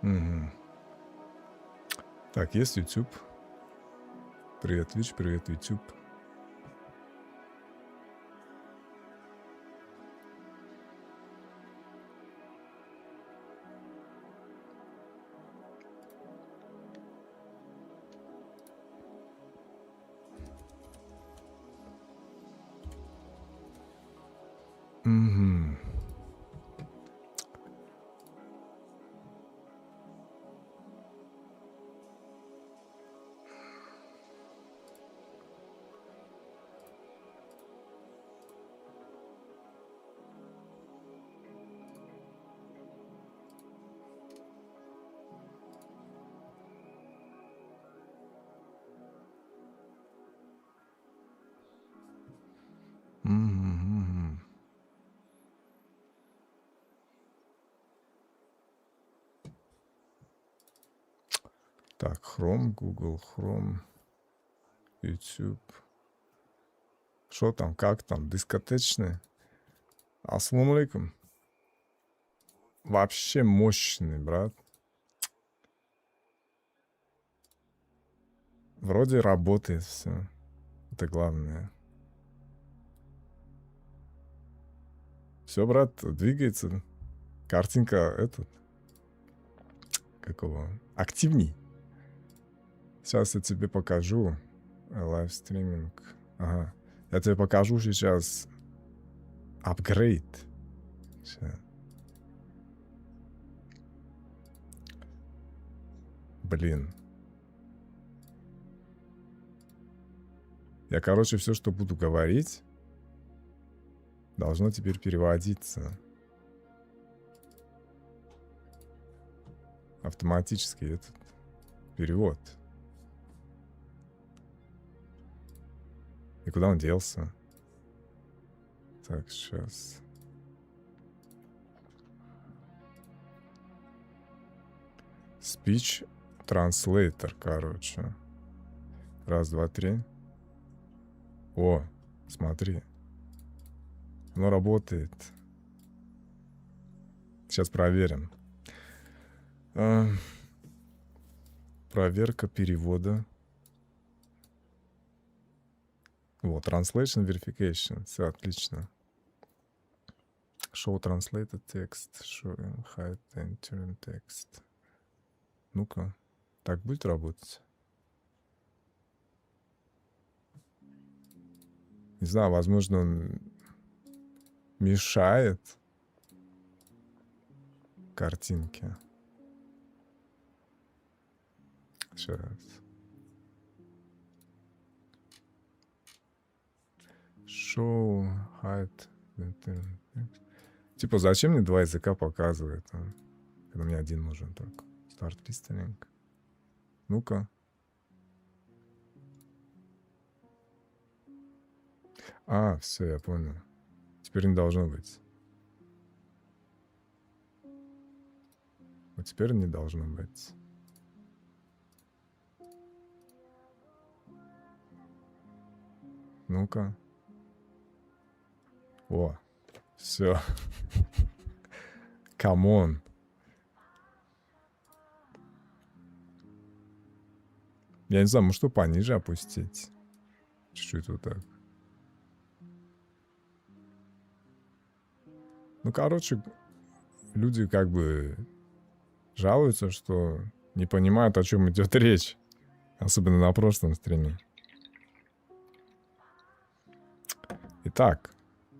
Мгм. Так, есть YouTube. Привет, Twitch, привет, YouTube. Мгм. Мгм, мгм. Так, Chrome, Google Chrome, YouTube. Что там, как там, дискотечный? Ассаламу алейкум. Вообще мощный, брат. Вроде работает все. Это главное. Все, брат, двигается. Картинка, этот, какого? Активней. Сейчас я тебе покажу. Лайвстриминг. Ага. Я тебе покажу сейчас апгрейд. Ща. Блин. Я, короче, все, что буду говорить, должно теперь переводиться. Автоматически этот перевод. И куда он делся? Так, сейчас. Speech Translator, короче. Раз, два, три. О, смотри. Оно работает. Сейчас проверим. Проверка перевода. Вот, Translation Verification. Все отлично. Show Translated Text. Show Hide Entering Text. Ну-ка. Так будет работать? Не знаю, возможно, он мешает картинке. Сейчас. Show, hide. Типа, зачем мне два языка показывает? Когда мне один нужен только. Start listening. Ну-ка. Все, я понял. Теперь не должно быть. Вот теперь не должно быть. Ну-ка. О, все. Камон. Я не знаю, может, что пониже опустить? Чуть-чуть вот так. Ну, короче, люди как бы жалуются, что не понимают, о чем идет речь. Особенно на прошлом стриме. Итак,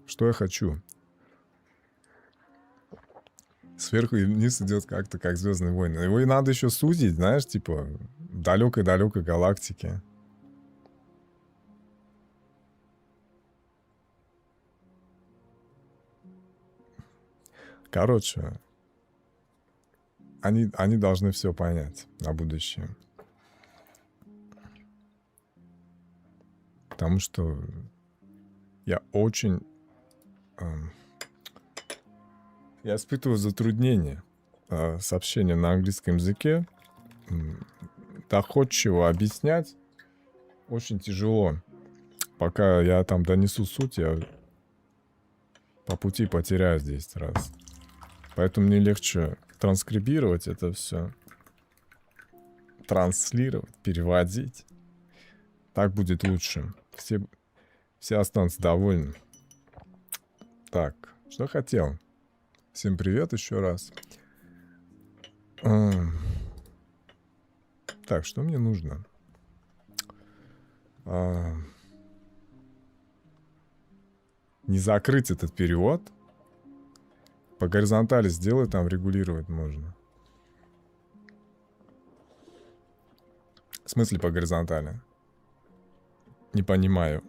что я хочу? Сверху и вниз идет как-то как Звездные войны. Его и надо еще сузить, знаешь, типа в далекой-далекой галактике. Короче, они должны все понять на будущее. Потому что я очень... я испытываю затруднения с общением на английском языке. Доходчиво объяснять очень тяжело. Пока я там донесу суть, я по пути потеряюсь 10 раз. Поэтому мне легче транскрибировать это все. Транслировать, переводить. Так будет лучше. Все останутся довольны. Так, что хотел? Всем привет еще раз. Так, что мне нужно? Не закрыть этот перевод. По горизонтали сделай, там регулировать можно. В смысле по горизонтали? Не понимаю.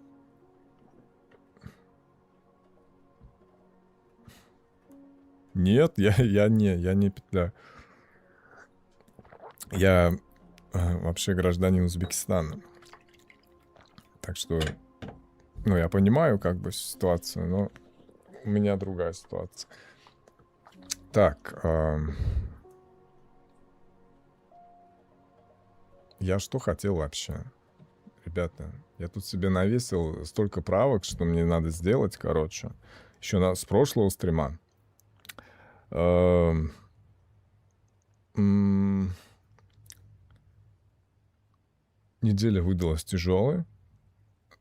Нет, я не петля. Я вообще гражданин Узбекистана. Так что, ну, я понимаю как бы ситуацию, но у меня другая ситуация. Так, я что хотел вообще? Ребята, я тут себе навесил столько правок, что мне надо сделать, короче. Еще с прошлого стрима. Неделя выдалась тяжелая,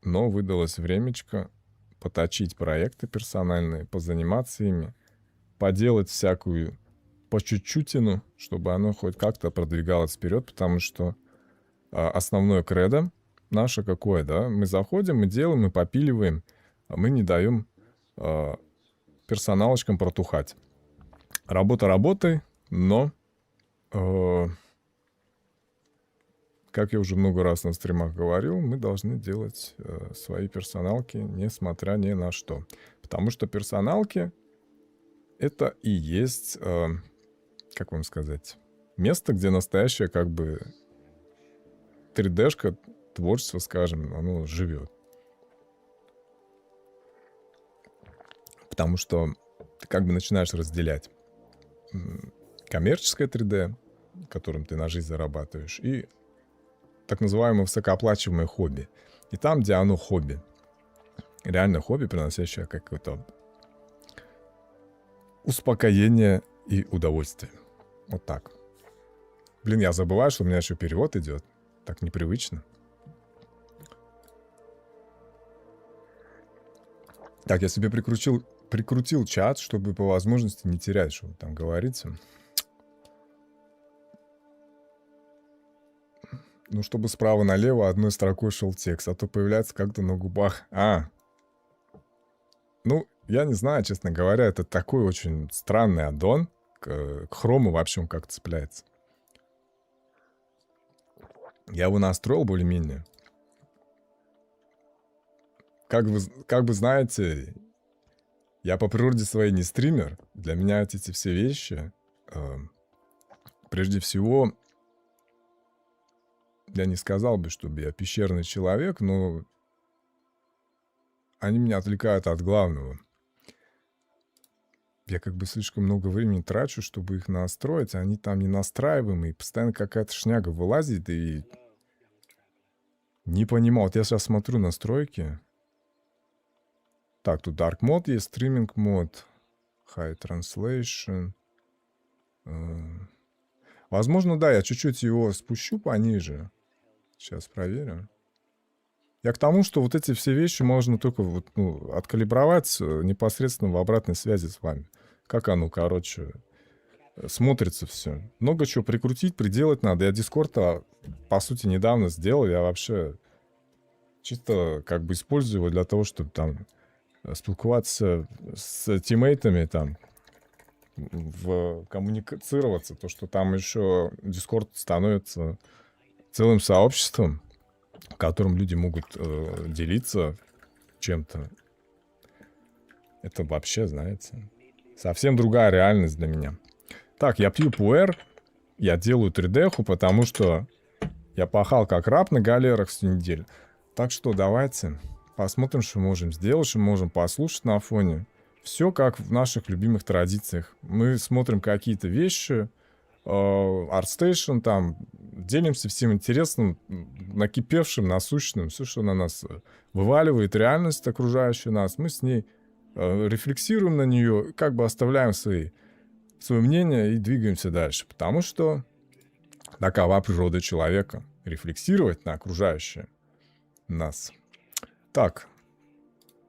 но выдалось времечко поточить проекты персональные, позаниматься ими, поделать всякую по чуть-чутину, чтобы оно хоть как-то продвигалось вперед, потому что основное кредо наше какое, да? Мы заходим, мы делаем, мы попиливаем, а мы не даем персоналочкам протухать. Работа работой, но, как я уже много раз на стримах говорил, мы должны делать свои персоналки, несмотря ни на что. Потому что персоналки — это и есть, как вам сказать, место, где настоящее как бы 3D-шка, творчество, скажем, оно живет. Потому что ты как бы начинаешь разделять коммерческое 3D, которым ты на жизнь зарабатываешь, и так называемое высокооплачиваемое хобби. И там, где оно хобби, реально хобби, приносящее какое-то успокоение и удовольствие. Вот так. Блин, я забываю, что у меня еще перевод идет. Так непривычно. Так, я себе прикрутил чат, чтобы по возможности не терять, что там говорится. Ну, чтобы справа налево одной строкой шел текст, а то появляется как-то на губах. Ну, я не знаю, честно говоря, это такой очень странный аддон. К хрому вообще он как цепляется. Я его настроил более-менее. Как вы знаете, я по природе своей не стример. Для меня эти все вещи, прежде всего, я не сказал бы, чтобы я пещерный человек, но они меня отвлекают от главного. Я как бы слишком много времени трачу, чтобы их настроить, а они там не настраиваемые, и постоянно какая-то шняга вылазит, и не понимал. Вот я сейчас смотрю настройки. Так, тут Dark Mode есть, Streaming Mode, High Translation. Возможно, да, я чуть-чуть его спущу пониже. Сейчас проверим. Я к тому, что вот эти все вещи можно только вот, откалибровать непосредственно в обратной связи с вами. Как оно, короче, смотрится все. Много чего прикрутить, приделать надо. Я Discord, по сути, недавно сделал. Я вообще чисто как бы использую его для того, чтобы там спілкуватися с тиммейтами, там, коммуницироваться. То, что там еще Discord становится целым сообществом, в котором люди могут делиться чем-то. Это вообще, знаете, совсем другая реальность для меня. Так, я пью пуэр, я делаю 3D-ху, потому что я пахал как раб на галерах всю неделю. Так что давайте посмотрим, что можем сделать, что можем послушать на фоне. Все как в наших любимых традициях. Мы смотрим какие-то вещи, ArtStation, там, делимся всем интересным, накипевшим, насущным, все, что на нас вываливает реальность окружающая нас. Мы с ней рефлексируем на нее, как бы оставляем свои свое мнение и двигаемся дальше. Потому что такова природа человека. Рефлексировать на окружающее нас. Так,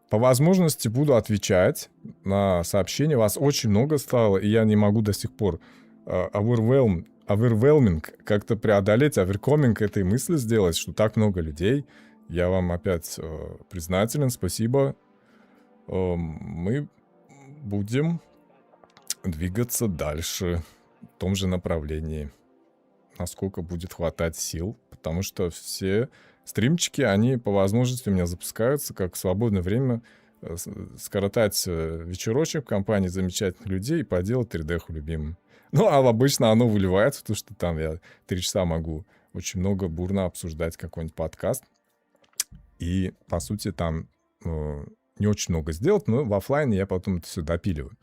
по возможности буду отвечать на сообщения. Вас очень много стало, и я не могу до сих пор overwhelming как-то преодолеть, overcoming этой мысли сделать, что так много людей. Я вам опять признателен, спасибо. Мы будем двигаться дальше в том же направлении, насколько будет хватать сил, потому что все стримчики, они по возможности у меня запускаются, как в свободное время скоротать вечерочек в компании замечательных людей и поделать 3D-ху любимым. Ну, а обычно оно выливается в то, что там я 3 часа могу очень много бурно обсуждать какой-нибудь подкаст. И, по сути, там не очень много сделать, но в оффлайне я потом это все допиливаю.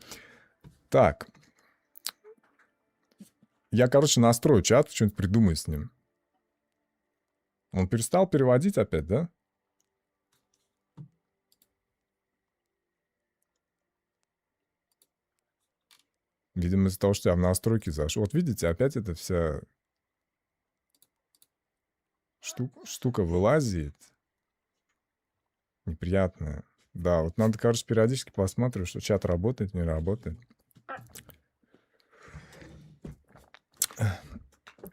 Так. Я, короче, настрою чат, что-нибудь придумаю с ним. Он перестал переводить опять, да? Видимо, из-за того, что я в настройки зашел. Вот видите, опять эта вся штука вылазит. Неприятная. Да, вот надо, короче, периодически посматривать, что чат работает, не работает.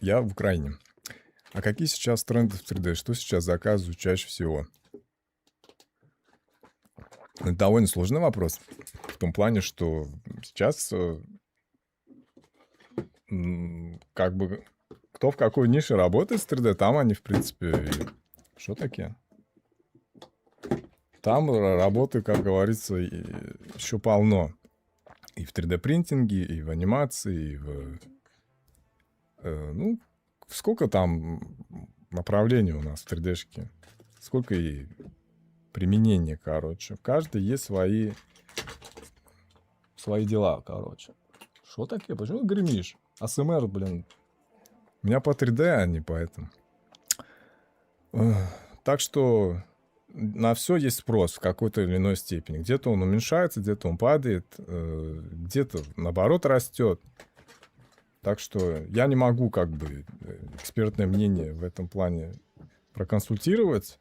Я в Украине. А какие сейчас тренды в 3D? Что сейчас заказывают чаще всего? Это довольно сложный вопрос. В том плане, что сейчас как бы кто в какой нише работает с 3D, там они, в принципе, что такие? Там работы, как говорится, еще полно. И в 3D-принтинге, и в анимации, и в... ну, сколько там направлений у нас в 3D-шке? Сколько и применений, короче. В каждой есть свои дела, короче. Что такие? Почему ты гремишь? АСМР, блин. У меня по 3D, а не по этому. Так что на все есть спрос в какой-то или иной степени. Где-то он уменьшается, где-то он падает, где-то, наоборот, растет. Так что я не могу как бы экспертное мнение в этом плане проконсультировать.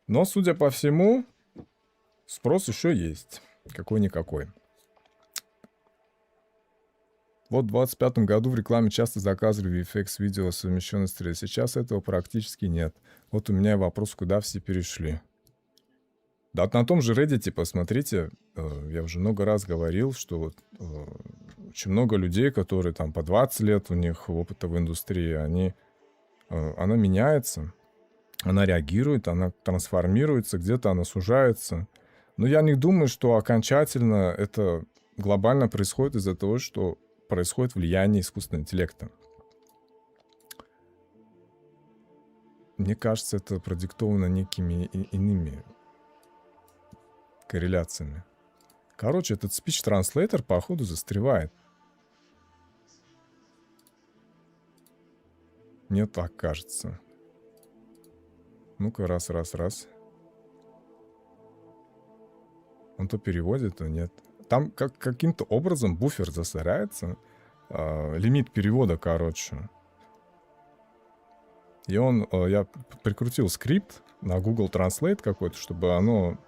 Но, судя по всему, спрос еще есть. Какой-никакой. Вот в 25 году в рекламе часто заказывали VFX-видео совмещенное с 3D. Сейчас этого практически нет. Вот у меня вопрос, куда все перешли. Да, на том же Reddit, посмотрите, я уже много раз говорил, что вот очень много людей, которые там по 20 лет у них опыта в индустрии, она меняется, она реагирует, она трансформируется, где-то она сужается. Но я не думаю, что окончательно это глобально происходит из-за того, что происходит влияние искусственного интеллекта. Мне кажется, это продиктовано некими иными корреляциями. Короче, этот speech translator, походу, застревает. Мне так кажется. Ну-ка, раз. Он то переводит, то нет. Там каким-то образом буфер засоряется. Лимит перевода, короче. И я прикрутил скрипт на Google Translate какой-то, чтобы оно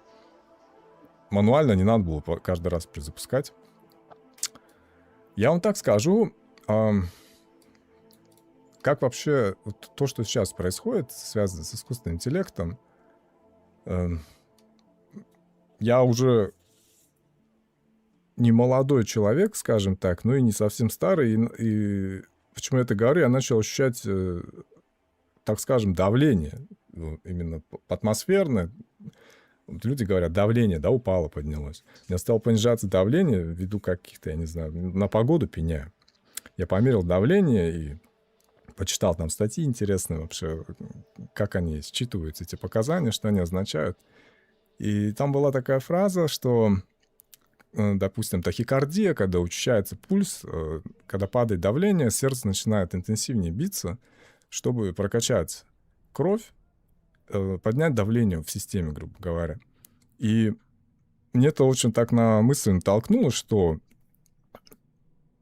мануально не надо было каждый раз перезапускать. Я вам так скажу, как вообще вот то, что сейчас происходит, связано с искусственным интеллектом, я уже не молодой человек, скажем так, но и не совсем старый. И почему я это говорю? Я начал ощущать, так скажем, давление. Именно атмосферное. Вот люди говорят, давление, да, упало, поднялось. У меня стало понижаться давление ввиду каких-то, я не знаю, на погоду пеняю. Я померил давление и почитал там статьи интересные вообще, как они считываются, эти показания, что они означают. И там была такая фраза, что, допустим, тахикардия, когда учащается пульс, когда падает давление, сердце начинает интенсивнее биться, чтобы прокачать кровь, поднять давление в системе, грубо говоря. И мне это очень так на мысль натолкнуло, что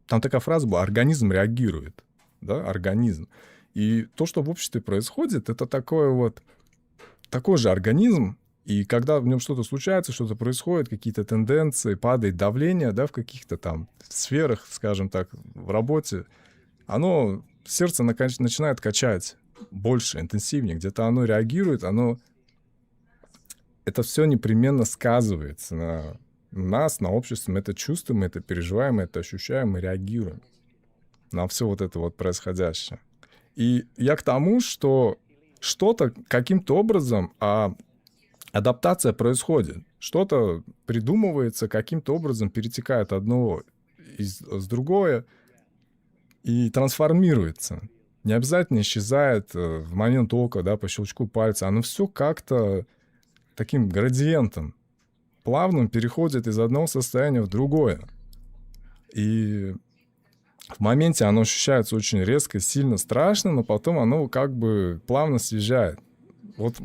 Там такая фраза была: организм реагирует. Да, организм. И то, что в обществе происходит, это такой же организм, и когда в нем что-то случается, что-то происходит, какие-то тенденции, падает давление, да, в каких-то там сферах, скажем так, в работе, сердце начинает качать больше, интенсивнее, где-то оно реагирует, это все непременно сказывается на нас, на обществе, мы это чувствуем, мы это переживаем, мы это ощущаем, мы реагируем на все вот это вот происходящее. И я к тому, что что-то каким-то образом, адаптация происходит. Что-то придумывается, каким-то образом перетекает одно с другое и трансформируется. Не обязательно исчезает в момент ока, да, по щелчку пальца. Оно все как-то таким градиентом плавным переходит из одного состояния в другое. И в моменте оно ощущается очень резко, сильно, страшно, но потом оно как бы плавно съезжает. Вот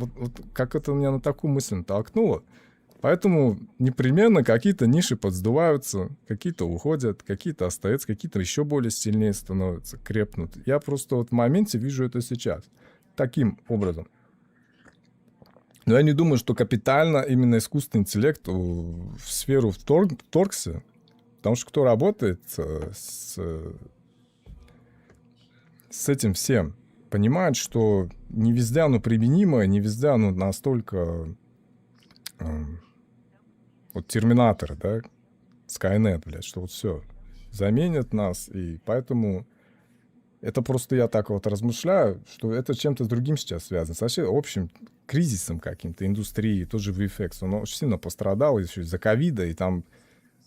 как это меня на такую мысль натолкнуло. Поэтому непременно какие-то ниши подсдуваются, какие-то уходят, какие-то остаются, какие-то еще более сильнее становятся, крепнут. Я просто вот в моменте вижу это сейчас. Таким образом. Но я не думаю, что капитально именно искусственный интеллект в сферу вторгся. Потому что кто работает с этим всем, понимает, что не везде оно применимо, не везде оно настолько... Вот Терминатор, да, Скайнет, блядь, что вот все заменят нас, и поэтому это просто я так вот размышляю, что это чем-то с другим сейчас связано, с вообще общим кризисом каким-то индустрии, тот же VFX, он очень сильно пострадал еще из-за ковида, и там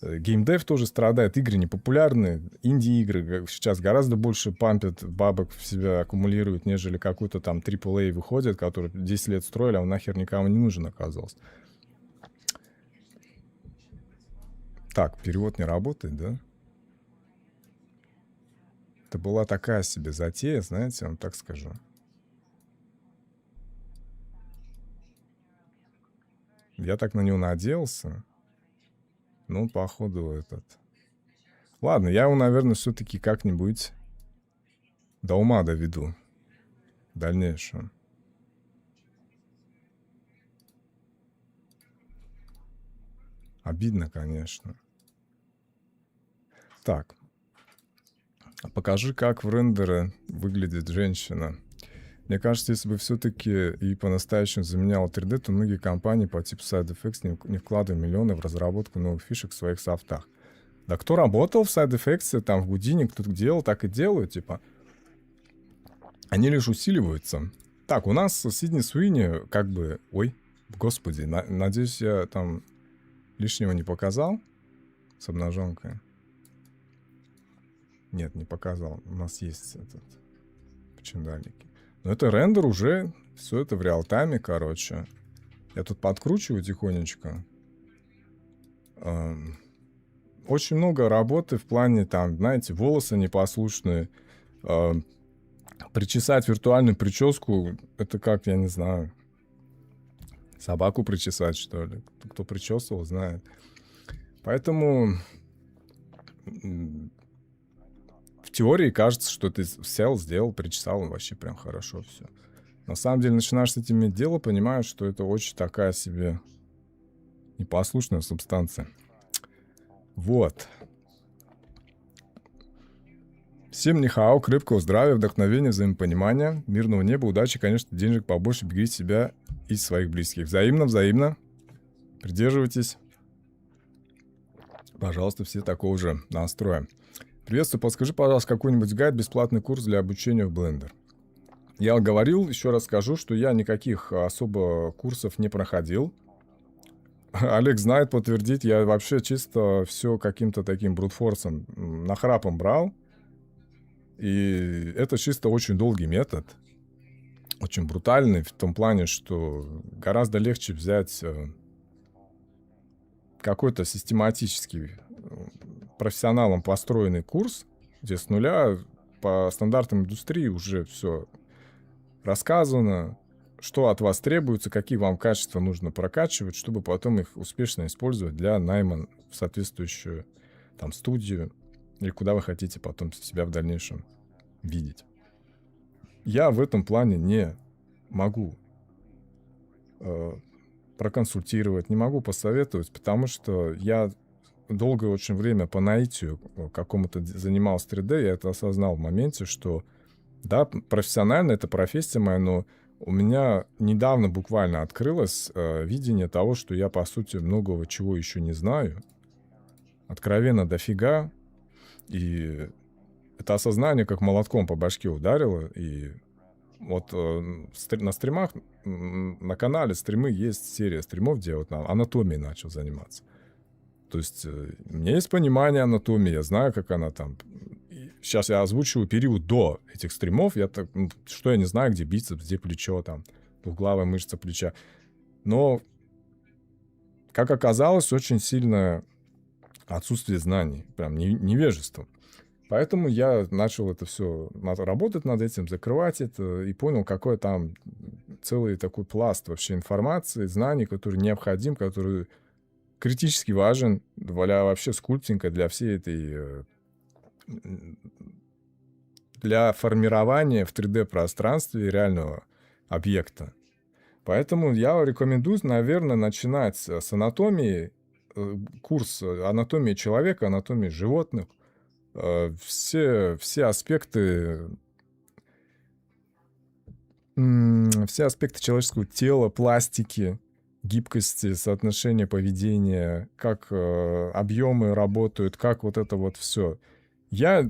геймдев тоже страдает, игры непопулярны, инди-игры сейчас гораздо больше пампят, бабок в себя аккумулируют, нежели какой-то там AAA выходит, который 10 лет строили, а он нахер никому не нужен оказался. Так, перевод не работает, да? Это была такая себе затея, знаете, я вам так скажу. Я так на него надеялся. Ну, походу, Ладно, я его, наверное, все-таки как-нибудь до ума доведу. В дальнейшем. Обидно, конечно. Так. Покажи, как в рендере выглядит женщина. Мне кажется, если бы все-таки и по-настоящему заменяла 3D, то многие компании по типу SideFX не вкладывали миллионы в разработку новых фишек в своих софтах. Да кто работал в SideFX, там в Houdini, кто делал, так и делают, типа. Они лишь усиливаются. Так, у нас Сидни Суини как бы... Ой, господи, надеюсь, я там лишнего не показал с обнаженкой. Нет, не показал. У нас есть этот пчиндалики. Но это рендер уже. Все это в реал-тайме, короче. Я тут подкручиваю тихонечко. Очень много работы в плане, там, знаете, волосы непослушные. Причесать виртуальную прическу, это как, я не знаю, собаку причесать, что ли. Кто причесывал, знает. Поэтому в теории кажется, что ты сел, сделал, причесал, вообще прям хорошо все. На самом деле начинаешь с этим иметь дело, понимаешь, что это очень такая себе непослушная субстанция. Вот. Всем нихао, крепкого здравия, вдохновения, взаимопонимания, мирного неба, удачи, конечно, денег побольше, берегите себя и своих близких. Взаимно, взаимно. Придерживайтесь. Пожалуйста, все такого же настроя. Приветствую, подскажи, пожалуйста, какой-нибудь гайд, бесплатный курс для обучения в Blender. Я говорил, еще раз скажу, что я никаких особо курсов не проходил. Олег знает, подтвердит, я вообще чисто все каким-то таким брутфорсом, нахрапом брал. И это чисто очень долгий метод. Очень брутальный в том плане, что гораздо легче взять какой-то систематический, профессионалом построенный курс, где с нуля по стандартам индустрии уже все рассказано, что от вас требуется, какие вам качества нужно прокачивать, чтобы потом их успешно использовать для найма в соответствующую там студию или куда вы хотите потом себя в дальнейшем видеть. Я в этом плане не могу проконсультировать, не могу посоветовать, потому что я долгое очень время по наитию какому-то занимался 3D, я это осознал в моменте, что да, профессионально это профессия моя, но у меня недавно буквально открылось видение того, что я, по сути, многого чего еще не знаю. Откровенно дофига. И это осознание как молотком по башке ударило. И вот на стримах, на канале стримы есть серия стримов, где я вот анатомией начал заниматься. То есть у меня есть понимание анатомии, я знаю, как она там... Сейчас я озвучиваю период до этих стримов. Что я не знаю, где бицепс, где плечо, там, двухглавая мышца плеча. Но, как оказалось, очень сильное отсутствие знаний, прям невежество. Поэтому я начал это все работать над этим, закрывать это, и понял, какой там целый такой пласт вообще информации, знаний, который необходим, который критически важен для вообще скульптинга, для всей этой... для формирования в 3D-пространстве реального объекта. Поэтому я рекомендую, наверное, начинать с анатомии, курс анатомии человека, анатомии животных, все аспекты человеческого тела, пластики, гибкости, соотношения поведения, как объемы работают, как вот это вот все. Я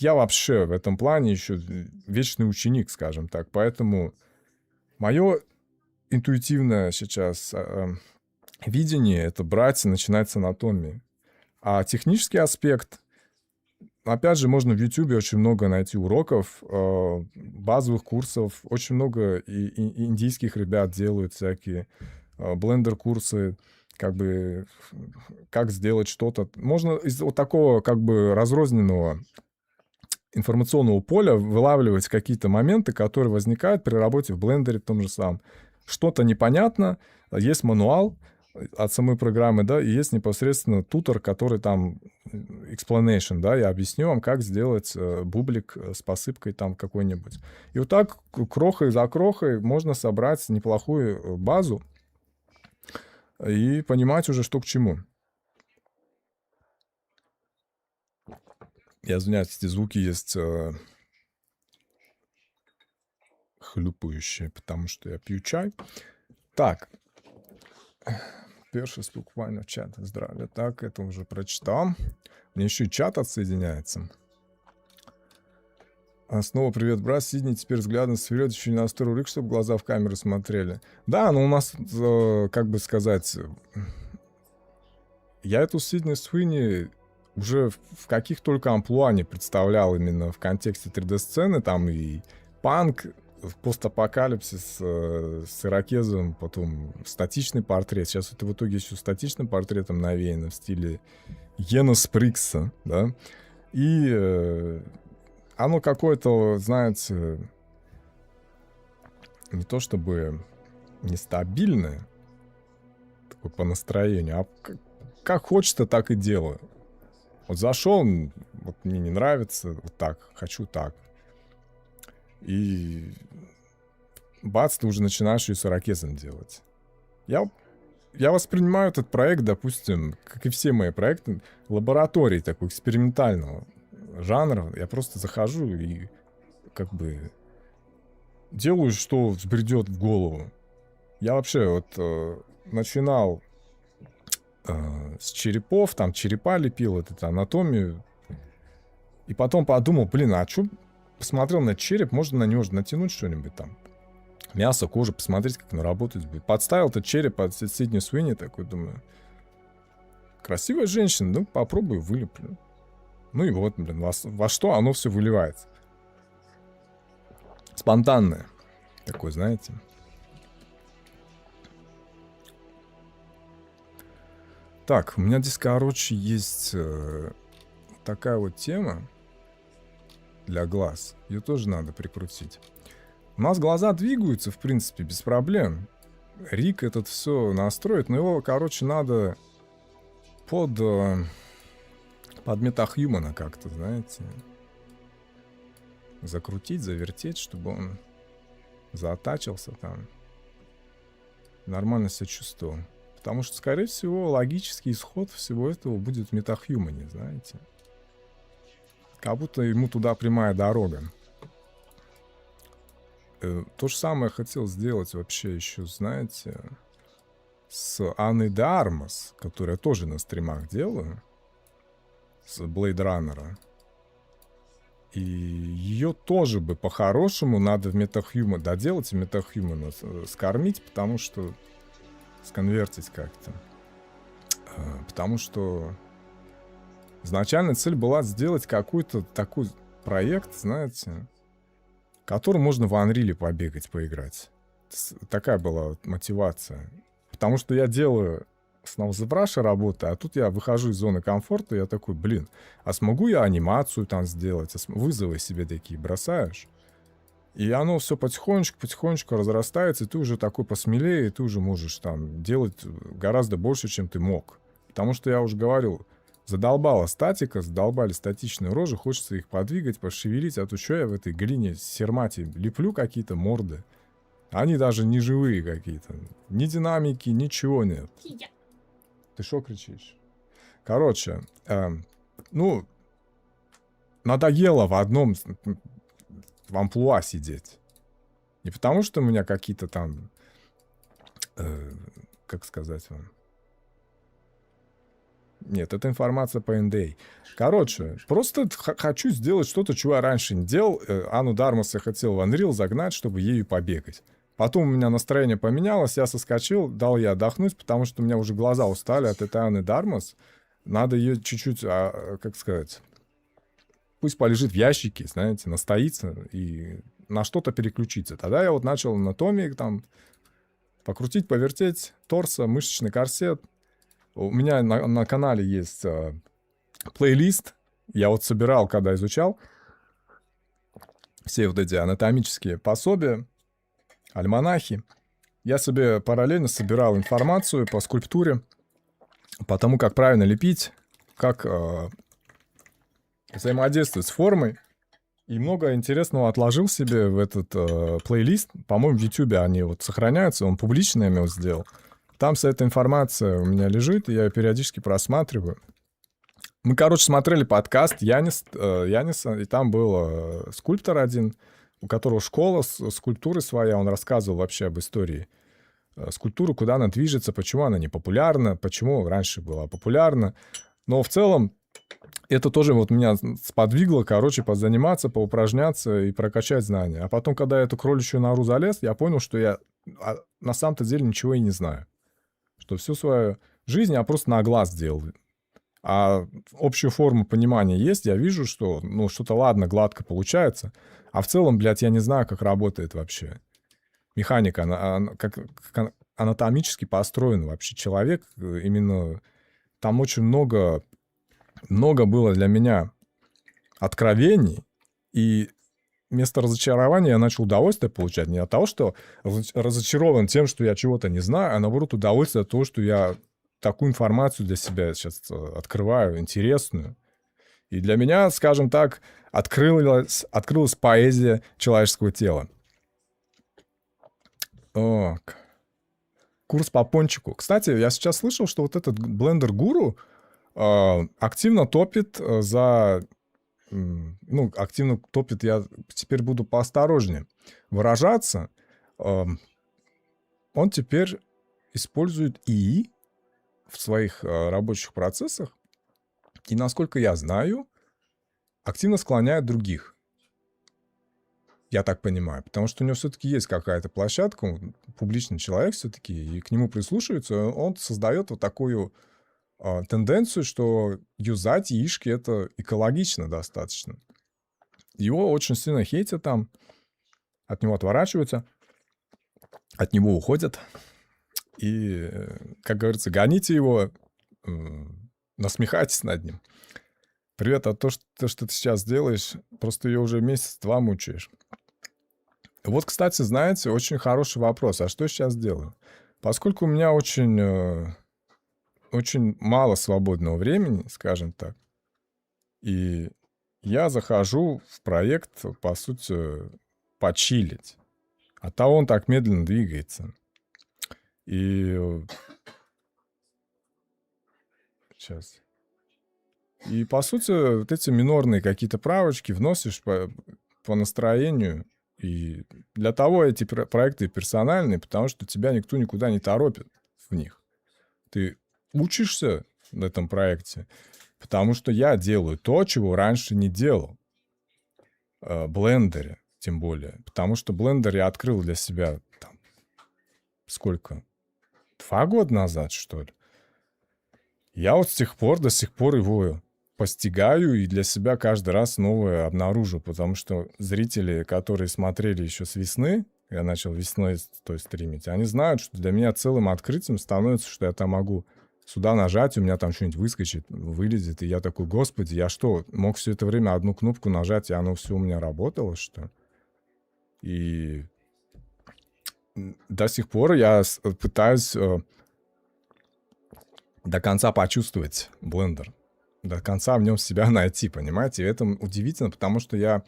вообще в этом плане еще вечный ученик, скажем так. Поэтому мое интуитивное сейчас видение — это брать и начинать с анатомии. А технический аспект, опять же, можно в YouTube очень много найти уроков, базовых курсов. Очень много и индийских ребят делают всякие блендер-курсы, как сделать что-то. Можно из вот такого разрозненного информационного поля вылавливать какие-то моменты, которые возникают при работе в блендере в том же самом. Что-то непонятно, есть мануал от самой программы, да, и есть непосредственно тутор, который там explanation, да, я объясню вам, как сделать бублик с посыпкой там какой-нибудь. И вот так крохой за крохой можно собрать неплохую базу и понимать уже, что к чему. Я извиняюсь, эти звуки есть хлюпающие, потому что я пью чай. Так. Перший буквально чат. Здравия. Так, это уже прочитал. Мне еще и чат отсоединяется. Снова привет, брат. Сидни теперь взглядом вперед, еще не настроил рык, чтобы глаза в камеру смотрели. Да, но у нас, как бы сказать... Я эту Сидни Суини уже в каких только амплуа не представлял именно в контексте 3D-сцены. Там и панк, постапокалипсис с ирокезом, потом статичный портрет. Сейчас это в итоге еще статичным портретом навеяно в стиле Йена Сприкса, да. И оно какое-то, знаете, не то чтобы нестабильное, такое по настроению, а как хочется, так и делаю. Вот зашел, вот мне не нравится, вот так, хочу так. И бац, ты уже начинаешь ее с ирокезом делать. Я воспринимаю этот проект, допустим, как и все мои проекты, лабораторией такой экспериментального жанра. Я просто захожу и как бы делаю, что взбредет в голову. Я вообще вот начинал с черепов, там черепа лепил, вот эту анатомию. И потом подумал, блин, а что... Посмотрел на череп, можно на него же натянуть что-нибудь там. Мясо, кожа, посмотреть, как оно работать будет. Подставил этот череп от Сидни Суини, такой, думаю, красивая женщина, ну, попробую, вылеплю. Ну и вот, блин, во что оно все выливается. Спонтанное. Такое, знаете. Так, у меня здесь, короче, есть такая вот тема для глаз. Ее тоже надо прикрутить. У нас глаза двигаются, в принципе, без проблем. Рик этот все настроит, но его, короче, надо под под метахьюмана как-то, знаете. Закрутить, завертеть, чтобы он заатачился там. Нормально себя чувствовал. Потому что, скорее всего, логический исход всего этого будет в метахьюмане, знаете. Как будто ему туда прямая дорога. То же самое хотел сделать вообще еще, знаете, с Анной де Армас, которую я тоже на стримах делаю, с Blade Runner. И ее тоже бы по-хорошему надо в метахьюман доделать, и метахьюмана скормить, потому что сконвертить как-то. Потому что изначально цель была сделать какой-то такой проект, знаете, который можно в Unreal побегать, поиграть. Такая была мотивация. Потому что я делаю снова ZBrush работы, а тут я выхожу из зоны комфорта, и я такой, блин, а смогу я анимацию там сделать? Вызовы себе такие бросаешь. И оно все потихонечку разрастается, и ты уже такой посмелее, и ты уже можешь там делать гораздо больше, чем ты мог. Потому что я уже говорил, задолбала статика, задолбали статичные рожи, хочется их подвигать, пошевелить, а то что я в этой глине сермати леплю какие-то морды. Они даже не живые какие-то. Ни динамики, ничего нет. Ты что кричишь? Короче, ну, надоело в амплуа сидеть. Не потому, что у меня какие-то там, как сказать вам... Нет, это информация по NDA. Короче, просто хочу сделать что-то, чего я раньше не делал. Анну де Армас я хотел в Unreal загнать, чтобы ею побегать. Потом у меня настроение поменялось, я соскочил, дал ей отдохнуть, потому что у меня уже глаза устали от этой Анны де Армас. Надо ее чуть-чуть, как сказать, пусть полежит в ящике, знаете, настоится и на что-то переключиться. Тогда я вот начал анатомию там покрутить, повертеть, торса, мышечный корсет. У меня на канале есть плейлист. Я вот собирал, когда изучал все вот эти анатомические пособия, альманахи. Я себе параллельно собирал информацию по скульптуре, по тому, как правильно лепить, как взаимодействовать с формой. И много интересного отложил себе в этот плейлист. По-моему, в Ютубе они вот сохраняются. Он публичный, я его сделал. Там вся эта информация у меня лежит, и я ее периодически просматриваю. Мы, короче, смотрели подкаст Яниса, и там был скульптор один, у которого школа скульптуры своя, он рассказывал вообще об истории скульптуры, куда она движется, почему она не популярна, почему раньше была популярна. Но в целом это тоже вот меня сподвигло, короче, позаниматься, поупражняться и прокачать знания. А потом, когда я эту кроличью нору залез, я понял, что я на самом-то деле ничего и не знаю. Что всю свою жизнь я просто на глаз делал. А общую форму понимания есть, я вижу, что, ну, что-то ладно, гладко получается. А в целом, блядь, я не знаю, как работает вообще механика, как анатомически построен вообще человек. Именно там очень много было для меня откровений, и вместо разочарования я начал удовольствие получать не от того, что разочарован тем, что я чего-то не знаю, а наоборот удовольствие от того, что я такую информацию для себя сейчас открываю, интересную. И для меня, скажем так, открылась поэзия человеческого тела. Так. Курс по пончику. Кстати, я сейчас слышал, что вот этот Blender Guru активно топит за... Ну, активно топит, я теперь буду поосторожнее выражаться. Он теперь использует ИИ в своих рабочих процессах. И, насколько я знаю, активно склоняет других. Я так понимаю. Потому что у него все-таки есть какая-то площадка, он публичный человек все-таки, и к нему прислушиваются. Он создает вот такую тенденцию, что юзать яишки — это экологично достаточно. Его очень сильно хейтят там, от него отворачиваются, от него уходят. И, как говорится, гоните его, насмехайтесь над ним. Привет, а то, что ты сейчас делаешь, просто ее уже месяц-два мучаешь. Вот, кстати, знаете, очень хороший вопрос. А что я сейчас делаю? Поскольку у меня очень мало свободного времени, скажем так, И я захожу в проект, по сути, почилить. А то он так медленно двигается. И сейчас. И, по сути, вот эти минорные какие-то правочки вносишь по настроению. И для того эти проекты персональные, потому что тебя никто никуда не торопит в них. Ты учишься в этом проекте, потому что я делаю то, чего раньше не делал. Блендере, тем более. Потому что Blender я открыл для себя там, сколько? 2 года назад, что ли? Я вот с тех пор до сих пор его постигаю и для себя каждый раз новое обнаружу, потому что зрители, которые смотрели еще с весны, я начал весной стримить, они знают, что для меня целым открытием становится, что я там могу сюда нажать, у меня там что-нибудь выскочит, вылезет, и я такой, господи, я что, мог все это время одну кнопку нажать, и оно все у меня работало, что? И до сих пор я пытаюсь до конца почувствовать Blender, до конца в нем себя найти, понимаете? И это удивительно, потому что я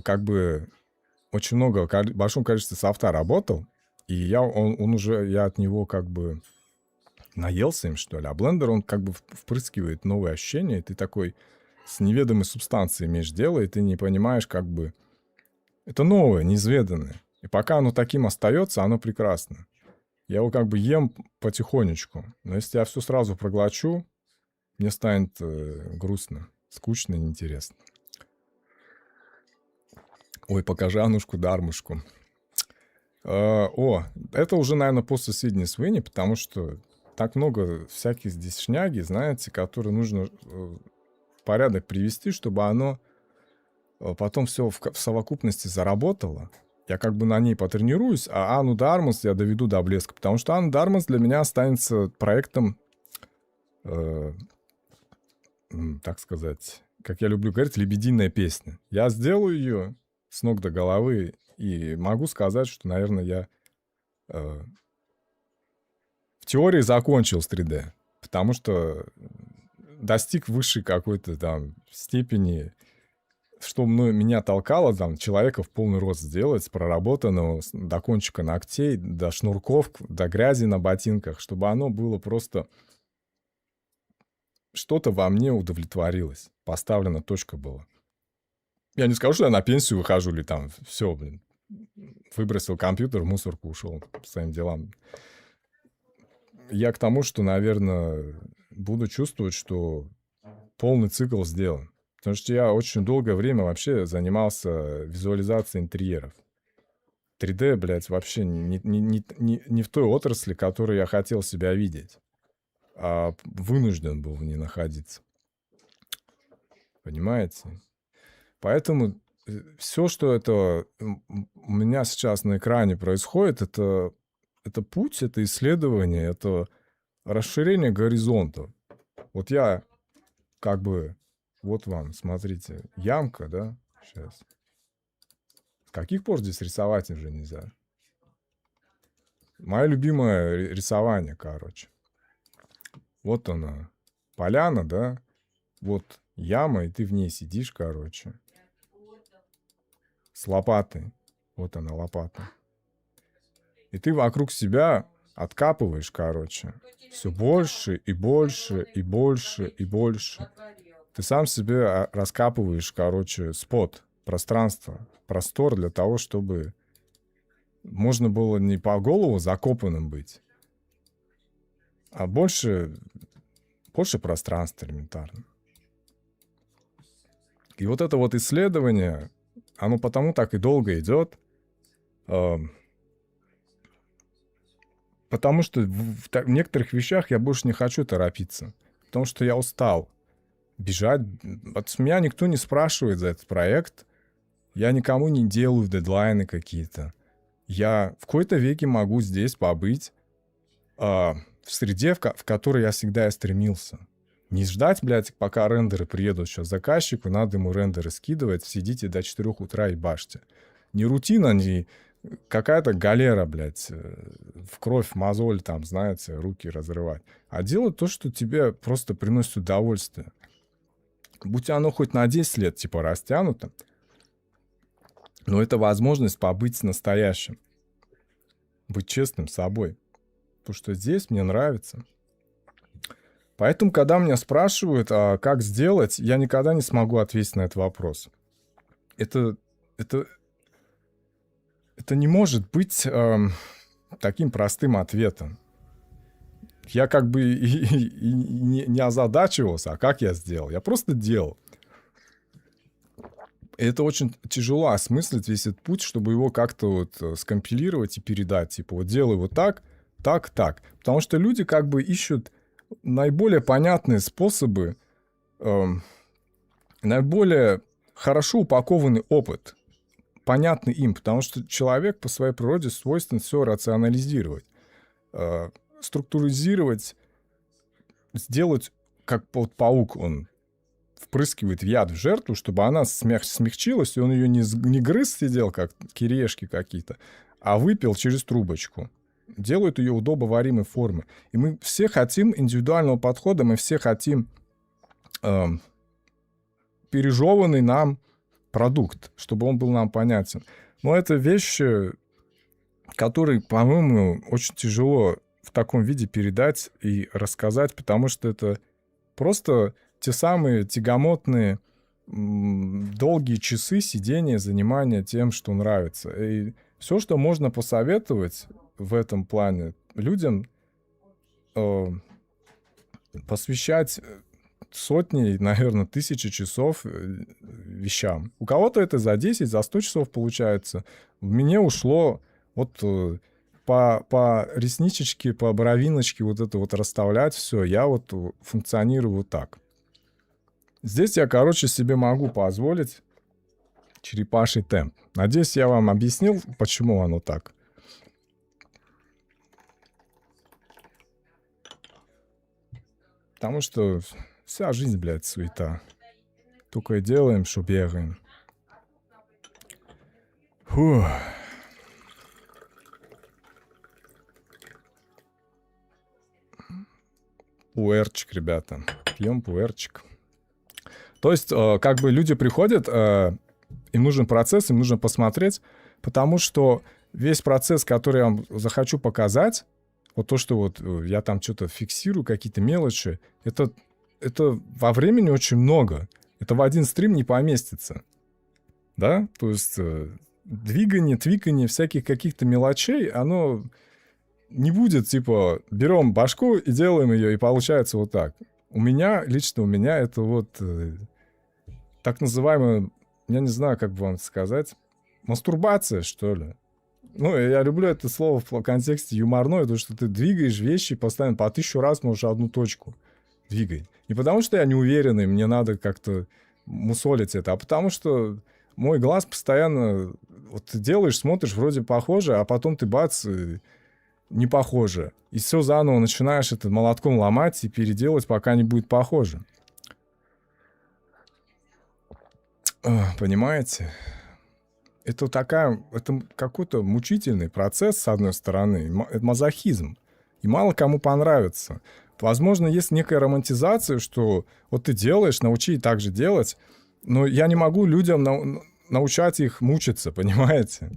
как бы очень много, в большом количестве софта работал, и я от него как бы наелся им, что ли. А Blender, он как бы впрыскивает новые ощущения, и ты такой с неведомой субстанцией имеешь дело, и ты не понимаешь, как бы... Это новое, неизведанное. И пока оно таким остается, оно прекрасно. Я его как бы ем потихонечку. Но если я все сразу проглочу, мне станет грустно, скучно и неинтересно. Ой, покажи Анушку-Дармушку. Это уже, наверное, после Сидни Суини, потому что так много всяких здесь шняги, знаете, которые нужно в порядок привести, чтобы оно потом все в совокупности заработало. Я как бы на ней потренируюсь, а Анну Дармас я доведу до блеска, потому что Анна Дармас для меня останется проектом, так сказать, как я люблю говорить, лебединая песня. Я сделаю ее с ног до головы и могу сказать, что, наверное, я в теории закончил с 3D, потому что достиг высшей какой-то там степени, что меня толкало, там, человека в полный рост сделать, проработанного до кончика ногтей, до шнурков, до грязи на ботинках, чтобы оно было просто... Что-то во мне удовлетворилось. Поставлена точка была. Я не скажу, что я на пенсию выхожу или там все, выбросил компьютер, в мусорку ушел по своим делам. Я к тому, что, наверное, буду чувствовать, что полный цикл сделан. Потому что я очень долгое время вообще занимался визуализацией интерьеров. 3D, блядь, вообще не в той отрасли, которой я хотел себя видеть, а вынужден был в ней находиться. Понимаете? Поэтому все, что это у меня сейчас на экране происходит, это путь, это исследование, это расширение горизонтов. Вот я как бы... Вот вам, смотрите, ямка, да? Сейчас. С каких пор здесь рисовать уже нельзя? Мое любимое рисование, короче. Вот она, поляна, да? Вот яма, и ты в ней сидишь, короче. С лопатой. Вот она, лопата. И ты вокруг себя откапываешь, короче. Все больше и больше и больше и больше. Ты сам себе раскапываешь, короче, спот, пространство, простор для того, чтобы можно было не по голову закопанным быть, а больше пространства элементарно. И вот это вот исследование, оно потому так и долго идет, потому что в некоторых вещах я больше не хочу торопиться, потому что я устал бежать. От меня никто не спрашивает за этот проект. Я никому не делаю дедлайны какие-то. Я в какой-то веке могу здесь побыть в среде, в которой я всегда и стремился. Не ждать, блядь, пока рендеры приедут сейчас заказчику, надо ему рендеры скидывать, сидите до 4 утра и башьте. Не рутина, не какая-то галера, блядь, в кровь, мозоль там, знаете, руки разрывать. А делать то, что тебе просто приносит удовольствие. Будь оно хоть на 10 лет, типа, растянуто, но это возможность побыть настоящим, быть честным с собой. Потому что здесь мне нравится. Поэтому, когда меня спрашивают, а как сделать, я никогда не смогу ответить на этот вопрос. Это, это, это не может быть таким простым ответом. Я как бы и не озадачивался, а как я сделал? Я просто делал. И это очень тяжело осмыслить весь этот путь, чтобы его как-то вот скомпилировать и передать. Типа вот делай вот так, так, так. Потому что люди как бы ищут наиболее понятные способы, наиболее хорошо упакованный опыт, понятный им, потому что человек по своей природе свойствен все рационализировать, структуризировать, сделать, как вот паук, он впрыскивает яд в жертву, чтобы она смягчилась, и он ее не грыз сидел, как кириешки какие-то, а выпил через трубочку. Делают ее удобоваримой формы. И мы все хотим индивидуального подхода, мы все хотим пережеванный нам продукт, чтобы он был нам понятен. Но это вещи, которые, по-моему, очень тяжело в таком виде передать и рассказать, потому что это просто те самые тягомотные долгие часы сидения, занимания тем, что нравится. И все, что можно посоветовать в этом плане людям, посвящать сотни, наверное, тысячи часов вещам. У кого-то это за 10, за 100 часов получается. В мне ушло вот по ресничечке, по бровиночке вот это вот расставлять все. Я вот функционирую вот так. Здесь я, короче, себе могу позволить черепаший темп. Надеюсь, я вам объяснил, почему оно так. Потому что вся жизнь, блядь, суета. Только и делаем, что бегаем. Фух. Пуэрчик, ребята. Пьем пуэрчик. То есть, как бы люди приходят, им нужен процесс, им нужно посмотреть, потому что весь процесс, который я вам захочу показать, вот то, что вот я там что-то фиксирую, какие-то мелочи, это во времени очень много. Это в один стрим не поместится. Да? То есть двигание, твикание всяких каких-то мелочей, оно не будет, типа, берем башку и делаем ее, и получается вот так. Лично у меня это вот так называемая, я не знаю, как бы вам сказать, мастурбация, что ли. Ну, я люблю это слово в контексте юморной, потому что ты двигаешь вещи постоянно по 1000 раз, можешь одну точку двигать. Не потому что я неуверенный, мне надо как-то мусолить это, а потому что мой глаз постоянно... Вот ты делаешь, смотришь, вроде похоже, а потом ты бац, не похоже. И все заново начинаешь это молотком ломать и переделать, пока не будет похоже. Понимаете? Это какой-то мучительный процесс, с одной стороны, это мазохизм. И мало кому понравится. Возможно, есть некая романтизация, что вот ты делаешь, научи так же делать, но я не могу людям научать их мучиться, понимаете?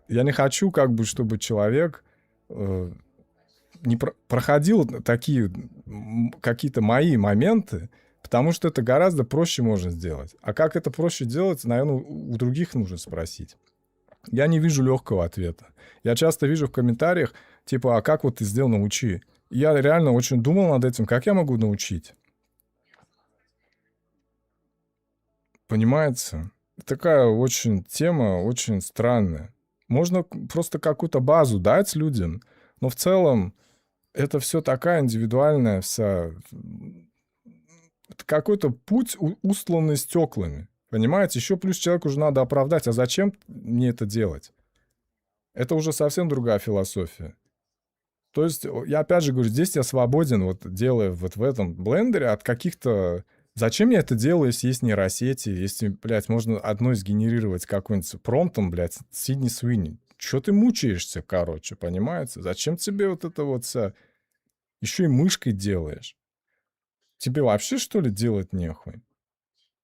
Я не хочу, как бы, чтобы человек не проходил такие какие-то мои моменты, потому что это гораздо проще можно сделать. А как это проще делать, наверное, у других нужно спросить. Я не вижу легкого ответа. Я часто вижу в комментариях, типа, а как вот ты сделал, научи. Я реально очень думал над этим, как я могу научить. Понимаете? Такая очень тема, очень странная. Можно просто какую-то базу дать людям, но в целом это все такая индивидуальная вся... Это какой-то путь, устланный стеклами. Понимаете? Еще плюс человеку уже надо оправдать. А зачем мне это делать? Это уже совсем другая философия. То есть, я опять же говорю, здесь я свободен, вот делая вот в этом блендере от каких-то... Зачем я это делаю, если есть нейросети, если, блядь, можно одной сгенерировать какой-нибудь промптом, блядь, Сидни Суини. Чё ты мучаешься, короче, понимаете? Зачем тебе вот это вот вся... Еще и мышкой делаешь. Тебе вообще, что ли, делать нехуй?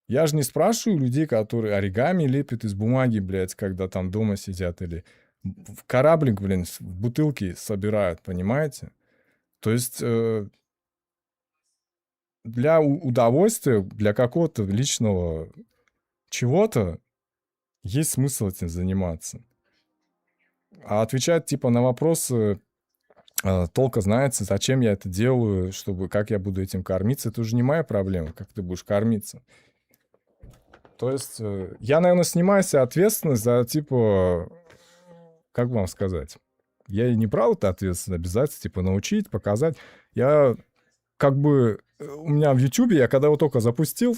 Я же не спрашиваю людей, которые оригами лепят из бумаги, блядь, когда там дома сидят, или в кораблик, блин, в бутылки собирают, понимаете? То есть для удовольствия, для какого-то личного чего-то есть смысл этим заниматься. А отвечать, типа, на вопросы толка знаете, зачем я это делаю, чтобы, как я буду этим кормиться, это уже не моя проблема, как ты будешь кормиться. То есть я, наверное, снимаю себе ответственность за, типа, как вам сказать, я и не брал эту ответственность обязательно, типа, научить, показать. Я как бы, у меня в Ютубе, я когда его только запустил,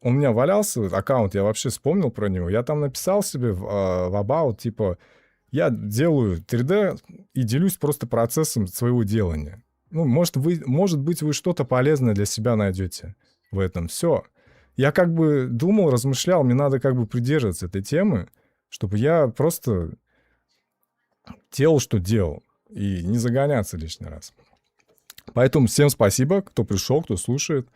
у меня валялся аккаунт, я вообще вспомнил про него, я там написал себе в About, типа, я делаю 3D и делюсь просто процессом своего делания. Ну, может быть, вы что-то полезное для себя найдете в этом. Все. Я как бы думал, размышлял, мне надо как бы придерживаться этой темы, чтобы я просто делал, что делал, и не загоняться лишний раз. Поэтому всем спасибо, кто пришел, кто слушает.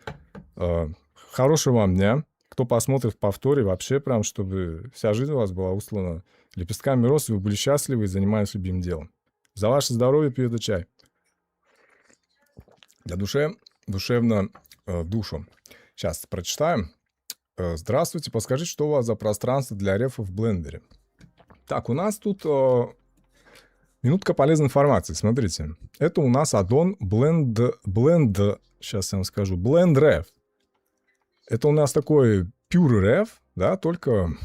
Хорошего вам дня. Кто посмотрит в повторе, вообще прям, чтобы вся жизнь у вас была услана лепестками роз, и вы были счастливы и занимались любимым делом. За ваше здоровье пью этот чай. Для душевно душу. Сейчас прочитаем. Здравствуйте, подскажите, что у вас за пространство для рефа в блендере? Так, у нас тут минутка полезной информации. Смотрите, это у нас аддон Blend, сейчас я вам скажу, Blend Ref. Это у нас такой Pure Ref, да, только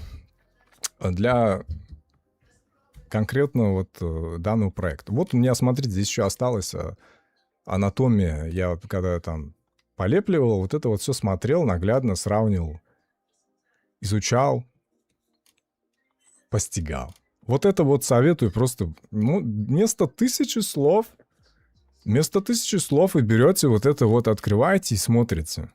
для конкретно вот данного проекта. Вот у меня, смотрите, здесь еще осталась анатомия. Я когда там полепливал, вот это вот все смотрел, наглядно сравнивал, изучал, постигал. Вот это вот советую просто, ну, вместо 1000 слов вы берете вот это вот, открываете и смотрите.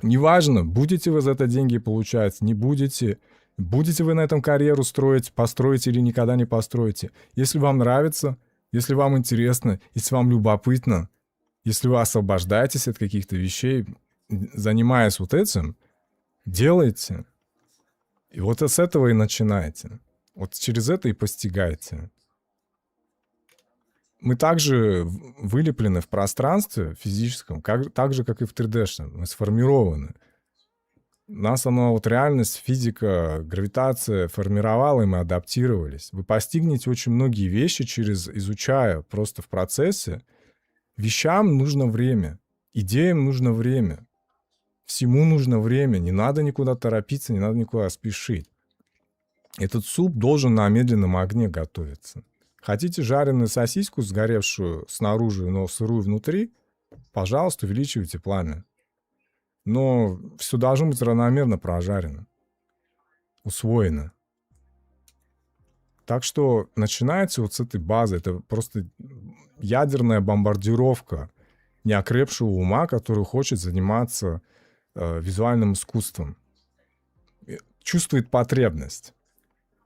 Неважно, будете вы за это деньги получать, не будете, будете вы на этом карьеру строить, построите или никогда не построите. Если вам нравится, если вам интересно, если вам любопытно, если вы освобождаетесь от каких-то вещей, занимаясь вот этим, делайте. И вот с этого и начинайте. Вот через это и постигайте. Мы также вылеплены в пространстве физическом, так же, как и в 3D-шном. Мы сформированы. Нас оно, вот реальность, физика, гравитация формировала, и мы адаптировались. Вы постигнете очень многие вещи, изучая просто в процессе. Вещам нужно время, идеям нужно время, всему нужно время. Не надо никуда торопиться, не надо никуда спешить. Этот суп должен на медленном огне готовиться. Хотите жареную сосиску, сгоревшую снаружи, но сырую внутри? Пожалуйста, увеличивайте пламя. Но все должно быть равномерно прожарено, усвоено. Так что начинается вот с этой базы. Это просто ядерная бомбардировка неокрепшего ума, который хочет заниматься визуальным искусством. Чувствует потребность.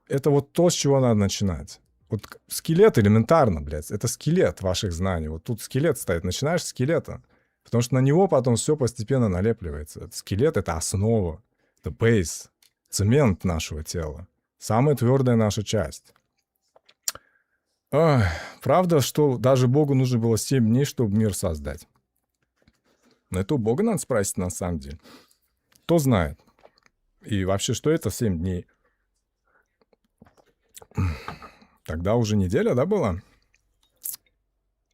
Это вот то, с чего надо начинать. Вот скелет элементарно, блядь. Это скелет ваших знаний. Вот тут скелет стоит. Начинаешь с скелета. Потому что на него потом все постепенно налепливается. Этот скелет — это основа. Это бейс. Цемент нашего тела. Самая твердая наша часть. Ой, правда, что даже Богу нужно было 7 дней, чтобы мир создать. Но это у Бога надо спросить на самом деле. Кто знает? И вообще, что это 7 дней? Тогда уже неделя, да, была?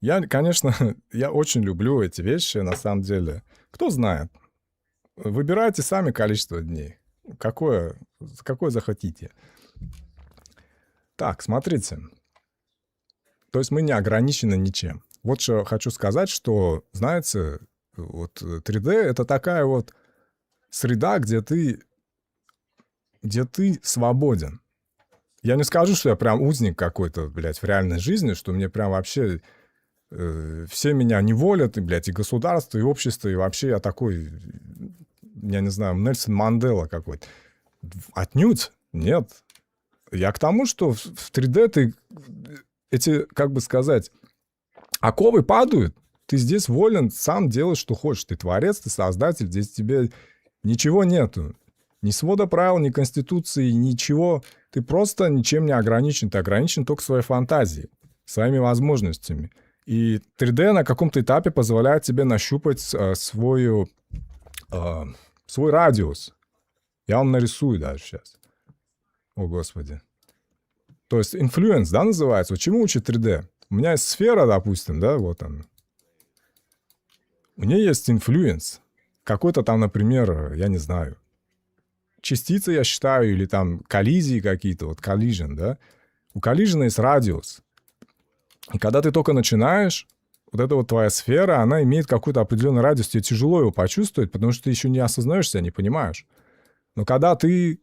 Я, конечно, я очень люблю эти вещи, на самом деле. Кто знает? Выбирайте сами количество дней. Какое захотите. Так, смотрите. То есть мы не ограничены ничем. Вот что хочу сказать, что, знаете, вот 3D — это такая вот среда, где ты свободен. Я не скажу, что я прям узник какой-то, блядь, в реальной жизни, что мне прям вообще все меня неволят, и, блядь, и государство, и общество, и вообще я такой, я не знаю, Нельсон Мандела какой-то. Отнюдь нет. Я к тому, что в 3D ты эти, как бы сказать, оковы падают, ты здесь волен сам делать, что хочешь. Ты творец, ты создатель, здесь тебе Ничего нету. Ни свода правил, ни конституции, ничего. Ты просто ничем не ограничен. Ты ограничен только своей фантазией, своими возможностями. И 3D на каком-то этапе позволяет тебе нащупать свой радиус. Я вам нарисую даже сейчас. О, Господи. То есть influence, да, называется? Вот чему учит 3D? У меня есть сфера, допустим, да, вот она. У нее есть influence. Какой-то там, например, я не знаю, частицы, я считаю, или там коллизии какие-то, вот collision, да. У collision есть радиус. И когда ты только начинаешь, вот эта вот твоя сфера, она имеет какой-то определенный радиус, тебе тяжело его почувствовать, потому что ты еще не осознаешь себя, не понимаешь. Но когда ты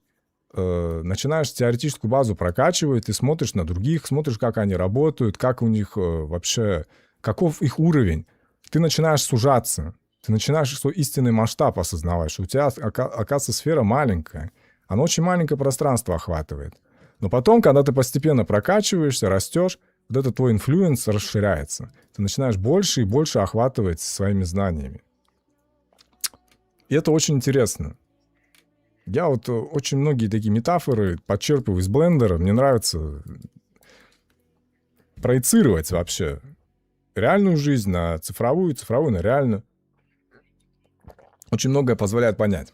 начинаешь теоретическую базу прокачивать, ты смотришь на других, смотришь, как они работают, как у них вообще, каков их уровень, ты начинаешь сужаться, ты начинаешь свой истинный масштаб осознавать, что у тебя, оказывается, сфера маленькая, она очень маленькое пространство охватывает. Но потом, когда ты постепенно прокачиваешься, растешь, вот этот твой инфлюенс расширяется. Ты начинаешь больше и больше охватывать своими знаниями. И это очень интересно. Я вот очень многие такие метафоры подчерпываю из блендера. Мне нравится проецировать вообще реальную жизнь на цифровую, цифровую на реальную. Очень многое позволяет понять.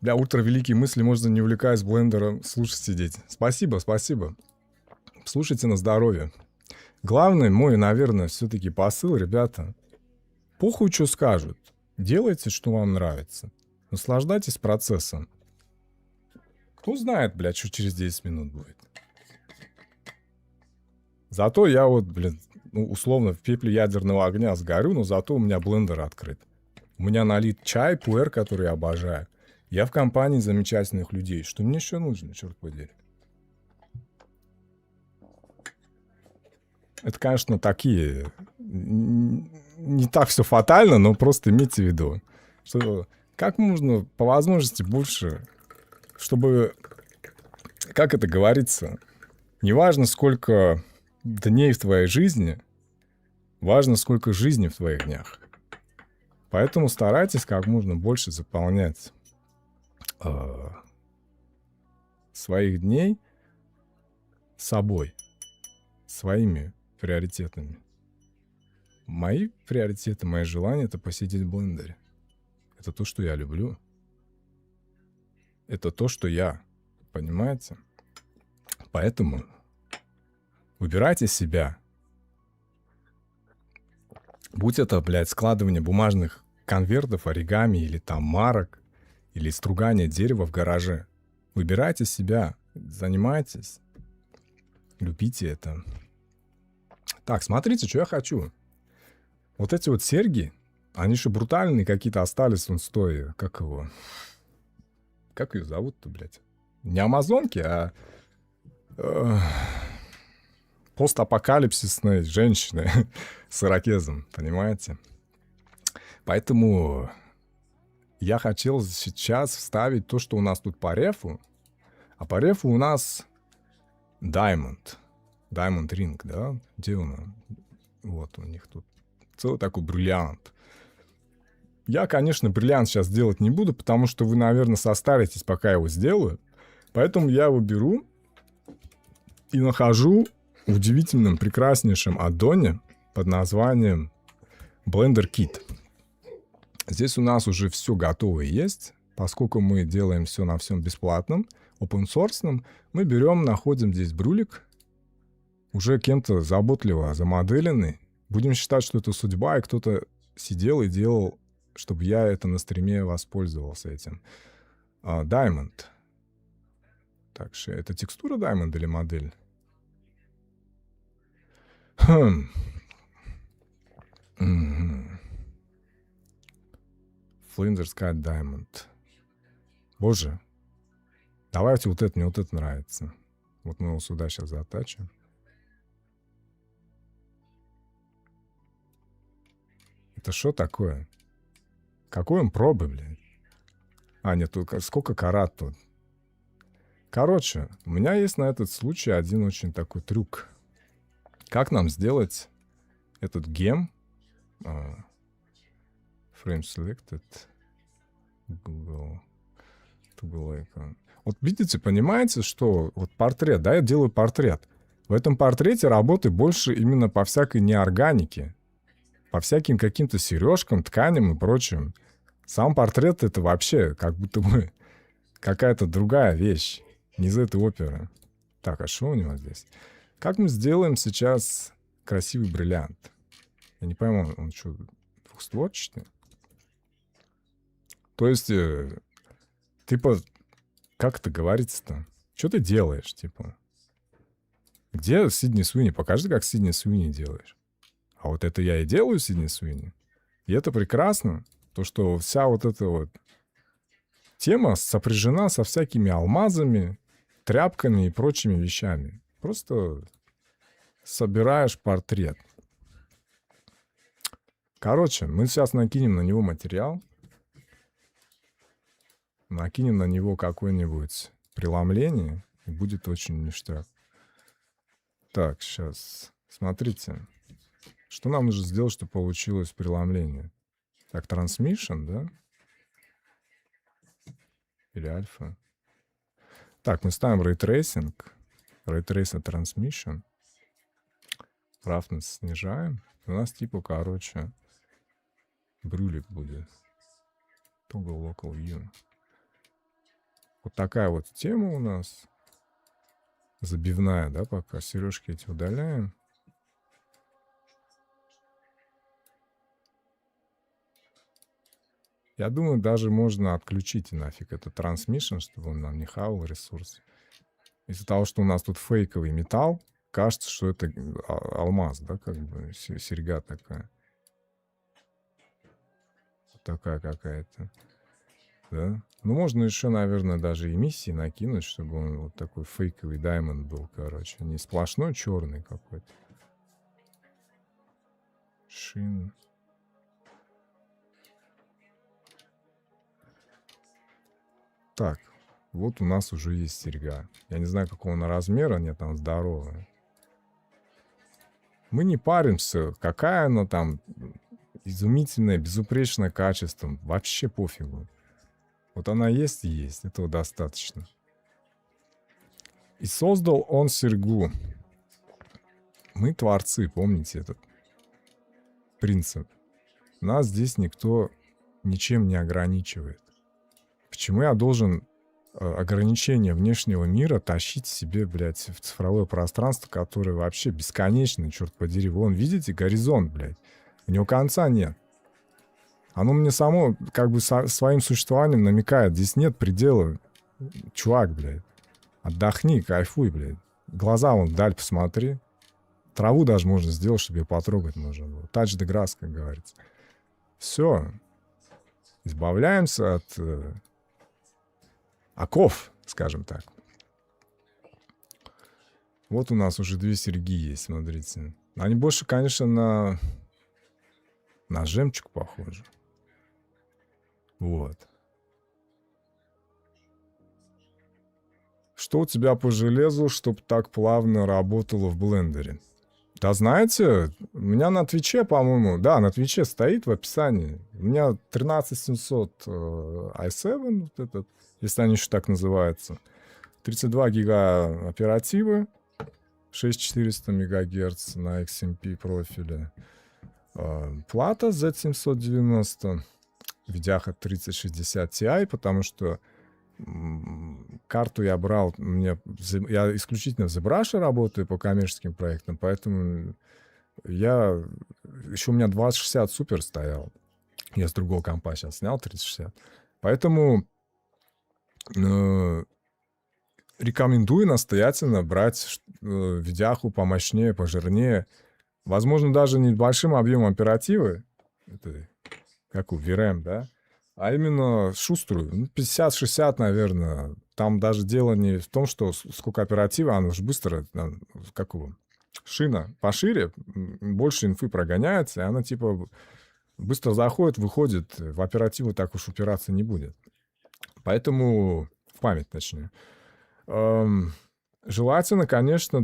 Для ультравеликие мысли можно, не увлекаясь блендером, слушать, сидеть. Спасибо, спасибо. Слушайте на здоровье. Главный мой, наверное, все-таки посыл, ребята. Похуй, что скажут. Делайте, что вам нравится. Наслаждайтесь процессом. Кто знает, блядь, что через 10 минут будет. Зато я вот, блин, условно в пепле ядерного огня сгорю, но зато у меня блендер открыт. У меня налит чай, пуэр, который я обожаю. Я в компании замечательных людей. Что мне еще нужно, черт подери? Это, конечно, такие... Не так все фатально, но просто имейте в виду, что как можно по возможности больше, чтобы, как это говорится, неважно, сколько дней в твоей жизни, важно, сколько жизни в твоих днях. Поэтому старайтесь как можно больше заполнять своих дней собой, своими приоритетами. Мои приоритеты, мои желания — это посидеть в блендере. Это то, что я люблю. Это то, что я. Понимаете? Поэтому выбирайте себя. Будь это, блядь, складывание бумажных конвертов, оригами или там марок, или стругание дерева в гараже. Выбирайте себя. Занимайтесь. Любите это. Так, смотрите, что я хочу. Вот эти вот серьги, они же брутальные какие-то остались, он стоя. Как его? Как ее зовут-то, блядь? Не амазонки, а постапокалипсисной женщины с ирокезом, понимаете? Поэтому я хотел сейчас вставить то, что у нас тут по рефу. А по рефу у нас Diamond. Diamond Ring, да? Где он? Вот у них тут целый такой бриллиант. Я, конечно, бриллиант сейчас делать не буду, потому что вы, наверное, состаритесь, пока я его сделаю. Поэтому я его беру и нахожу в удивительном, прекраснейшем аддоне под названием Blender Kit. Здесь у нас уже все готовое есть. Поскольку мы делаем все на всем бесплатном, open source, мы берем, находим здесь брулик, уже кем-то заботливо замоделенный. Будем считать, что это судьба, и кто-то сидел и делал, чтобы я это на стриме воспользовался этим. Diamond. Так, это текстура Diamond или модель? Flinders Sky Diamond. Боже. Давайте вот это, мне вот это нравится. Вот мы его сюда сейчас затачим. Это что такое? Какой он пробы, блядь? Нет, тут сколько карат тут? Короче, у меня есть на этот случай один очень такой трюк. Как нам сделать этот гем? Frame selected. Google. Icon. Вот видите, понимаете, что вот портрет, да, я делаю портрет. В этом портрете работы больше именно по всякой неорганике, по всяким каким-то сережкам, тканям и прочим. Сам портрет — это вообще как будто бы какая-то другая вещь, не из этой оперы. Так, а что у него здесь? Как мы сделаем сейчас красивый бриллиант? Я не пойму, он что, двухстворчатый? То есть, типа, как это говорится-то? Что ты делаешь, типа? Где Сидни Суини? Покажи, как Сидни Суини делаешь. А вот это я и делаю, Сидни Суини. И это прекрасно. То, что вся вот эта вот тема сопряжена со всякими алмазами, тряпками и прочими вещами. Просто собираешь портрет. Короче, мы сейчас накинем на него материал. Накинем на него какое-нибудь преломление. И будет очень ништяк. Так, сейчас. Смотрите. Что нам нужно сделать, чтобы получилось преломление? Так, transmission, да? Или альфа? Так, мы ставим Ray Tracing. Ray Tracer Transmission. Roughness снижаем. У нас типа, короче, брюлик будет. Toggle Local View. Вот такая вот тема у нас. Забивная, да, пока. Сережки эти удаляем. Я думаю, даже можно отключить нафиг этот transmission, чтобы он нам не хавал ресурсы. Из-за того, что у нас тут фейковый металл, кажется, что это алмаз, да, как бы серьга такая. Вот такая какая-то. Да? Ну, можно еще, наверное, даже эмиссии накинуть, чтобы он вот такой фейковый даймонд был, короче. Не сплошной черный какой-то. Шин. Так, вот у нас уже есть серьга. Я не знаю, какого она размера, нет, там здоровая. Мы не паримся, какая она там изумительная, безупречная качеством. Вообще пофигу. Вот она есть и есть, этого достаточно. И создал он серьгу. Мы творцы, помните этот принцип. Нас здесь никто ничем не ограничивает. Почему я должен ограничения внешнего мира тащить себе, блядь, в цифровое пространство, которое вообще бесконечно, черт подери. Вон, видите, горизонт, блядь. У него конца нет. Оно мне само, как бы, своим существованием намекает. Здесь нет предела. Чувак, блядь. Отдохни, кайфуй, блядь. Глаза вон вдаль посмотри. Траву даже можно сделать, чтобы ее потрогать можно было. Touch the grass, как говорится. Все. Избавляемся от оков, скажем так. Вот у нас уже 2 серьги есть, смотрите. Они больше, конечно, на жемчуг похожи. Вот. Что у тебя по железу, чтобы так плавно работало в блендере? Да знаете, у меня на Твиче, по-моему, да, на Твиче стоит в описании. У меня 13700 i7, вот этот, если они еще так называются. 32 гига оперативы, 6400 МГц на XMP профиле. Плата Z790, видяха 3060 Ti, потому что карту я брал, я исключительно в ZBrush работаю по коммерческим проектам, поэтому еще у меня 2060 Super стоял. Я с другого компа сейчас снял 3060. Поэтому рекомендую настоятельно брать видяху помощнее, пожирнее. Возможно, даже не большим объемом оперативы, это как у VRAM, да, а именно шуструю, 50-60, наверное. Там даже дело не в том, что сколько оператива, она же быстро, как его, шина пошире, больше инфы прогоняется, и она типа быстро заходит, выходит, в оперативу так уж упираться не будет. Поэтому, в память точнее. Желательно, конечно,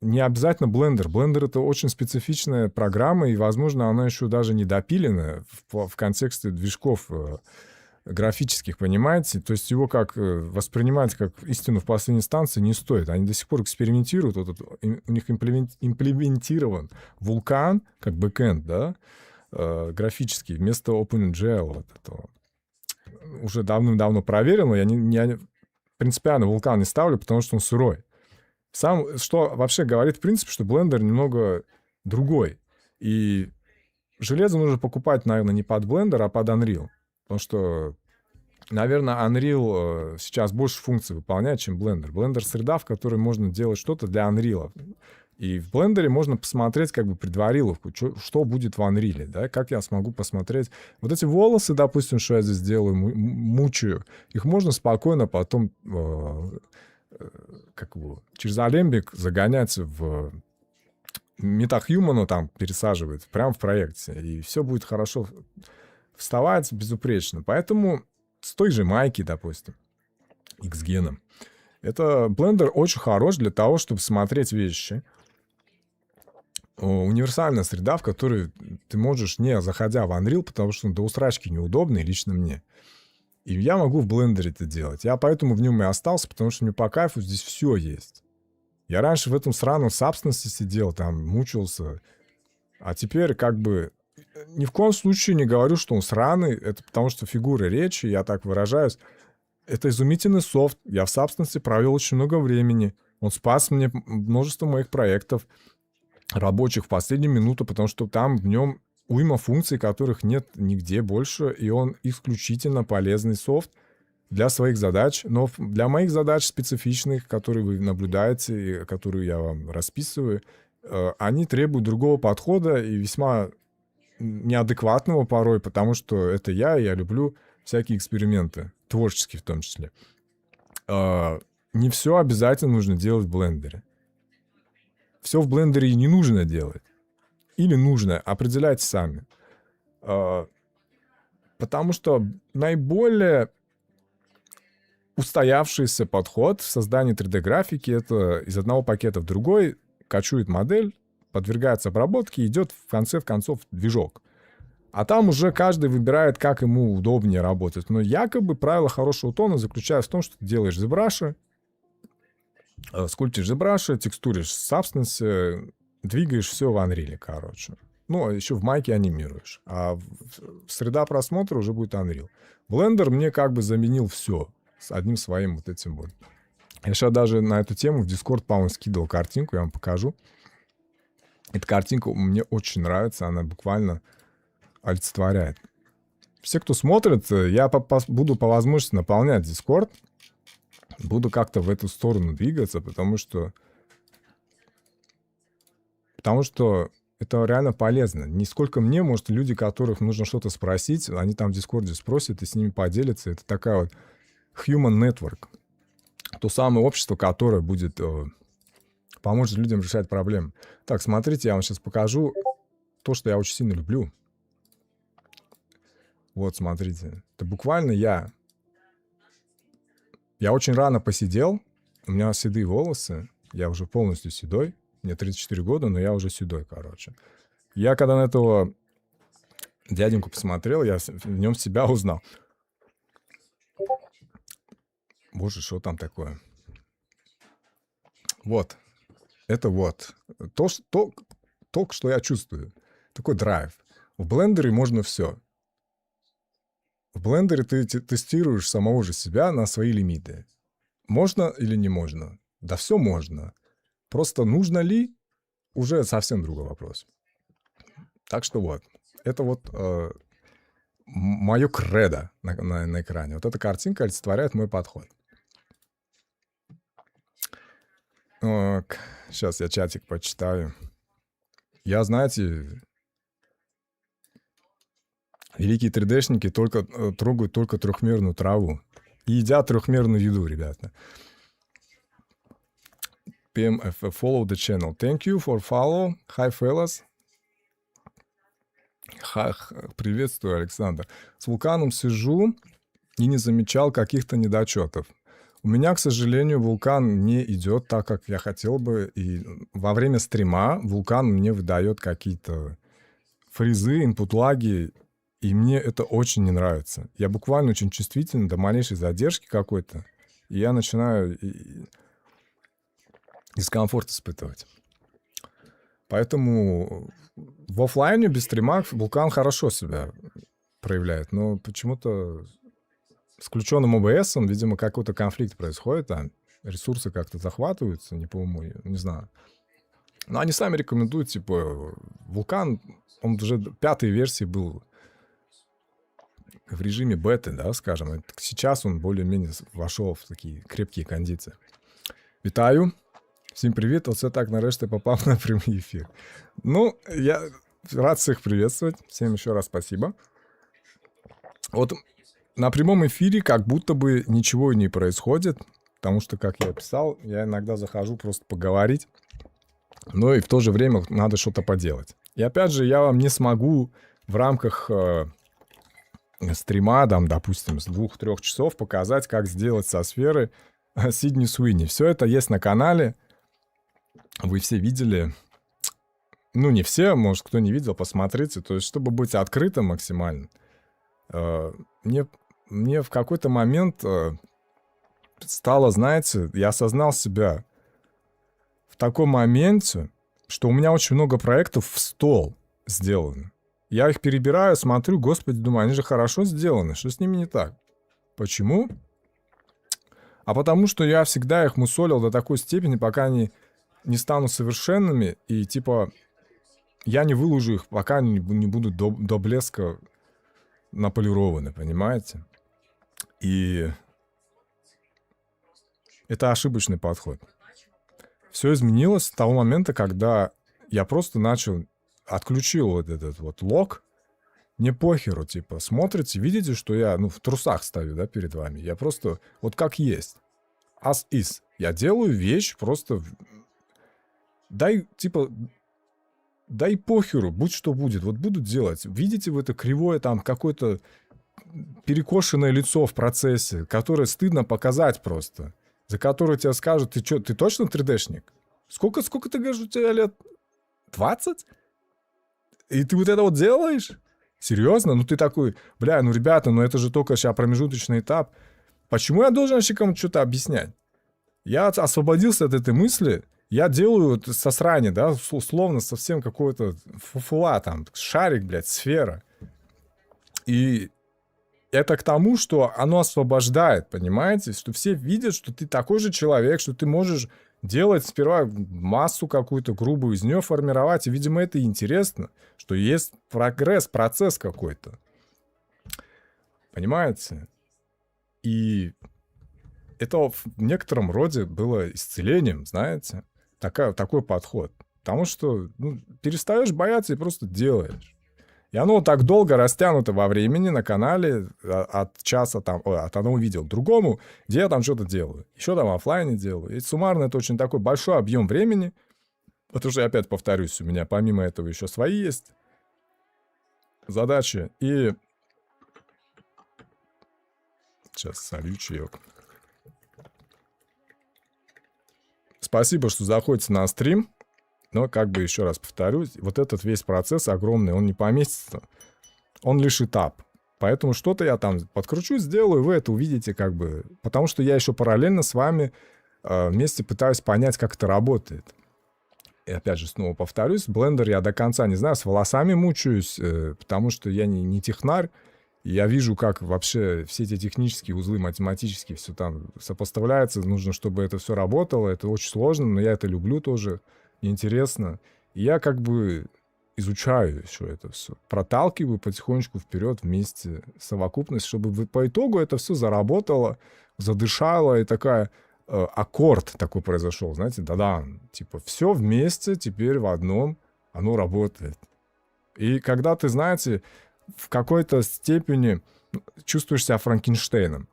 не обязательно Blender. Blender — это очень специфичная программа, и, возможно, она еще даже не допиленная в контексте движков графических, понимаете? То есть его как воспринимать как истину в последней инстанции не стоит. Они до сих пор экспериментируют. У них имплементирован вулкан как бэкэнд, да, графический, вместо OpenGL вот этого. Уже давным-давно проверил, но я принципиально вулкан не ставлю, потому что он сырой. Что вообще говорит, в принципе, что Blender немного другой. И железо нужно покупать, наверное, не под Blender, а под Unreal. Потому что, наверное, Unreal сейчас больше функций выполняет, чем Blender. Blender — среда, в которой можно делать что-то для Unreal. И в Blender можно посмотреть как бы предвариловку, что будет в Unreal, да, как я смогу посмотреть. Вот эти волосы, допустим, что я здесь делаю, мучаю, их можно спокойно потом через Alembic загонять в MetaHuman, там пересаживает прямо в проекте, и все будет хорошо вставать безупречно. Поэтому с той же майки, допустим, X-геном, это Blender очень хорош для того, чтобы смотреть вещи. Универсальная среда, в которой ты можешь, не заходя в Unreal, потому что он до усрачки неудобный лично мне. И я могу в Blender это делать. Я поэтому в нем и остался, потому что мне по кайфу здесь все есть. Я раньше в этом сраном Substance сидел, там, мучился. А теперь как бы ни в коем случае не говорю, что он сраный. Это потому что фигуры речи, я так выражаюсь. Это изумительный софт. Я в Substance провел очень много времени. Он спас мне множество моих проектов рабочих в последнюю минуту, потому что там в нем уйма функций, которых нет нигде больше, и он исключительно полезный софт для своих задач. Но для моих задач специфичных, которые вы наблюдаете, которые я вам расписываю, они требуют другого подхода и весьма неадекватного порой, потому что это я люблю всякие эксперименты, творческие в том числе. Не все обязательно нужно делать в блендере. Все в блендере не нужно делать. Или нужно, определяйте сами. Потому что наиболее устоявшийся подход в создании 3D-графики — это из одного пакета в другой качует модель, подвергается обработке и идет в конце концов движок. А там уже каждый выбирает, как ему удобнее работать. Но якобы правило хорошего тона заключается в том, что ты делаешь ZBrush, скульптишь ZBrush, текстуришь в Substance, двигаешь все в Unreal, короче. Ну, а еще в майке анимируешь. А среда просмотра уже будет Unreal. Blender мне как бы заменил все с одним своим вот этим вот. Я сейчас даже на эту тему в Discord, по-моему, скидывал картинку, я вам покажу. Эта картинка мне очень нравится, она буквально олицетворяет. Все, кто смотрит, я буду по возможности наполнять Discord, буду как-то в эту сторону двигаться, потому что это реально полезно. Не сколько мне, может, люди, которых нужно что-то спросить, они там в Дискорде спросят и с ними поделятся. Это такая вот human network. То самое общество, которое будет поможет людям решать проблемы. Так, смотрите, я вам сейчас покажу то, что я очень сильно люблю. Вот, смотрите. Это буквально я. Я очень рано посидел. У меня седые волосы. Я уже полностью седой. Мне 34 года, но я уже седой, короче. Я когда на этого дяденьку посмотрел, я в нем себя узнал. Боже, что там такое? Вот. Это вот. То, что я чувствую. Такой драйв. В блендере можно все. В блендере ты тестируешь самого же себя на свои лимиты. Можно или не можно? Да все можно. Просто нужно ли, уже совсем другой вопрос. Так что вот. Это вот мое кредо на экране. Вот эта картинка олицетворяет мой подход. Так, сейчас я чатик почитаю. Я, знаете, великие 3D-шники трогают только трехмерную траву. И едят трехмерную еду, ребята. PMF, follow the channel. Thank you for follow. Hi, fellas. Приветствую, Александр. С вулканом сижу и не замечал каких-то недочетов. У меня, к сожалению, вулкан не идет так, как я хотел бы. И во время стрима вулкан мне выдает какие-то фризы, инпут-лаги. И мне это очень не нравится. Я буквально очень чувствителен до малейшей задержки какой-то. И я начинаю дискомфорт испытывать. Поэтому в оффлайне без стрима Вулкан хорошо себя проявляет. Но почему-то с включенным ОБСом, видимо, какой-то конфликт происходит. Там ресурсы как-то захватываются, не по-моему, не знаю. Но они сами рекомендуют, типа, Вулкан, он уже 5-й версии был в режиме беты, да, скажем. Сейчас он более-менее вошел в такие крепкие кондиции. Вітаю. Всім привіт. Оце так нарешті попав на прямой эфир. Ну, я рад всех приветствовать. Всем еще раз спасибо. Вот на прямом эфире как будто бы ничего не происходит, потому что, как я писал, я иногда захожу просто поговорить, но и в то же время надо что-то поделать. И опять же, я вам не смогу в рамках стрима, там, допустим, с 2-3 часов показать, как сделать со сферы Сидни Суини. Все это есть на канале. Вы все видели. Ну, не все, может, кто не видел, посмотрите. То есть, чтобы быть открытым максимально. Мне в какой-то момент стало, знаете, я осознал себя в таком моменте, что у меня очень много проектов в стол сделаны. Я их перебираю, смотрю, господи, думаю, они же хорошо сделаны. Что с ними не так? Почему? А потому что я всегда их мусолил до такой степени, пока они не станут совершенными, и типа я не выложу их, пока они не будут до блеска наполированы, понимаете? И это ошибочный подход. Все изменилось с того момента, когда я просто отключил вот этот вот лог. Мне похеру, типа, смотрите, видите, что я, в трусах стою, да, перед вами. Я просто вот как есть. As is. Я делаю вещь просто... Дай похеру, будь что будет. Вот буду делать. Видите вы это кривое там какое-то перекошенное лицо в процессе, которое стыдно показать просто. За которое тебе скажут, ты что, ты точно 3D-шник? Сколько ты говоришь, у тебя лет? 20? И ты вот это вот делаешь? Серьезно? Ну ты такой, ребята, это же только сейчас промежуточный этап. Почему я должен вообще кому-то что-то объяснять? Я освободился от этой мысли, я делаю сосрание, да, условно совсем какое-то фуфла там, шарик, сфера. И это к тому, что оно освобождает, понимаете? Что все видят, что ты такой же человек, что ты можешь делать сперва массу какую-то грубую, из нее формировать. И, видимо, это интересно, что есть прогресс, процесс какой-то. Понимаете? И это в некотором роде было исцелением, знаете? Такой подход. Потому что перестаешь бояться и просто делаешь. И оно так долго растянуто во времени на канале от часа от одного видео к другому, где я там что-то делаю. Еще там оффлайне делаю. И суммарно это очень такой большой объем времени. Потому что, я опять повторюсь, у меня помимо этого еще свои есть задачи. И сейчас солью чаек. Спасибо, что заходите на стрим. Но, еще раз повторюсь, вот этот весь процесс огромный, он не поместится. Он лишь этап. Поэтому что-то я там подкручу, сделаю, вы это увидите Потому что я еще параллельно с вами вместе пытаюсь понять, как это работает. И опять же, снова повторюсь, Blender я до конца не знаю, с волосами мучаюсь, потому что я не технарь. Я вижу, как вообще все эти технические узлы, математические, все там сопоставляется. Нужно, чтобы это все работало. Это очень сложно, но я это люблю тоже. Мне интересно. И я изучаю еще это все. Проталкиваю потихонечку вперед вместе совокупность, чтобы по итогу это все заработало, задышало. И аккорд такой произошел, знаете, да-да. Типа все вместе теперь в одном оно работает. И когда ты, знаете, в какой-то степени чувствуешь себя Франкенштейном.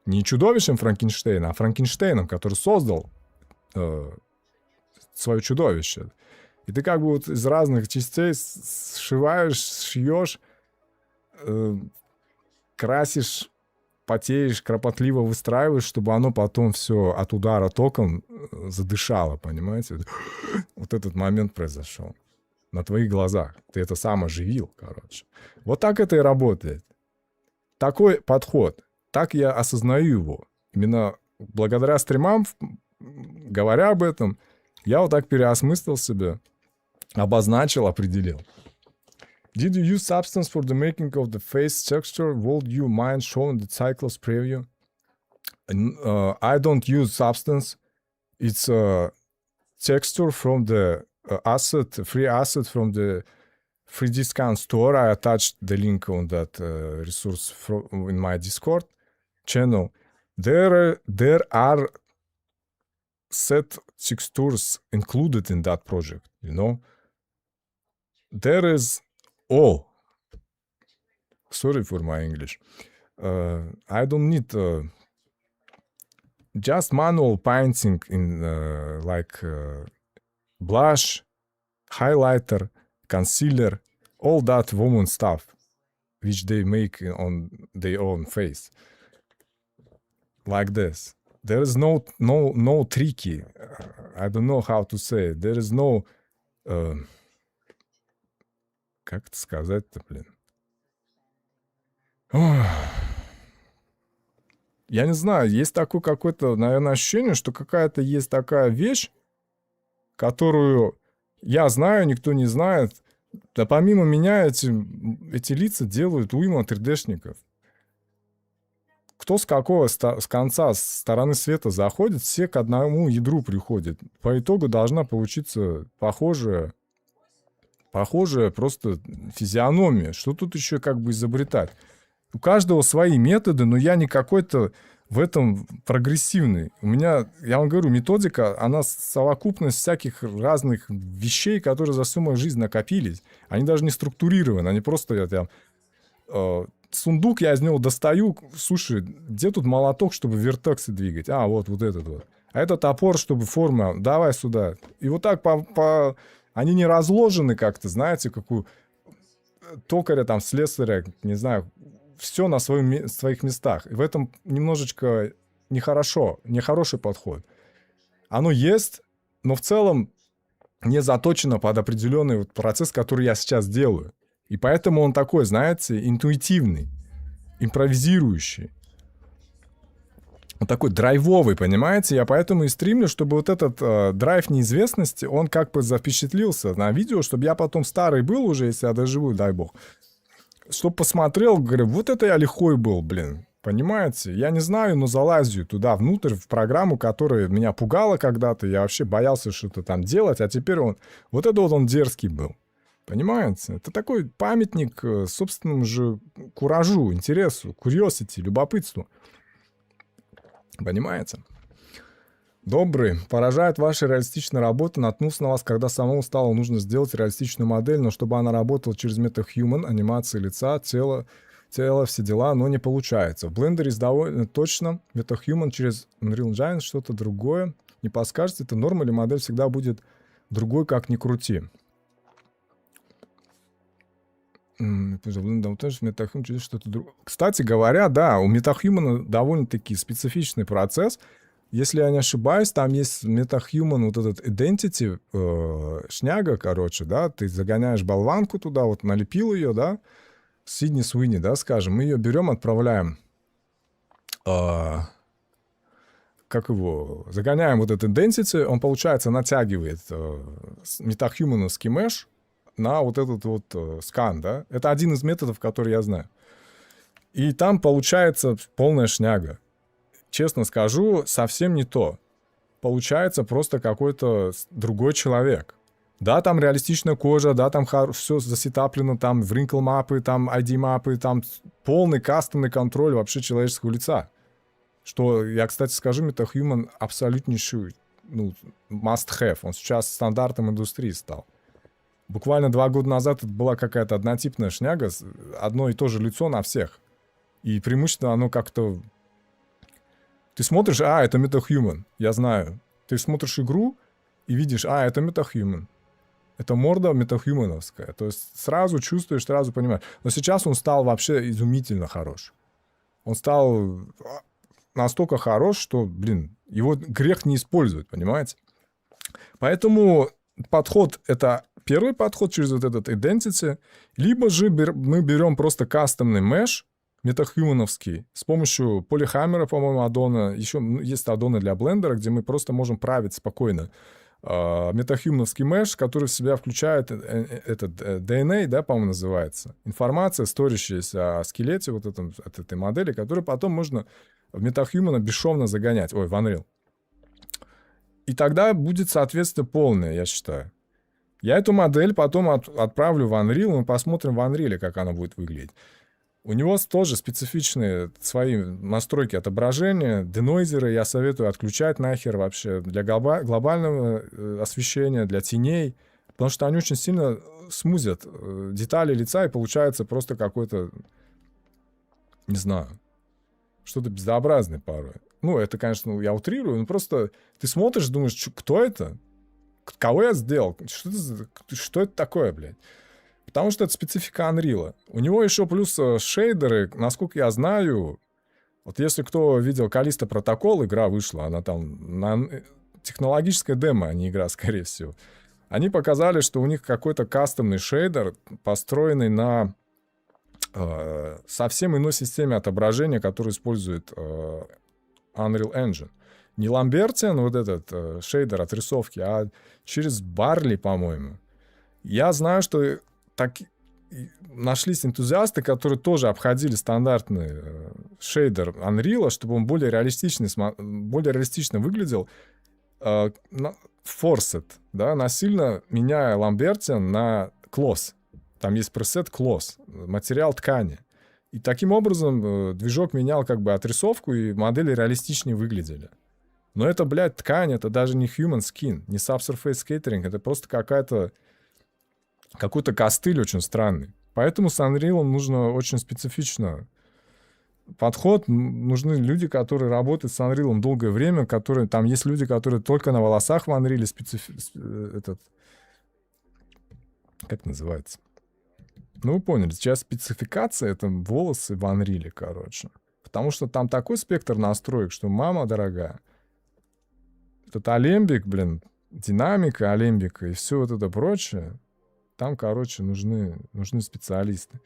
Не чудовищем Франкенштейна, а Франкенштейном, который создал свое чудовище. И ты из разных частей шьешь, красишь, потеешь, кропотливо выстраиваешь, чтобы оно потом все от удара током задышало, понимаете? Вот этот момент произошел. на твоих глазах. Ты это сам оживил, короче. Вот так это и работает. Такой подход. Так я осознаю его. Именно благодаря стримам, говоря об этом, я вот так переосмыслил себя, обозначил, определил. Did you use substance for the making of the face texture? Would you mind showing the cycles preview? I don't use substance. It's a texture from the free asset from the 3D Scan store. I attached the link on that resource in my Discord channel. There are set textures included in that project, you know. There is... Oh, sorry for my English. I don't need just manual painting in blush, highlighter, concealer, all that woman stuff, which they make on their own face. Like this. There is no tricky. I don't know how to say it. There is no... как это сказать-то, блин? Я не знаю, есть такое какое-то, наверное, ощущение, что какая-то есть такая вещь, которую я знаю, никто не знает. Да помимо меня эти лица делают уйма 3D-шников. Кто с какого, с конца, с стороны света заходит, все к одному ядру приходят. По итогу должна получиться похожая просто физиономия. Что тут еще как бы изобретать? У каждого свои методы, но я не какой-то в этом прогрессивный. У меня, я вам говорю, методика, она совокупность всяких разных вещей, которые за всю мою жизнь накопились. Они даже не структурированы, они просто... сундук я из него достаю. Слушай, где тут молоток, чтобы вертексы двигать? А, вот этот вот. А это топор, чтобы форма... Давай сюда. И вот так они не разложены как-то, знаете, как у токаря, там, слесаря, не знаю, все на своих местах. И в этом немножечко нехороший подход. Оно есть, но в целом не заточено под определенный вот процесс, который я сейчас делаю. И поэтому он такой, знаете, интуитивный, импровизирующий. Он такой драйвовый, понимаете? Я поэтому и стримлю, чтобы вот этот драйв неизвестности, он как бы запечатлился на видео, чтобы я потом старый был уже, если я доживу, дай бог. Чтобы посмотрел, говорю, вот это я лихой был, блин. Понимаете? Я не знаю, но залазю туда внутрь, в программу, которая меня пугала когда-то. Я вообще боялся что-то там делать, а теперь он дерзкий был. Понимаете? Это такой памятник собственному же куражу, интересу, curiosity, любопытству. Понимаете? Добрый. Поражает ваша реалистичная работа. Наткнулся на вас, когда самому стало нужно сделать реалистичную модель, но чтобы она работала через MetaHuman, анимации лица, тела, все дела, но не получается. В Blender довольно точно. MetaHuman через Unreal Engine что-то другое. Не подскажете, это норма или модель всегда будет другой, как ни крути? Кстати говоря, да, у MetaHuman довольно-таки специфичный процесс. Если я не ошибаюсь, там есть MetaHuman, вот этот Identity, шняга, короче, да, ты загоняешь болванку туда, вот налепил ее, да, Сидни Суини, да, скажем, мы ее берем, отправляем, загоняем вот этот Identity, он, получается, натягивает MetaHuman-овский меш на вот этот вот скан, да. Это один из методов, который я знаю. И там получается полная шняга. Честно скажу, совсем не то. Получается просто какой-то другой человек. Да, там реалистичная кожа, да, там все засетаплено, там wrinkle мапы, там ID мапы, там полный кастомный контроль вообще человеческого лица. Что, я, кстати, скажу, MetaHuman абсолютнейший, must have. Он сейчас стандартом индустрии стал. Буквально 2 года назад это была какая-то однотипная шняга, одно и то же лицо на всех. И преимущественно оно как-то... Ты смотришь, это MetaHuman, я знаю. Ты смотришь игру и видишь, это MetaHuman. Это морда MetaHuman-овская. То есть сразу чувствуешь, сразу понимаешь. Но сейчас он стал вообще изумительно хорош. Он стал настолько хорош, что, его грех не использовать, понимаете? Поэтому... Подход — это первый подход через вот этот identity, либо же мы берем просто кастомный mesh, метахьюмановский, с помощью полихаммера, по-моему, аддона. Еще есть аддоны для блендера, где мы просто можем править спокойно метахьюмановский mesh, который в себя включает этот DNA, да, по-моему, называется. Информация, сторящаяся о скелете вот от этой модели, которую потом можно в метахьюмана бесшовно загонять. Ой, в Unreal. И тогда будет, соответственно, полное, я считаю. Я эту модель потом отправлю в Unreal, мы посмотрим в Unreal, как она будет выглядеть. У него тоже специфичные свои настройки отображения. Денойзеры я советую отключать нахер вообще для глобального освещения, для теней. Потому что они очень сильно смузят детали лица, и получается просто какой-то, не знаю, что-то безобразное порой. Ну, это, конечно, я утрирую, но просто ты смотришь, думаешь, кто это? Кого я сделал? Что это такое, блядь? Потому что это специфика Unreal. У него еще плюс шейдеры, насколько я знаю. Вот если кто видел Callisto Protocol, игра вышла, она там технологическая демо, а не игра, скорее всего. Они показали, что у них какой-то кастомный шейдер, построенный на совсем иной системе отображения, которую использует Unreal Engine. Не Lambertian, вот этот шейдер отрисовки, а через Barley, по-моему. Я знаю, что нашлись энтузиасты, которые тоже обходили стандартный шейдер Unreal, чтобы он более реалистично выглядел. Forced, да, насильно меняя Lambertian на Cloth. Там есть пресет Cloth, материал ткани. И таким образом движок менял как бы отрисовку, и модели реалистичнее выглядели. Но это, блядь, ткань, это даже не human skin, не subsurface scattering, это просто какой-то костыль очень странный. Поэтому с Unreal нужно очень специфично подход. Нужны люди, которые работают с Unreal долгое время, которые... Там есть люди, которые только на волосах в Unreal как называется? Ну, вы поняли. Сейчас спецификация — это волосы в Unreal, короче. Потому что там такой спектр настроек, что мама дорогая. Этот алембик, блин, динамика алембика и все вот это прочее. Там, короче, нужны специалисты.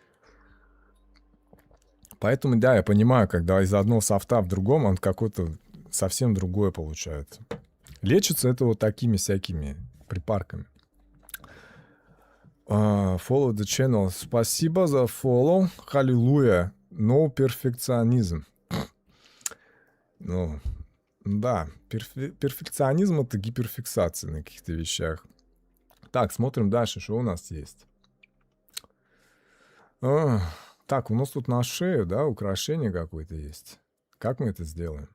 Поэтому, да, я понимаю, когда из одного софта в другом, он какой-то совсем другое получается. Лечится это вот такими всякими припарками. Follow the channel. Спасибо за follow. Халилуя. No перфекционизм. Ну, да. Перфекционизм — это гиперфиксация на каких-то вещах. Так, смотрим дальше, что у нас есть. Так, у нас тут на шею, да, украшение какое-то есть. Как мы это сделаем?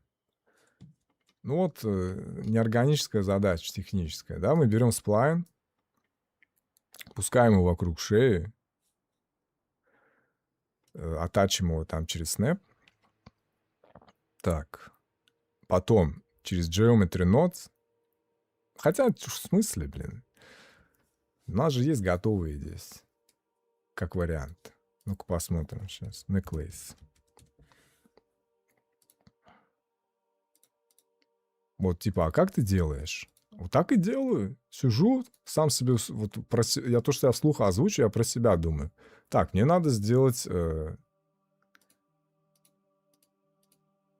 Ну вот, неорганическая задача техническая, да. Мы берем сплайн, пускаем его вокруг шеи, оттачим его там через Snap. Так, потом через Geometry Nodes. Хотя, в смысле, блин? У нас же есть готовые здесь. Как вариант. Ну-ка посмотрим сейчас. Necklace. Вот типа, а как ты делаешь? Вот так и делаю. Сижу, сам себе... Вот я то, что я вслух озвучу, я про себя думаю. Так, мне надо сделать...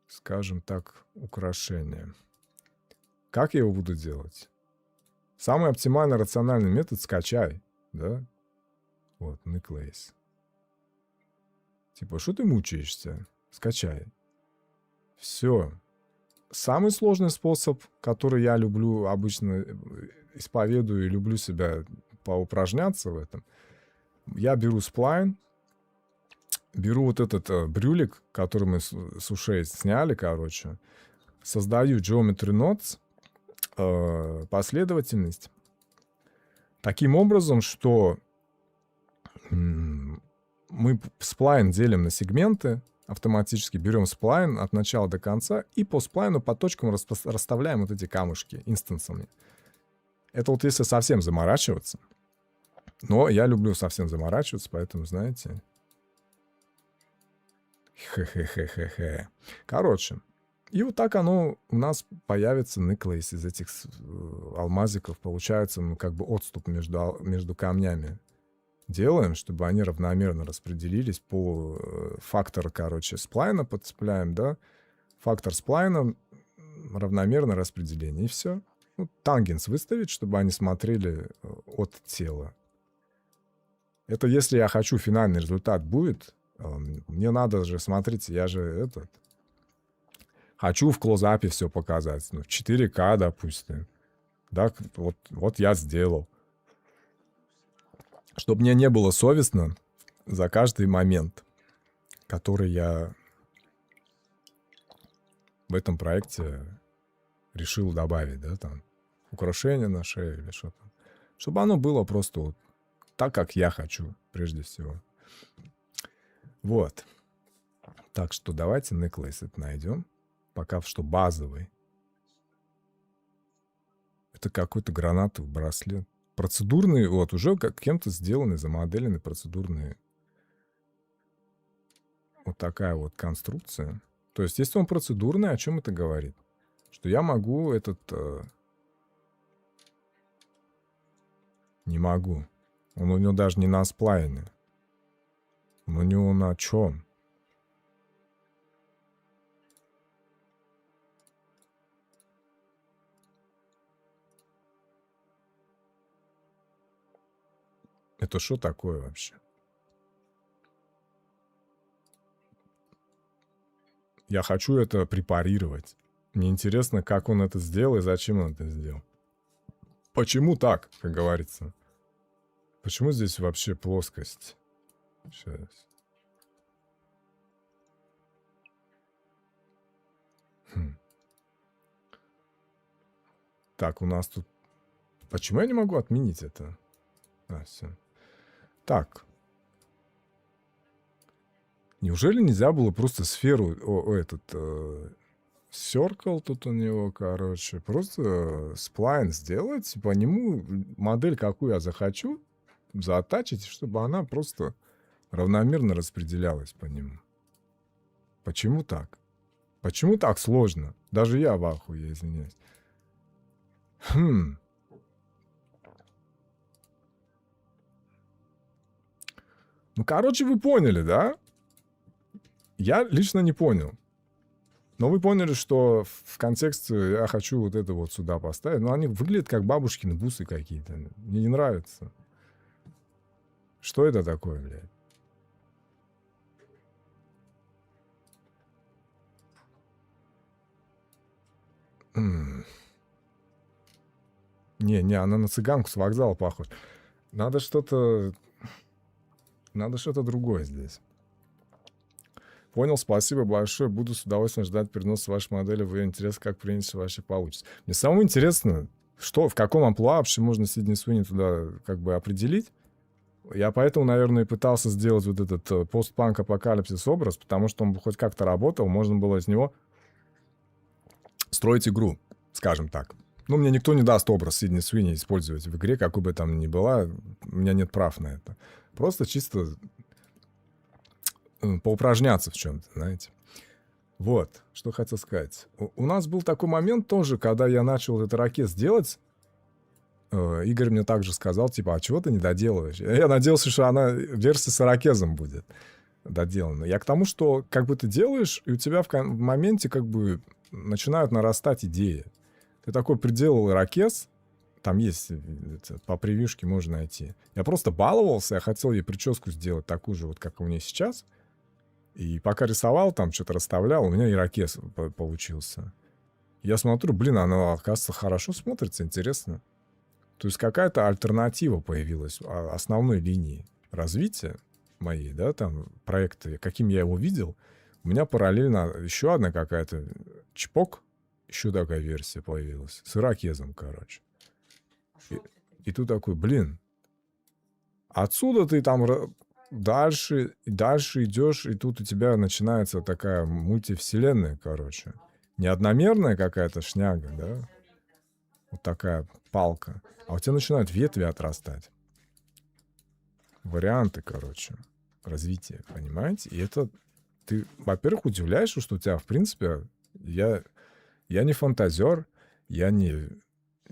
скажем так, украшение. Как я его буду делать? Самый оптимальный рациональный метод — скачай, да? Вот, Necklace. Типа, что ты мучаешься? Скачай. Все. Самый сложный способ, который я люблю, обычно исповедую и люблю себя поупражняться в этом. Я беру сплайн, беру вот этот брюлик, который мы с ушей сняли, короче, создаю Geometry Nodes, последовательность, таким образом, что мы сплайн делим на сегменты, автоматически берем сплайн от начала до конца и по сплайну по точкам расставляем вот эти камушки инстансами. Это вот если совсем заморачиваться. Но я люблю совсем заморачиваться, поэтому, знаете... Хе-хе-хе-хе-хе. Короче, и вот так оно у нас появится necklace из этих алмазиков, получается, мы как бы отступ между камнями делаем, чтобы они равномерно распределились по фактору, короче, сплайна подцепляем, да, фактор сплайна, равномерное распределение, и все. Ну, тангенс выставить, чтобы они смотрели от тела. Это если я хочу, финальный результат будет. Мне надо же, смотрите, я же хочу в клоузапе все показать. Ну, в 4К, допустим. Да, вот я сделал. Чтобы мне не было совестно за каждый момент, который я в этом проекте решил добавить, да, там, украшение на шее или что-то. Чтобы оно было просто вот так, как я хочу, прежде всего. Вот. Так что давайте necklace это найдем. Пока что базовый. Это какой-то гранатовый браслет. Процедурные, вот, уже кем-то сделаны, замоделены процедурные. Вот такая вот конструкция. То есть, если он процедурный, о чем это говорит? Что я могу не могу. Он у него даже не на сплайне. Он у него на чем? Это что такое вообще? Я хочу это препарировать. Мне интересно, как он это сделал и зачем он это сделал. Почему так, как говорится? Почему здесь вообще плоскость? Сейчас. Так, у нас тут... Почему я не могу отменить это? Все. Так. Неужели нельзя было просто сферу... Circle тут у него, короче. Просто сплайн сделать. По нему модель, какую я захочу, заатачить, чтобы она просто равномерно распределялась по нему. Почему так? Почему так сложно? Даже я в ахуе, извиняюсь. Ну, короче, вы поняли, да? Я лично не понял. Но вы поняли, что в контексте я хочу вот это вот сюда поставить. Но они выглядят как бабушкины бусы какие-то. Мне не нравится. Что это такое, блядь? Не, она на цыганку с вокзала похожа. Надо что-то другое здесь. Понял, спасибо большое. Буду с удовольствием ждать переноса вашей модели. Вы интересно, как принять вообще получится. Мне самому интересно, что, в каком амплуа вообще можно Сидни Суини туда как бы определить. Я поэтому, наверное, и пытался сделать вот этот постпанк-апокалипсис образ, потому что он бы хоть как-то работал, можно было из него строить игру, скажем так. Ну, мне никто не даст образ Сидни Суини использовать в игре, какой бы там ни была. У меня нет прав на это. Просто чисто поупражняться в чем-то, знаете. Вот, что хотел сказать. У нас был такой момент тоже, когда я начал этот ракет делать. Игорь мне также сказал, типа, а чего ты не доделываешь? Я надеялся, что она версия с ирокезом будет доделана. Я к тому, что как бы ты делаешь, и у тебя в моменте как бы начинают нарастать идеи. Ты такой приделал ирокез, там есть, по превьюшке можно найти. Я просто баловался, я хотел ей прическу сделать такую же, вот как у нее сейчас. И пока рисовал, там что-то расставлял, у меня ирокез получился. Я смотрю, блин, она, оказывается, хорошо смотрится, интересно. То есть какая-то альтернатива появилась основной линии развития моей, да, там, проекта, каким я его видел. У меня параллельно еще одна какая-то чпок, еще такая версия появилась, с ирокезом, короче. И тут такой, блин, отсюда ты там дальше идешь, и тут у тебя начинается такая мультивселенная, короче. Не одномерная какая-то шняга, да, вот такая палка, а у тебя начинают ветви отрастать. Варианты, короче, развития, понимаете? И это ты, во-первых, удивляешься, что у тебя, в принципе, я не фантазер, я не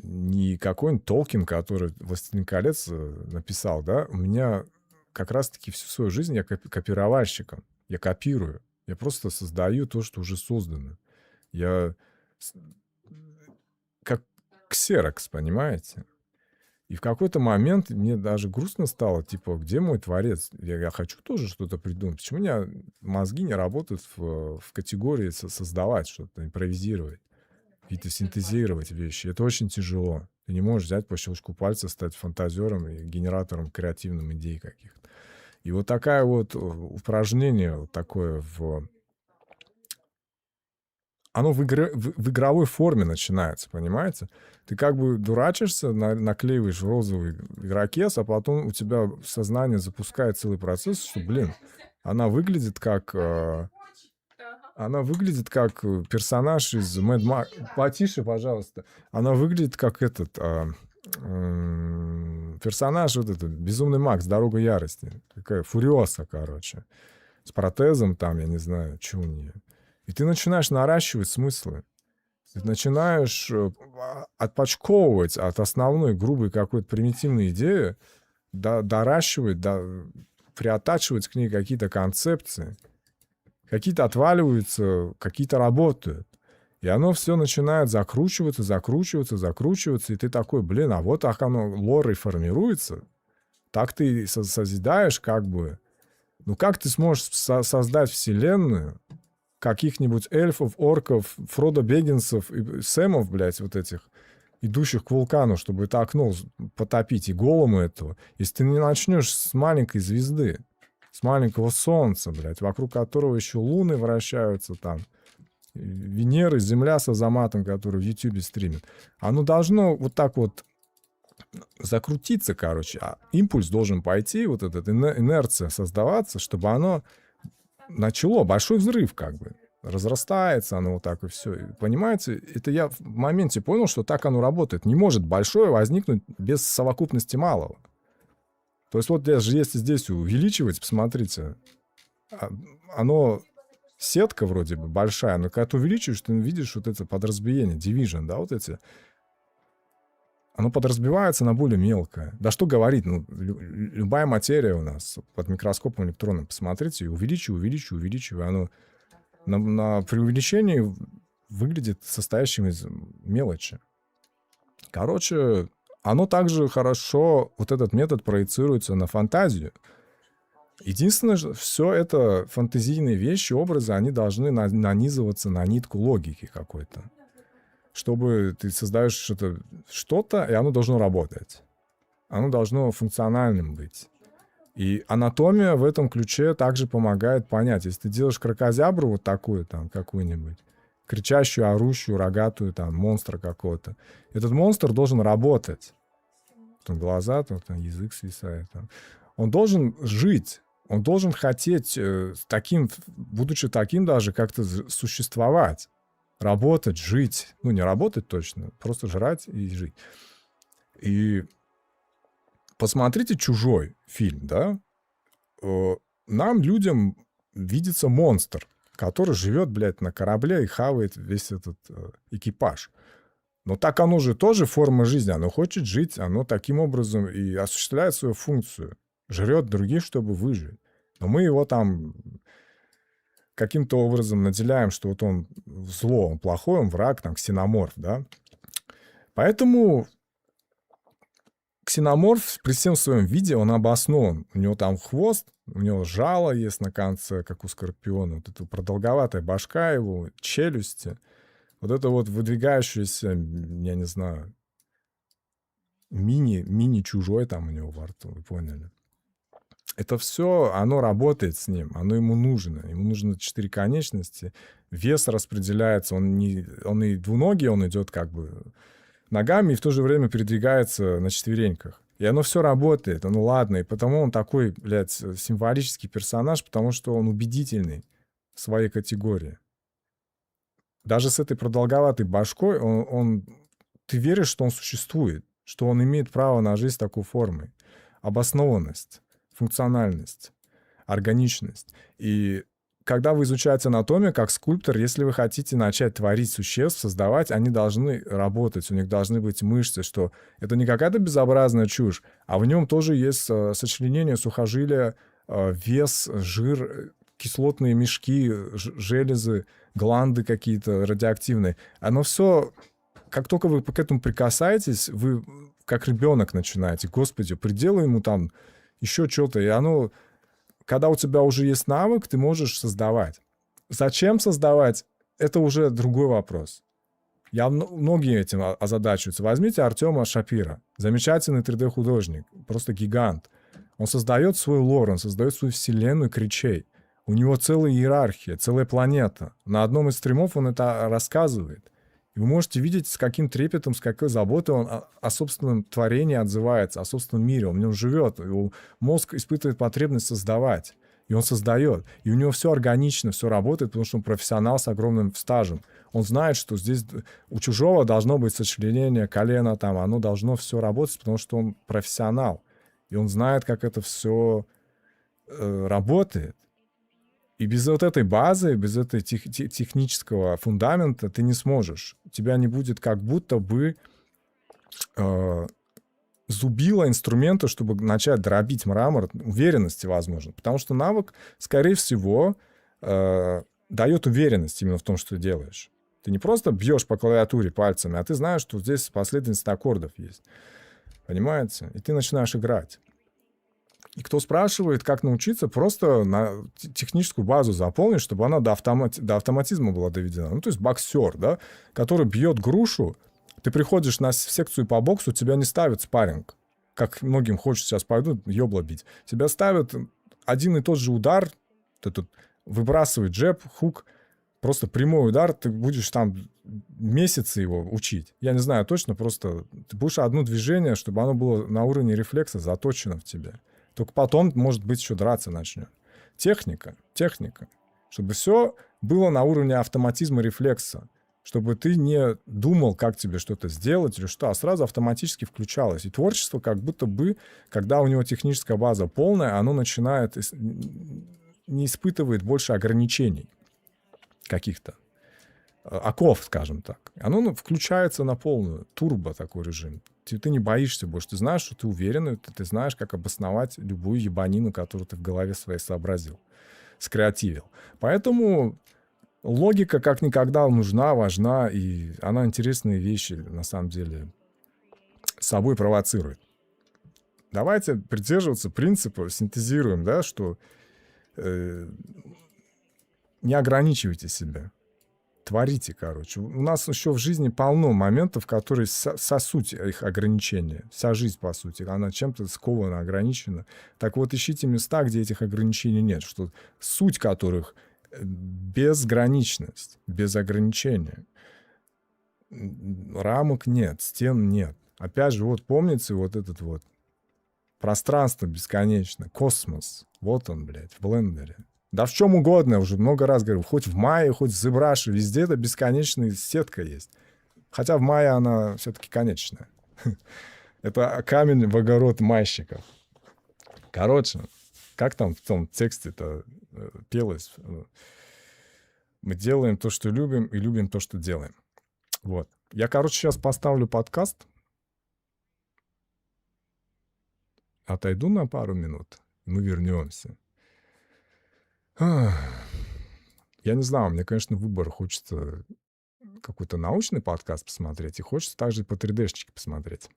не какой-нибудь Толкин, который «Властелин колец» написал, да? У меня как раз-таки всю свою жизнь я копировальщиком. Я копирую. Я просто создаю то, что уже создано. Я как ксерокс, понимаете? И в какой-то момент мне даже грустно стало, типа, где мой творец? Я хочу тоже что-то придумать. Почему у меня мозги не работают в категории создавать что-то, импровизировать, какие-то синтезировать вещи? Это очень тяжело. Ты не можешь взять по щелчку пальца, стать фантазером и генератором креативным идей каких-то. И вот такое вот упражнение, вот такое оно в игровой форме начинается, понимаете? Ты как бы дурачишься, наклеиваешь розовый ирокез, а потом у тебя сознание запускает целый процесс, что, блин, она выглядит как... Она выглядит как персонаж из Mad Max. Потише, пожалуйста. Она выглядит как этот... персонаж вот этот, Безумный Макс, Дорога ярости. Такая фуриоса, короче. С протезом там, я не знаю, что у нее. И ты начинаешь наращивать смыслы. Ты начинаешь отпочковывать от основной грубой какой-то примитивной идеи, доращивать, приотачивать к ней какие-то концепции. Какие-то отваливаются, какие-то работают. И оно все начинает закручиваться, и ты такой, блин, а вот так оно лорой формируется. Так ты созидаешь как бы... Ну как ты сможешь создать вселенную каких-нибудь эльфов, орков, Фродо Беггинсов и Сэмов, блядь, вот этих, идущих к вулкану, чтобы это окно потопить, и голому этого, если ты не начнешь с маленькой звезды, с маленького солнца, блядь, вокруг которого еще луны вращаются там, Венеры, Земля с Азаматом, который в Ютубе стримит. Оно должно вот так вот закрутиться, короче, а импульс должен пойти, вот эта инерция создаваться, чтобы оно начало большой взрыв, как бы. Разрастается оно вот так и все. И, понимаете, это я в моменте понял, что так оно работает. Не может большое возникнуть без совокупности малого. То есть вот даже если здесь увеличивать, посмотрите, оно сетка вроде бы большая, но когда ты увеличиваешь, ты видишь вот это подразбиение, division, да, вот эти. Оно подразбивается на более мелкое. Да что говорить, ну, любая материя у нас под микроскопом электронным, посмотрите, и увеличиваю, оно при увеличении выглядит состоящим из мелочи. Короче, оно также хорошо, вот этот метод проецируется на фантазию. Единственное, что все это фантазийные вещи, образы, они должны нанизываться на нитку логики какой-то. Чтобы ты создаешь что-то, и оно должно работать. Оно должно функциональным быть. И анатомия в этом ключе также помогает понять. Если ты делаешь кракозябру вот такую там, какую-нибудь, кричащую, орущую, рогатую, там, монстра какого-то, этот монстр должен работать. Там глаза, там язык свисает. Там. Он должен жить. Он должен хотеть, будучи таким даже, как-то существовать. Работать, жить. Ну, не работать точно, просто жрать и жить. И посмотрите «Чужой» фильм, да? Нам, людям, видится монстр, который живет, блядь, на корабле и хавает весь этот экипаж. Но так оно же тоже форма жизни. Оно хочет жить, оно таким образом и осуществляет свою функцию. Жрет других, чтобы выжить. Но мы его там каким-то образом наделяем, что вот он зло, он плохой, он враг, там, ксеноморф, да. Поэтому ксеноморф при всем своем виде, он обоснован. У него там хвост, у него жало есть на конце, как у скорпиона. Вот эта продолговатая башка его, челюсти. Вот это вот выдвигающееся, я не знаю, мини-чужой там у него во рту, вы поняли. Это все, оно работает с ним, оно ему нужно. Ему нужно 4 конечности. Вес распределяется, он и двуногий, он идет как бы ногами и в то же время передвигается на четвереньках. И оно все работает, оно ладно. И потому он такой, блядь, символический персонаж, потому что он убедительный в своей категории. Даже с этой продолговатой башкой ты веришь, что он существует, что он имеет право на жизнь такой формой. Обоснованность, функциональность, органичность. И когда вы изучаете анатомию, как скульптор, если вы хотите начать творить существ, создавать, они должны работать, у них должны быть мышцы, что это не какая-то безобразная чушь, а в нем тоже есть сочленение сухожилия, вес, жир, кислотные мешки, железы, гланды какие-то радиоактивные. Оно все, как только вы к этому прикасаетесь, вы как ребенок начинаете. Господи, приделай ему там еще что-то. И оно, когда у тебя уже есть навык, ты можешь создавать. Зачем создавать? Это уже другой вопрос. Многие этим озадачиваются. Возьмите Артема Шапира. Замечательный 3D-художник. Просто гигант. Он создает свой лор, он создает свою вселенную кричей. У него целая иерархия, целая планета. На одном из стримов он это рассказывает. И вы можете видеть, с каким трепетом, с какой заботой он о собственном творении отзывается, о собственном мире. Он в нем живет. Его мозг испытывает потребность создавать. И он создает. И у него все органично, все работает, потому что он профессионал с огромным стажем. Он знает, что здесь у чужого должно быть сочленение колена, там, оно должно все работать, потому что он профессионал. И он знает, как это все работает. И без вот этой базы, без этой технического фундамента ты не сможешь. У тебя не будет как будто бы зубила инструмента, чтобы начать дробить мрамор, уверенности, возможно. Потому что навык, скорее всего, дает уверенность именно в том, что ты делаешь. Ты не просто бьешь по клавиатуре пальцами, а ты знаешь, что здесь последовательность аккордов есть. Понимаете? И ты начинаешь играть. И кто спрашивает, как научиться, просто на техническую базу заполнить, чтобы она до автоматизма была доведена. Ну, то есть боксер, да, который бьет грушу, ты приходишь в секцию по боксу, тебя не ставят спарринг, как многим хочется сейчас пойдут ёбла бить. Тебя ставят один и тот же удар, ты тут выбрасывает джеб, хук, просто прямой удар, ты будешь там месяцы его учить. Я не знаю точно, просто ты будешь одно движение, чтобы оно было на уровне рефлекса заточено в тебе. Только потом, может быть, еще драться начнет. Техника. Чтобы все было на уровне автоматизма, рефлекса. Чтобы ты не думал, как тебе что-то сделать или что, а сразу автоматически включалось. И творчество как будто бы, когда у него техническая база полная, оно начинает, не испытывает больше ограничений каких-то. Оков, скажем так. Оно включается на полную. Турбо такой режим. Ты не боишься больше. Ты знаешь, что ты уверен, ты знаешь, как обосновать любую ебанину, которую ты в голове своей сообразил, скреативил. Поэтому логика как никогда нужна, важна, и она интересные вещи, на самом деле, с собой провоцирует. Давайте придерживаться принципа, синтезируем, да, что не ограничивайте себя. Творите, короче. У нас еще в жизни полно моментов, которые суть их ограничения. Вся жизнь, по сути, она чем-то скована, ограничена. Так вот, ищите места, где этих ограничений нет, что суть которых безграничность, без ограничения. Рамок нет, стен нет. Опять же, вот помните вот этот вот пространство бесконечное, космос. Вот он, блядь, в блендере. Да в чем угодно, я уже много раз говорю. Хоть в мае, хоть в ZBrush, везде это бесконечная сетка есть. Хотя в мае она все-таки конечная. Это камень в огород майщиков. Короче, как там в том тексте-то пелось? Мы делаем то, что любим, и любим то, что делаем. Вот. Я, короче, сейчас поставлю подкаст. Отойду на пару минут. Мы вернемся. Я не знаю, мне, конечно, выбор. Хочется какой-то научный подкаст посмотреть, и хочется также по 3D-шечке посмотреть.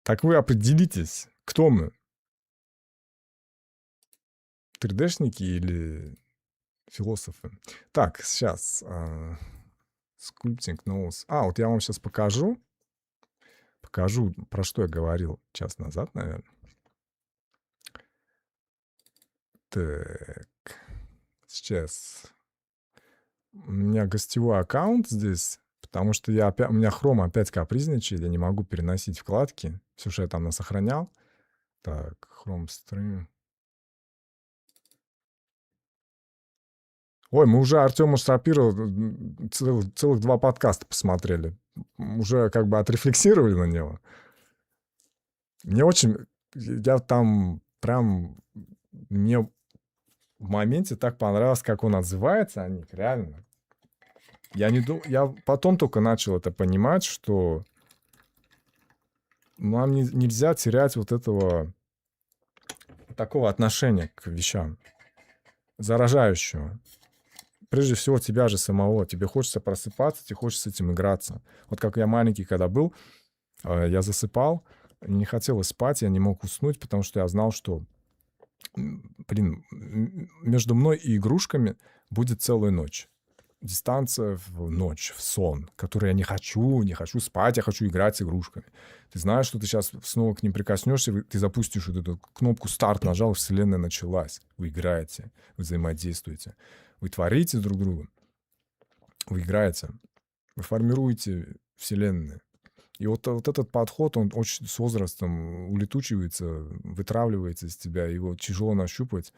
Так вы определитесь, кто мы? 3D-шники или философы? Так, сейчас. Sculpting Nose. Вот я вам сейчас покажу. Покажу, про что я говорил час назад, наверное. Так. Сейчас. У меня гостевой аккаунт здесь, потому что у меня Chrome опять капризничает, я не могу переносить вкладки. Все, что я там сохранял. Так, Chrome Stream. Ой, мы уже Артема Шапира целых 2 подкаста посмотрели. Уже как бы отрефлексировали на него. Мне очень... Я там прям... Мне в моменте так понравилось, как он отзывается о них, реально. Я потом только начал это понимать, что нам нельзя терять вот этого такого отношения к вещам, заражающего. Прежде всего, тебя же самого. Тебе хочется просыпаться, тебе хочется с этим играться. Вот как я маленький, когда был, я засыпал, не хотелось спать, я не мог уснуть, потому что я знал, что, между мной и игрушками будет целая ночь. Дистанция в ночь, в сон, который я не хочу спать, я хочу играть с игрушками. Ты знаешь, что ты сейчас снова к ним прикоснешься, ты запустишь вот эту кнопку «Старт», нажал, вселенная началась. Вы играете, вы взаимодействуете, вы творите друг друга, вы играете, вы формируете вселенную. И вот этот подход, он очень с возрастом улетучивается, вытравливается из тебя, его тяжело нащупать,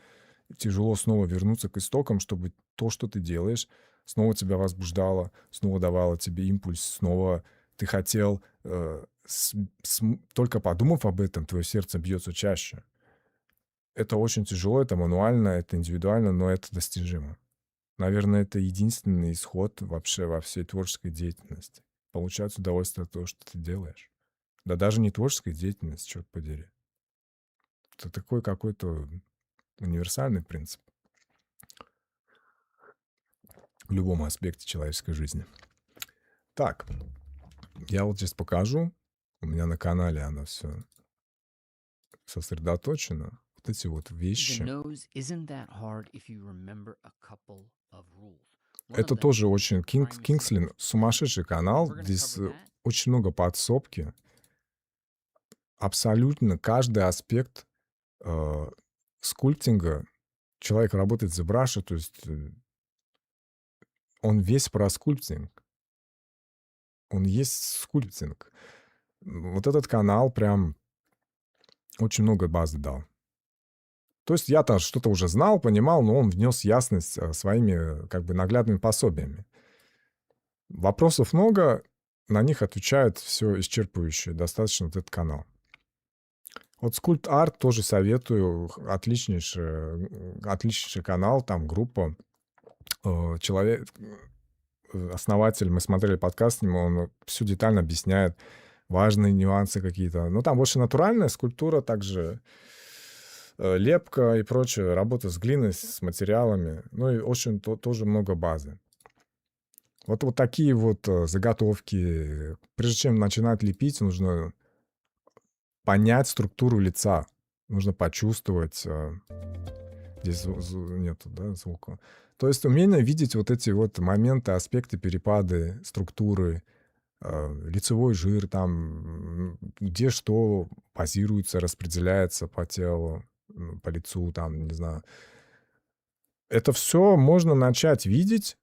тяжело снова вернуться к истокам, чтобы то, что ты делаешь, снова тебя возбуждало, снова давало тебе импульс, снова ты хотел, только подумав об этом, твое сердце бьется чаще. Это очень тяжело, это мануально, это индивидуально, но это достижимо. Наверное, это единственный исход вообще во всей творческой деятельности. Получать удовольствие от того, что ты делаешь. Да даже не творческая деятельность, черт подери. Это такой какой-то универсальный принцип в любом аспекте человеческой жизни. Так, я вот сейчас покажу. У меня на канале оно все сосредоточено. Вот эти вот вещи. Это тоже очень... Кингслин сумасшедший канал. Здесь очень много подсобки. Абсолютно каждый аспект скульптинга. Человек работает за браша, то есть он весь про скульптинг. Он есть скульптинг. Вот этот канал прям очень много базы дал. То есть я-то что-то уже знал, понимал, но он внес ясность своими как бы наглядными пособиями. Вопросов много, на них отвечает все исчерпывающе, достаточно вот этот канал. Вот Скульпт Арт тоже советую, отличнейший канал, там группа, человек, основатель, мы смотрели подкаст с ним, он все детально объясняет, важные нюансы какие-то. Но там больше натуральная скульптура, также лепка и прочее, работа с глиной, с материалами. Ну и очень тоже много базы. Вот такие вот заготовки. Прежде чем начинать лепить, нужно понять структуру лица. Нужно почувствовать. Здесь нету, да, звука. То есть умение видеть вот эти вот моменты, аспекты, перепады, структуры, лицевой жир, там, где что позируется, распределяется по телу, по лицу, там, не знаю. Это все можно начать видеть,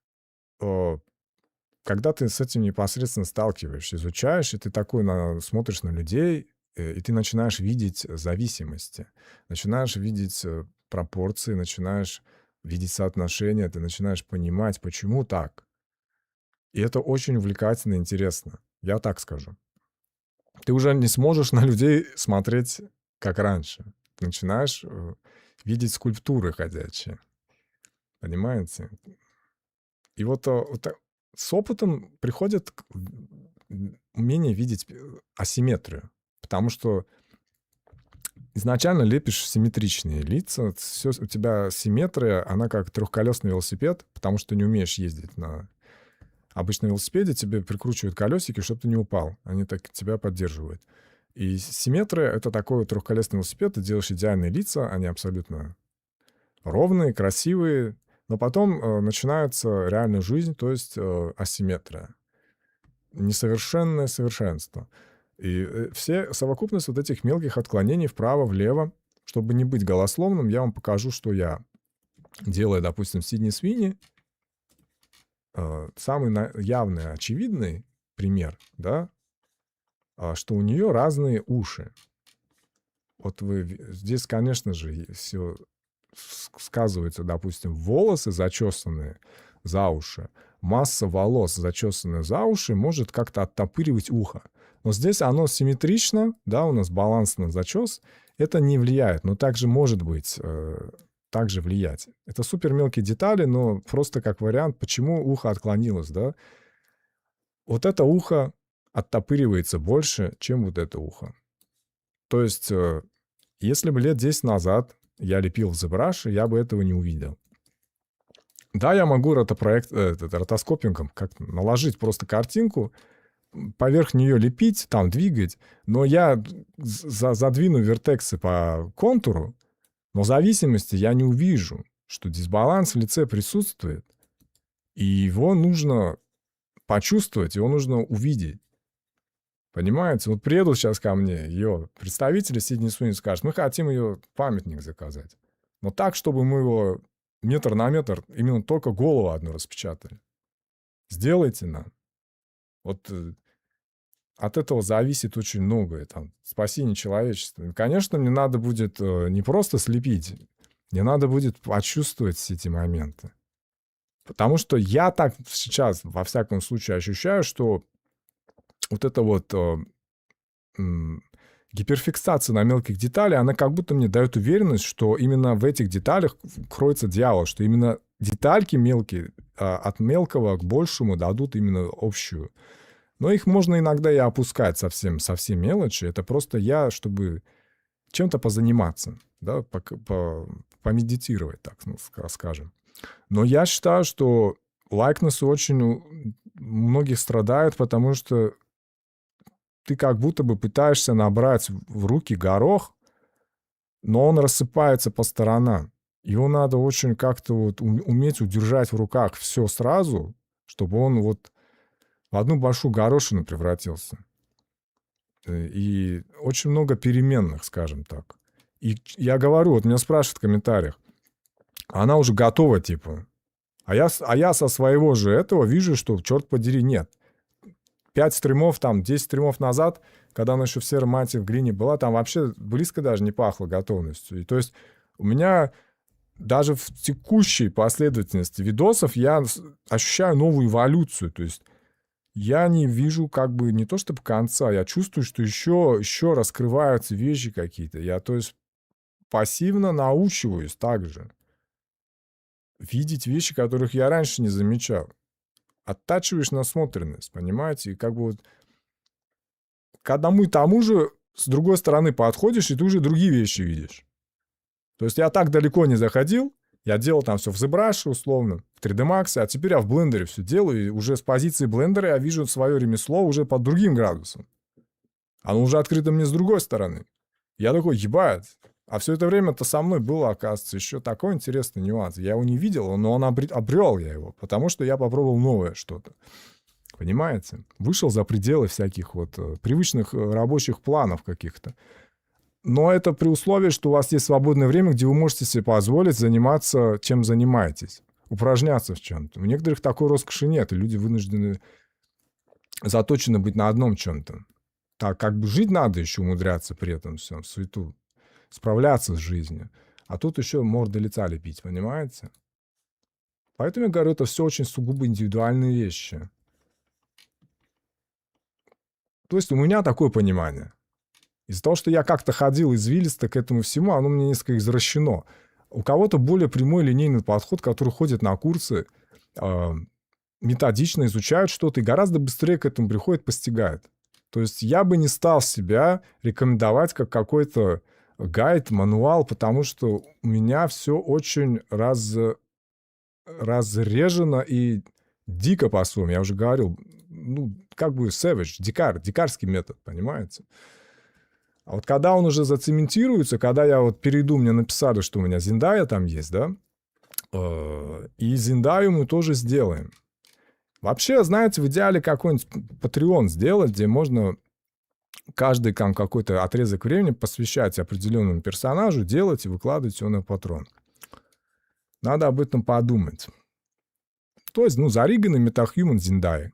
когда ты с этим непосредственно сталкиваешься, изучаешь, и ты такой смотришь на людей, и ты начинаешь видеть зависимости, начинаешь видеть пропорции, начинаешь видеть соотношения, ты начинаешь понимать, почему так. И это очень увлекательно и интересно. Я так скажу. Ты уже не сможешь на людей смотреть, как раньше. Ты начинаешь видеть скульптуры ходячие. Понимаете? И вот с опытом приходит умение видеть асимметрию. Потому что изначально лепишь симметричные лица. Все, у тебя симметрия, она как трехколесный велосипед, потому что ты не умеешь ездить на обычном велосипеде. Тебе прикручивают колесики, чтобы ты не упал. Они так тебя поддерживают. И симметрия — это такой трехколесный велосипед. Ты делаешь идеальные лица, они абсолютно ровные, красивые. Но потом начинается реальная жизнь, то есть асимметрия. Несовершенное совершенство. И совокупность вот этих мелких отклонений вправо, влево. Чтобы не быть голословным, я вам покажу, что я делаю, допустим, Сидни Свини. Самый явный, очевидный пример, да, что у нее разные уши. Вот здесь, конечно же, все сказывается, допустим, волосы, зачесанные за уши. Масса волос, зачесанная за уши, может как-то оттопыривать ухо. Но здесь оно симметрично, да, у нас баланс на зачес. Это не влияет. Но также может быть также влиять. Это супер мелкие детали, но просто как вариант, почему ухо отклонилось, да? Вот это ухо оттопыривается больше, чем вот это ухо. То есть, если бы лет 10 назад я лепил в ZBrush, я бы этого не увидел. Да, я могу ротоскопингом как наложить просто картинку, поверх нее лепить, там двигать, но я задвину вертексы по контуру, но зависимости я не увижу, что дисбаланс в лице присутствует, и его нужно почувствовать, его нужно увидеть. Понимаете? Вот приедут сейчас ко мне ее представители Сидни Суини, скажут, мы хотим ее памятник заказать. Но так, чтобы мы его метр на метр именно только голову одну распечатали. Сделайте нам. Вот от этого зависит очень многое. Там, спасение человечества. И, конечно, мне надо будет не просто слепить, мне надо будет почувствовать все эти моменты. Потому что я так сейчас, во всяком случае, ощущаю, что вот эта вот гиперфиксация на мелких деталях, она как будто мне дает уверенность, что именно в этих деталях кроется дьявол, что именно детальки мелкие от мелкого к большему дадут именно общую. Но их можно иногда и опускать совсем мелочи. Это просто я, чтобы чем-то позаниматься, да, помедитировать, так скажем. Но я считаю, что лайкнессы очень у многих страдают, потому что ты как будто бы пытаешься набрать в руки горох, но он рассыпается по сторонам. Его надо очень как-то вот уметь удержать в руках все сразу, чтобы он вот в одну большую горошину превратился. И очень много переменных, скажем так. И я говорю, вот меня спрашивают в комментариях, она уже готова, типа. А я со своего же этого вижу, что, черт подери, нет. 5 стримов, там, 10 стримов назад, когда она еще в серой мате в глине была, там вообще близко даже не пахло готовностью. И то есть у меня даже в текущей последовательности видосов я ощущаю новую эволюцию. То есть я не вижу как бы не то чтобы конца, я чувствую, что еще раскрываются вещи какие-то. Я, то есть, пассивно научиваюсь также видеть вещи, которых я раньше не замечал. Оттачиваешь насмотренность, понимаете? И как бы вот к одному и тому же с другой стороны подходишь, и ты уже другие вещи видишь. То есть я так далеко не заходил, я делал там все в ZBrush, условно, в 3D Max, а теперь я в блендере все делаю, и уже с позиции блендера я вижу свое ремесло уже под другим градусом. Оно уже открыто мне с другой стороны. Я такой, ебать. А все это время-то со мной было, оказывается, еще такой интересный нюанс. Я его не видел, но он обрел я его, потому что я попробовал новое что-то. Понимаете? Вышел за пределы всяких вот привычных рабочих планов каких-то. Но это при условии, что у вас есть свободное время, где вы можете себе позволить заниматься, чем занимаетесь. Упражняться в чем-то. У некоторых такой роскоши нет, и люди вынуждены заточены быть на одном чем-то. Так, как бы жить надо еще умудряться при этом всем, в суету. Справляться с жизнью. А тут еще морды лица лепить, понимаете? Поэтому я говорю, это все очень сугубо индивидуальные вещи. То есть у меня такое понимание. Из-за того, что я как-то ходил извилисто к этому всему, оно мне несколько извращено. У кого-то более прямой линейный подход, который ходит на курсы, методично изучают что-то и гораздо быстрее к этому приходит, постигает. То есть я бы не стал себя рекомендовать как какой-то гайд, мануал, потому что у меня все очень разрежено и дико по-своему. Я уже говорил, ну, как бы savage, дикарский метод, понимаете? А вот когда он уже зацементируется, когда я вот перейду, мне написали, что у меня Зендая там есть, да, и Зендаю мы тоже сделаем. Вообще, знаете, в идеале какой-нибудь Patreon сделать, где можно каждый какой-то отрезок времени посвящать определенному персонажу, делать и выкладывать его на Patreon. Надо об этом подумать. То есть, ну, Зариган и Метахьюман Зендай.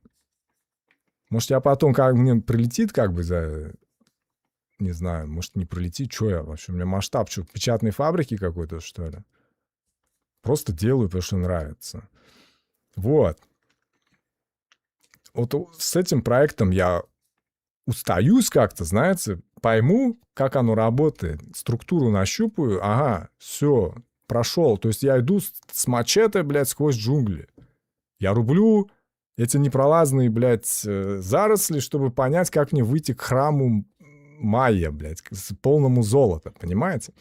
Может, я потом, как мне прилетит, как бы за... Не знаю, может, не прилетит. Что я вообще? У меня масштаб, что, печатной фабрики какой-то, что ли? Просто делаю, потому что нравится. Вот. Вот с этим проектом я устаюсь как-то, знаете, пойму, как оно работает, структуру нащупаю, ага, все, прошел. То есть я иду с мачете, блядь, сквозь джунгли. Я рублю эти непролазные, блядь, заросли, чтобы понять, как мне выйти к храму майя, блядь, к полному золота, понимаете?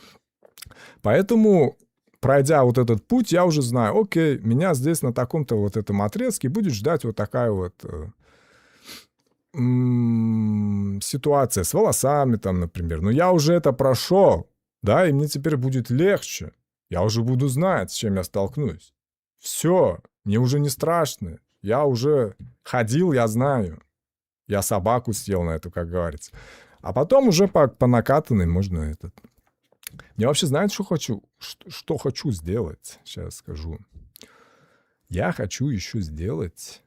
Поэтому, пройдя вот этот путь, я уже знаю, окей, меня здесь на таком-то вот этом отрезке будет ждать вот такая вот ситуация с волосами там, например. Но я уже это прошел, да, и мне теперь будет легче. Я уже буду знать, с чем я столкнусь. Все, мне уже не страшно. Я уже ходил, я знаю. Я собаку съел на это, как говорится. А потом уже по накатанной можно этот... Я вообще, знаете, что хочу? Что хочу сделать? Сейчас скажу. Я хочу еще сделать...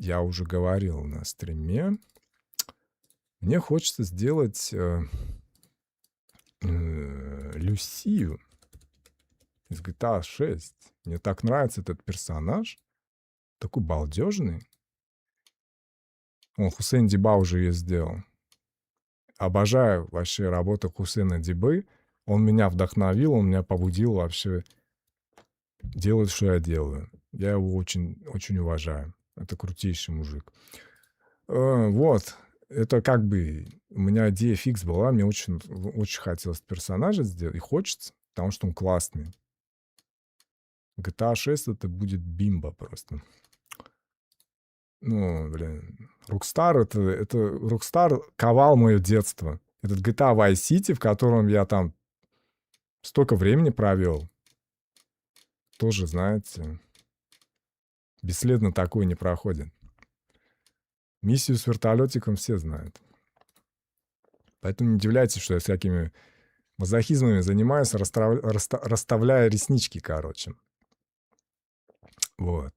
Я уже говорил на стриме. Мне хочется сделать Люсию из GTA 6. Мне так нравится этот персонаж. Такой балдежный. Хусейн Диба уже ее сделал. Обожаю вообще работу Хусейна Дибы. Он меня вдохновил, он меня побудил вообще делать, что я делаю. Я его очень, очень уважаю. Это крутейший мужик. Вот. Это как бы... У меня идея фикс была. Мне очень, очень хотелось персонажа сделать. И хочется, потому что он классный. GTA 6 это будет бимба просто. Ну, блин. Rockstar это Rockstar ковал мое детство. Этот GTA Vice City, в котором я там столько времени провел. Тоже, знаете, бесследно такое не проходит. Миссию с вертолетиком все знают. Поэтому не удивляйтесь, что я всякими мазохизмами занимаюсь, расставляя реснички, короче. Вот.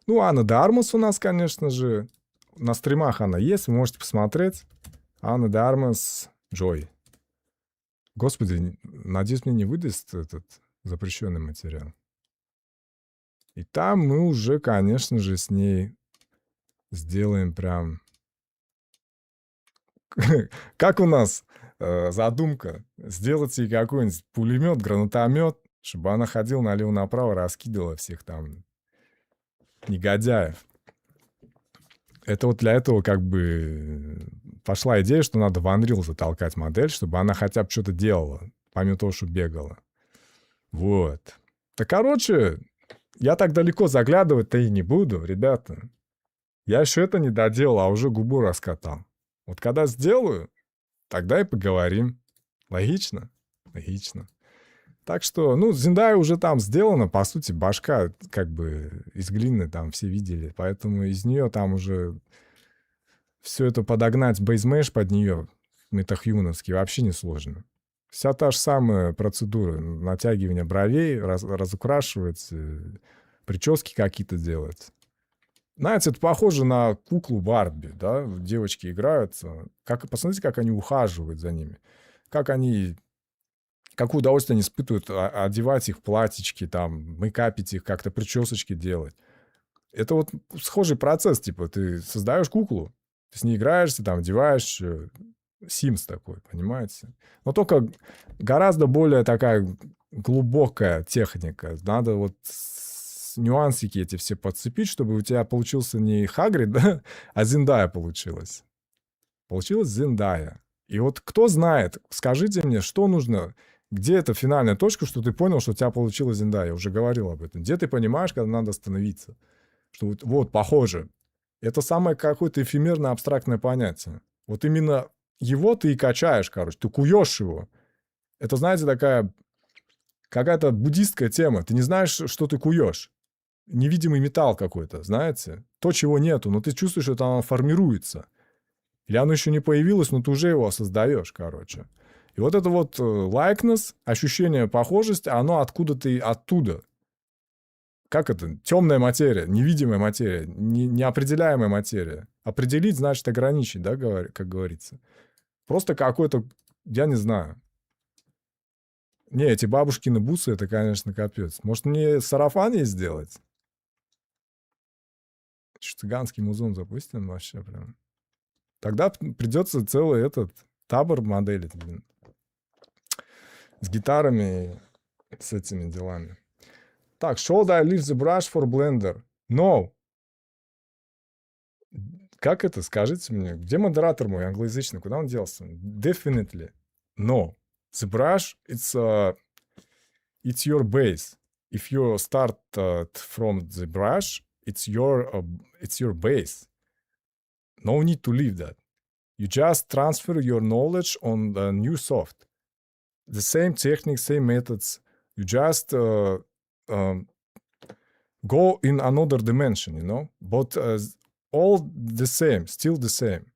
Ну, Анна де Армас у нас, конечно же. На стримах она есть, вы можете посмотреть. Анна де Армас Джой. Господи, надеюсь, мне не выдаст этот запрещенный материал. И там мы уже, конечно же, с ней сделаем прям... Как у нас задумка? Сделать ей какой-нибудь пулемет, гранатомет, чтобы она ходила налево-направо, раскидывала всех там негодяев. Это вот для этого как бы пошла идея, что надо в Unreal затолкать модель, чтобы она хотя бы что-то делала, помимо того, что бегала. Вот. Да, короче, я так далеко заглядывать-то и не буду, ребята. Я еще это не доделал, а уже губу раскатал. Вот когда сделаю, тогда и поговорим. Логично? Логично. Так что, ну, Зендая уже там сделана, по сути, башка как бы из глины там все видели, поэтому из нее там уже все это подогнать, бейзмеш под нее, метахьюмановский, вообще несложно. Вся та же самая процедура, натягивание бровей, разукрашивать, прически какие-то делать. Знаете, это похоже на куклу Барби, да, девочки играются. Посмотрите, как они ухаживают за ними. Какое удовольствие они испытывают одевать их в платьички, там, мейкапить их, как-то причесочки делать. Это вот схожий процесс, типа, ты создаешь куклу, ты с ней играешься, там, одеваешь, Sims такой, понимаете? Но только гораздо более такая глубокая техника. Надо вот нюансики эти все подцепить, чтобы у тебя получился не Хагрид, да, а Зендая получилась. Получилась Зендая. И вот кто знает, скажите мне, что нужно, где эта финальная точка, что ты понял, что у тебя получилась Зендая. Я уже говорил об этом. Где ты понимаешь, когда надо остановиться. Что вот похоже. Это самое какое-то эфемерное абстрактное понятие. Вот именно его ты и качаешь, короче. Ты куешь его. Это, знаете, такая какая-то буддистская тема. Ты не знаешь, что ты куешь. Невидимый металл какой-то, знаете? То, чего нету, но ты чувствуешь, что оно формируется. Или оно еще не появилось, но ты уже его создаешь, короче. И вот это вот likeness, ощущение похожести, оно откуда-то и оттуда. Как это? Темная материя, невидимая материя, неопределяемая материя. Определить значит ограничить, да, как говорится. Просто какой-то, я не знаю. Не, эти бабушкины бусы, это, конечно, капец. Может, мне сарафан ей сделать? Цыганский музон запустим вообще прям. Тогда придется целый этот табор моделей, блин. С гитарами. с этими делами. Так, should I leave the brush for Blender? No. Как это? Скажите мне. Где модератор мой англоязычный? Куда он делся? Definitely. No. The brush, it's your base. If you start from the brush, it's your base. No need to leave that. You just transfer your knowledge on the new soft. The same techniques, same methods. You just go in another dimension, you know? But all the same, still the same.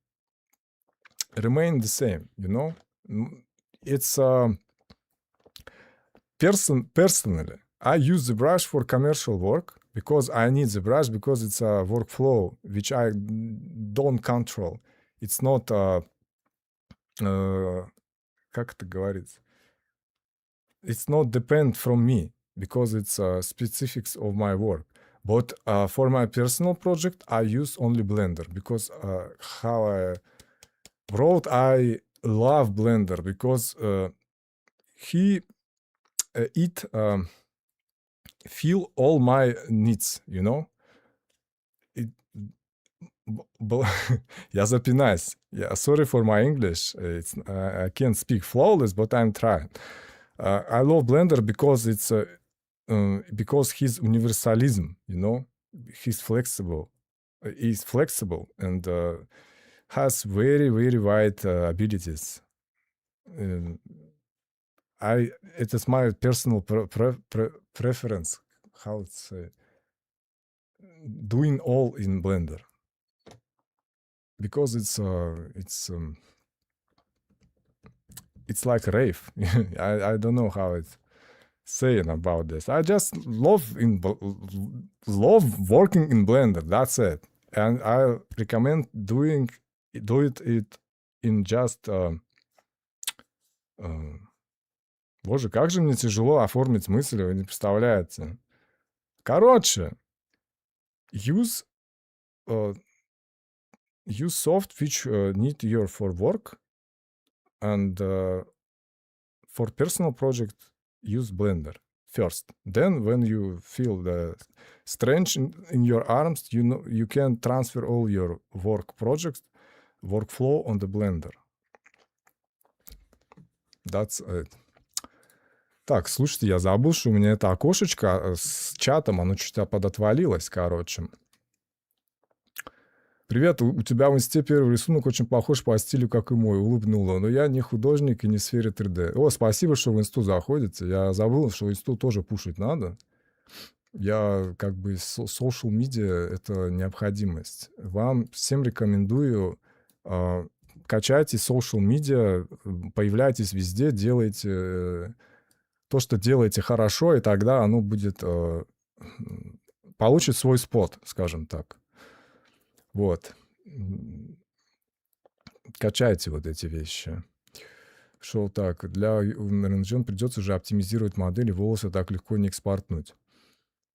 Remain the same, you know? It's personally, I use the brush for commercial work because I need the brush because it's a workflow which I don't control. It's not, как это говорится? It's not depend from me because it's specifics of my work. But for my personal project, I use only Blender because how I wrote, I love Blender because it fill all my needs, you know? Я запинаюсь. Sorry for my English. I can't speak flawless, but I'm trying. I love Blender because because his universalism, you know, he's flexible. He's flexible and has very, very wide abilities. It is my personal preference. How to say, doing all in Blender because it's like a rave. I don't know how it's saying about this. I just love working in Blender. That's it, and I recommend do it in just. Боже, как же мне тяжело оформить мысли, вы не представляете. Короче, use soft which need your for work, and for personal project use Blender first. Then when you feel the strength in your arms, you know you can transfer all your workflow on the Blender. That's it. Так, слушайте, я забыл, что у меня это окошечко с чатом, оно чуть-чуть подотвалилось, короче. Привет, у тебя в инсте первый рисунок очень похож по стилю, как и мой, улыбнула. Но я не художник и не в сфере 3D. О, спасибо, что в инсту заходите. Я забыл, что инсту тоже пушить надо. Я как бы social media — это необходимость. Вам всем рекомендую качайте social media, появляйтесь везде, делайте то, что делаете хорошо, и тогда оно будет получит свой спот, скажем так. Вот. Качайте вот эти вещи. Шел так. Для Unreal придется же оптимизировать модели, волосы так легко не экспортнуть.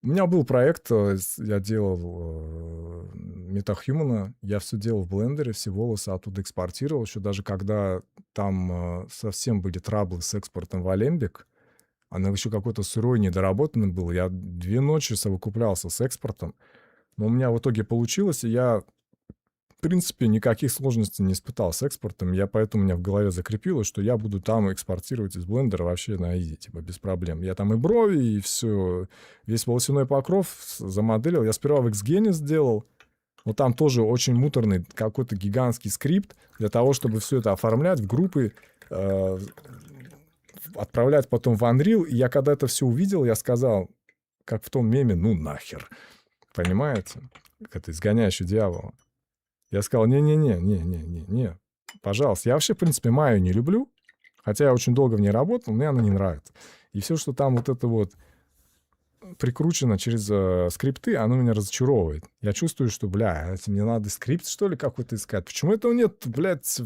У меня был проект, я делал MetaHuman, я все делал в блендере, все волосы оттуда экспортировал, еще даже когда там совсем были траблы с экспортом в Alembic, она еще какой-то сырой, недоработанный был, я 2 ночи совокуплялся с экспортом, но у меня в итоге получилось, и я, в принципе, никаких сложностей не испытал с экспортом, поэтому у меня в голове закрепилось, что я буду там экспортировать из блендера вообще на изи, типа без проблем. Я там и брови, и все, весь волосяной покров замоделил. Я сперва в Xgene сделал, но там тоже очень муторный какой-то гигантский скрипт для того, чтобы все это оформлять в группы, отправлять потом в Unreal. И я когда это все увидел, я сказал, как в том меме, ну нахер. Понимаете? Это изгоняющий дьявола. Я сказал, не, пожалуйста. Я вообще, в принципе, Майю не люблю, хотя я очень долго в ней работал, мне она не нравится. И все, что там вот это вот прикручено через скрипты, оно меня разочаровывает. Я чувствую, что, мне надо скрипт, что ли, какой-то искать. Почему этого нет,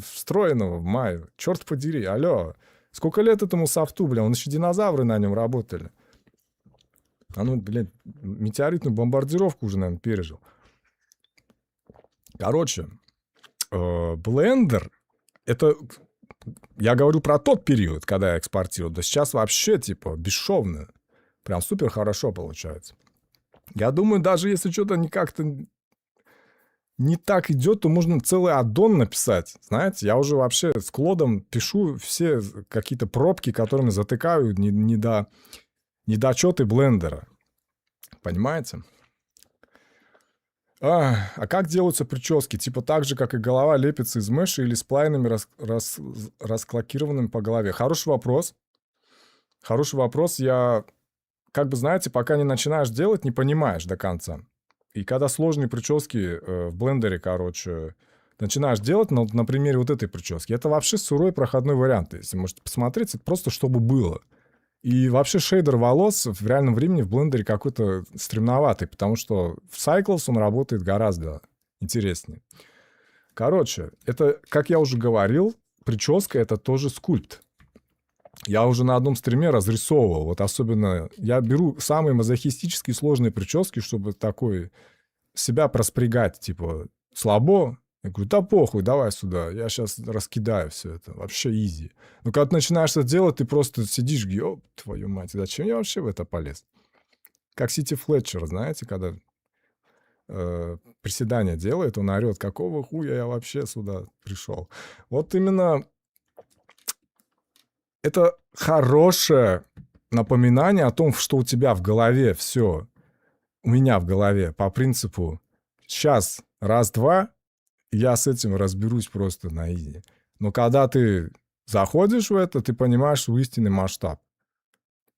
встроенного в Майю? Черт подери, алло. Сколько лет этому софту, он еще динозавры на нем работали. Метеоритную бомбардировку уже, наверное, пережил. Короче, Blender — это Я говорю про тот период, когда я экспортировал. Да сейчас вообще, типа, бесшовно. Прям супер хорошо получается. Я думаю, даже если что-то не как-то не так идет, то можно целый аддон написать. Знаете, я уже вообще с Клодом пишу все какие-то пробки, которыми затыкаю недочеты блендера. Понимаете? А как делаются прически? Типа так же, как и голова лепится из мыши или сплайнами расклокированными по голове? Хороший вопрос. Хороший вопрос. Я, как бы, знаете, пока не начинаешь делать, не понимаешь до конца. И когда сложные прически в блендере, короче, начинаешь делать, на примере вот этой прически, это вообще сырой проходной вариант. Если можете посмотреть, это просто чтобы было. И вообще шейдер волос в реальном времени в блендере какой-то стремноватый, потому что в Cycles он работает гораздо интереснее. Короче, это, как я уже говорил, прическа — это тоже скульпт. Я уже на одном стриме разрисовывал. Вот особенно я беру самые мазохистические сложные прически, чтобы такой себя проспрягать. Типа, слабо? Я говорю, да похуй, давай сюда. Я сейчас раскидаю все это. Вообще изи. Но когда ты начинаешь это делать, ты просто сидишь, ёб твою мать, зачем я вообще в это полез? Как Сити Флетчер, знаете, когда приседания делает, он орет, какого хуя я вообще сюда пришел. Вот именно это хорошее напоминание о том, что у тебя в голове все, у меня в голове, по принципу сейчас раз-два, я с этим разберусь просто на изи. Но когда ты заходишь в это, ты понимаешь истинный масштаб.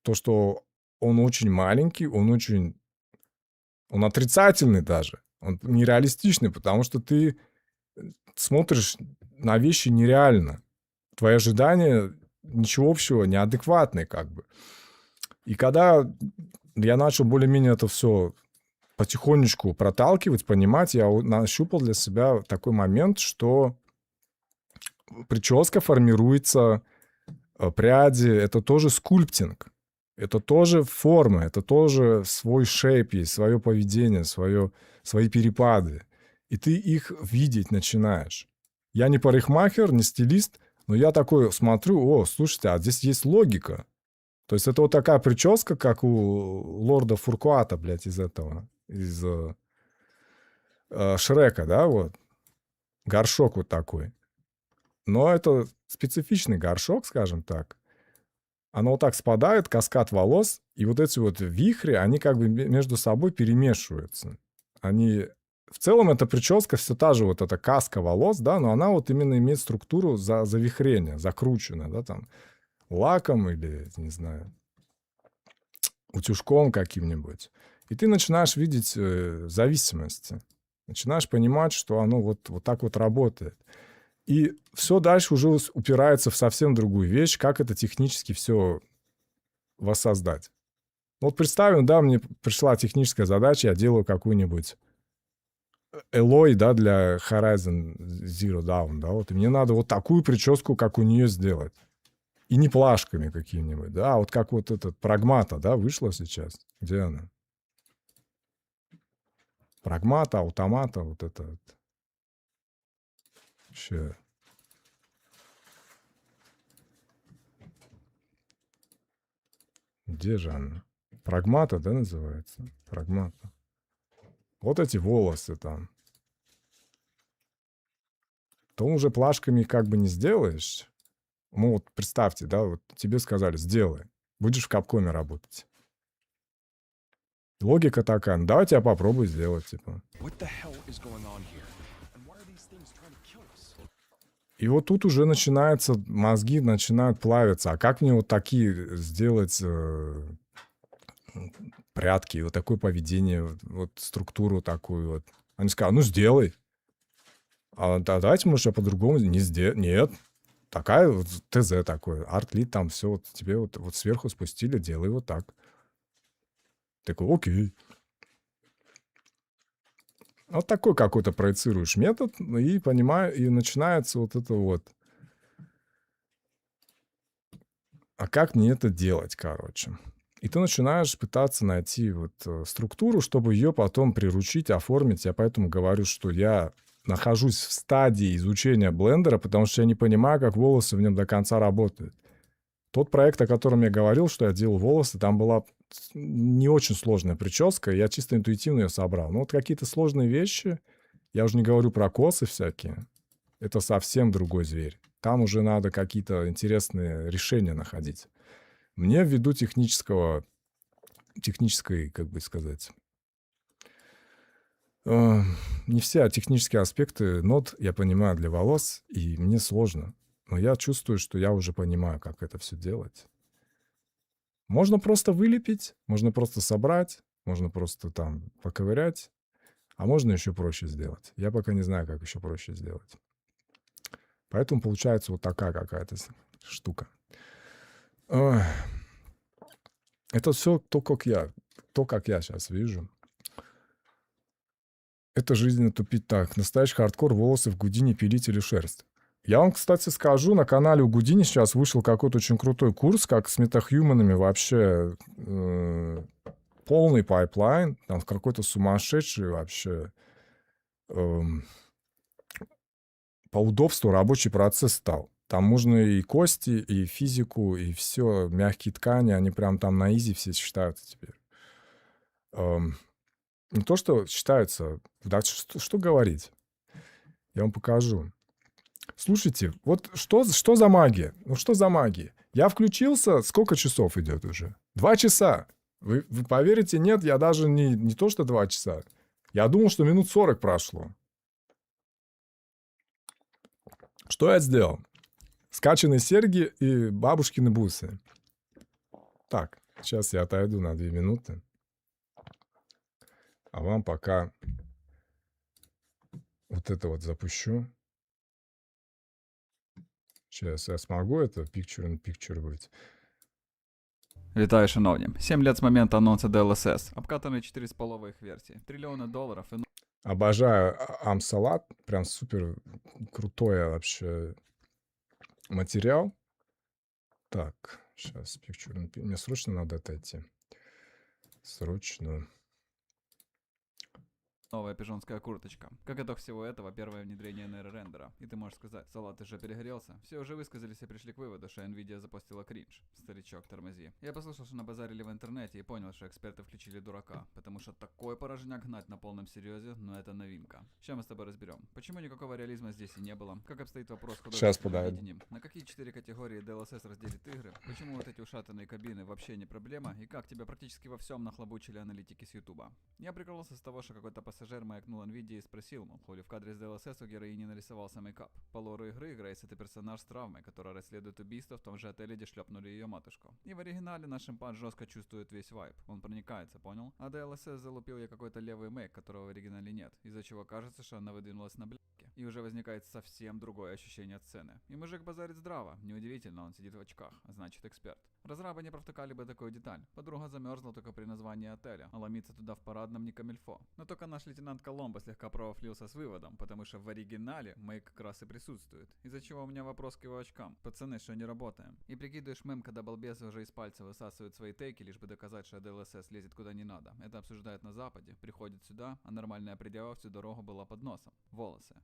То, что он очень маленький, он отрицательный даже. Он нереалистичный, потому что ты смотришь на вещи нереально. Твои ожидания ничего общего, неадекватные как бы. И когда я начал более-менее это все потихонечку проталкивать, понимать, я нащупал для себя такой момент, что прическа формируется, пряди, это тоже скульптинг. Это тоже форма, это тоже свой шейп есть, свое поведение, свои перепады. И ты их видеть начинаешь. Я не парикмахер, не стилист, но я такой смотрю, слушайте, а здесь есть логика. То есть это вот такая прическа, как у лорда Фуркуата, блядь, из Шрека, да, вот. Горшок вот такой. Но это специфичный горшок, скажем так. Оно вот так спадает, каскад волос, и вот эти вот вихри, они как бы между собой перемешиваются. В целом эта прическа все та же, вот эта каска волос, да, но она вот именно имеет структуру завихрения, закрученная, да, там, лаком или, не знаю, утюжком каким-нибудь. И ты начинаешь видеть зависимости. Начинаешь понимать, что оно вот так вот работает. И все дальше уже упирается в совсем другую вещь, как это технически все воссоздать. Вот представим, да, мне пришла техническая задача, я делаю какую-нибудь Элой, да, для Horizon Zero Dawn, да, вот, и мне надо вот такую прическу, как у нее сделать. И не плашками какими-нибудь, да, а вот как вот этот Прагмата, да, вышла сейчас. Где она? Прагмата, Автомата, вот это вот. Вообще. Где же она? Прагмата, да, называется? Прагмата. Вот эти волосы там. То уже плашками как бы не сделаешь. Ну вот представьте, да, вот тебе сказали, сделай. Будешь в Капкоме работать. Логика такая, ну давайте я попробую сделать, типа. И вот тут уже начинается, мозги начинают плавиться. А как мне вот такие сделать прятки, вот такое поведение, вот структуру такую вот? Они сказали, ну сделай. А давайте, может, я по-другому не сделаю. Нет. Такая вот ТЗ такое. Арт-лид там все вот тебе вот сверху спустили, делай вот так. Такой, окей. Вот такой какой-то проецируешь метод, и понимаю, и начинается вот это вот. А как мне это делать, короче? И ты начинаешь пытаться найти вот структуру, чтобы ее потом приручить, оформить. Я поэтому говорю, что я нахожусь в стадии изучения блендера, потому что я не понимаю, как волосы в нем до конца работают. Тот проект, о котором я говорил, что я делал волосы, там была не очень сложная прическа, я чисто интуитивно ее собрал. Но вот какие-то сложные вещи, я уже не говорю про косы всякие, это совсем другой зверь. Там уже надо какие-то интересные решения находить. Мне ввиду технической, как бы сказать, не все технические аспекты нот я понимаю для волос, и мне сложно. Но я чувствую, что я уже понимаю, как это все делать. Можно просто вылепить, можно просто собрать, можно просто там поковырять, а можно еще проще сделать. Я пока не знаю, как еще проще сделать. Поэтому получается вот такая какая-то штука. Ой. Это все то, как я сейчас вижу. Это жизненно тупить так. Настоящий хардкор, волосы в Гудини пилить или шерсть. Я вам, кстати, скажу, на канале у Гудини сейчас вышел какой-то очень крутой курс, как с метахьюманами вообще полный пайплайн, там какой-то сумасшедший вообще по удобству рабочий процесс стал. Там можно и кости, и физику, и все, мягкие ткани, они прям там на изи все считаются теперь. Не то, что считаются, да, что говорить. Я вам покажу. Слушайте, вот что за магия? Ну что за магия? Я включился, сколько часов идет уже? 2 часа. Вы поверите, нет, я даже не то, что 2 часа. Я думал, что минут 40 прошло. Что я сделал? Скачанные серьги и бабушкины бусы. Так, сейчас я отойду на 2 минуты. А вам пока вот это вот запущу. Сейчас я смогу это picture быть. Вітаю, шановні. 7 лет з моменту анонсу DLSS. Обкатані 4,5 їх версії. Трильйони доларів і... Обожаю Амсалат. Прям супер крутой вообще материал. Так, сейчас picture. Мне срочно надо отойти. Срочно. Новая пижонская курточка. Как итог всего этого, первое внедрение нейрорендера. И ты можешь сказать, Салат, ты же перегрелся? Все уже высказались и пришли к выводу, что Nvidia запустила кринж. Старичок, тормози. Я послушал, что набазарили в интернете и понял, что эксперты включили дурака. Потому что такой порожняк гнать на полном серьезе, но это новинка. Сейчас мы с тобой разберем. Почему никакого реализма здесь и не было? Как обстоит вопрос художественным видением? На какие 4 категории DLSS разделит игры? Почему вот эти ушатанные кабины вообще не проблема? И как тебя практически во всем нахлобучили аналитики с Ютуба? Я прикололся с того, что какой-то пассажир маякнул Nvidia и спросил, мол, в кадре с DLSS у героини нарисовался мейкап. По лору игры Грейс это персонаж с травмой, которая расследует убийство в том же отеле, где шлепнули ее матушку. И в оригинале наш импат жестко чувствует весь вайб. Он проникается, понял? А DLSS залупил ей какой-то левый мейк, которого в оригинале нет, из-за чего кажется, что она выдвинулась на блядке. И уже возникает совсем другое ощущение от сцены. И мужик базарит здраво. Неудивительно, он сидит в очках, а значит эксперт. Разрабы не провтыкали бы такую деталь. Подруга замерзла только при названии отеля, а ломиться туда в парадном не камильфо. Но только наш лейтенант Коломбо слегка провафлился с выводом, потому что в оригинале мейк как раз и присутствует. Из-за чего у меня вопрос к его очкам. Пацаны, что не работаем? И прикидываешь мем, когда балбесы уже из пальца высасывают свои тейки, лишь бы доказать, что DLSS лезет куда не надо. Это обсуждают на Западе, приходит сюда, а нормальная предъява всю дорогу была под носом. Волосы.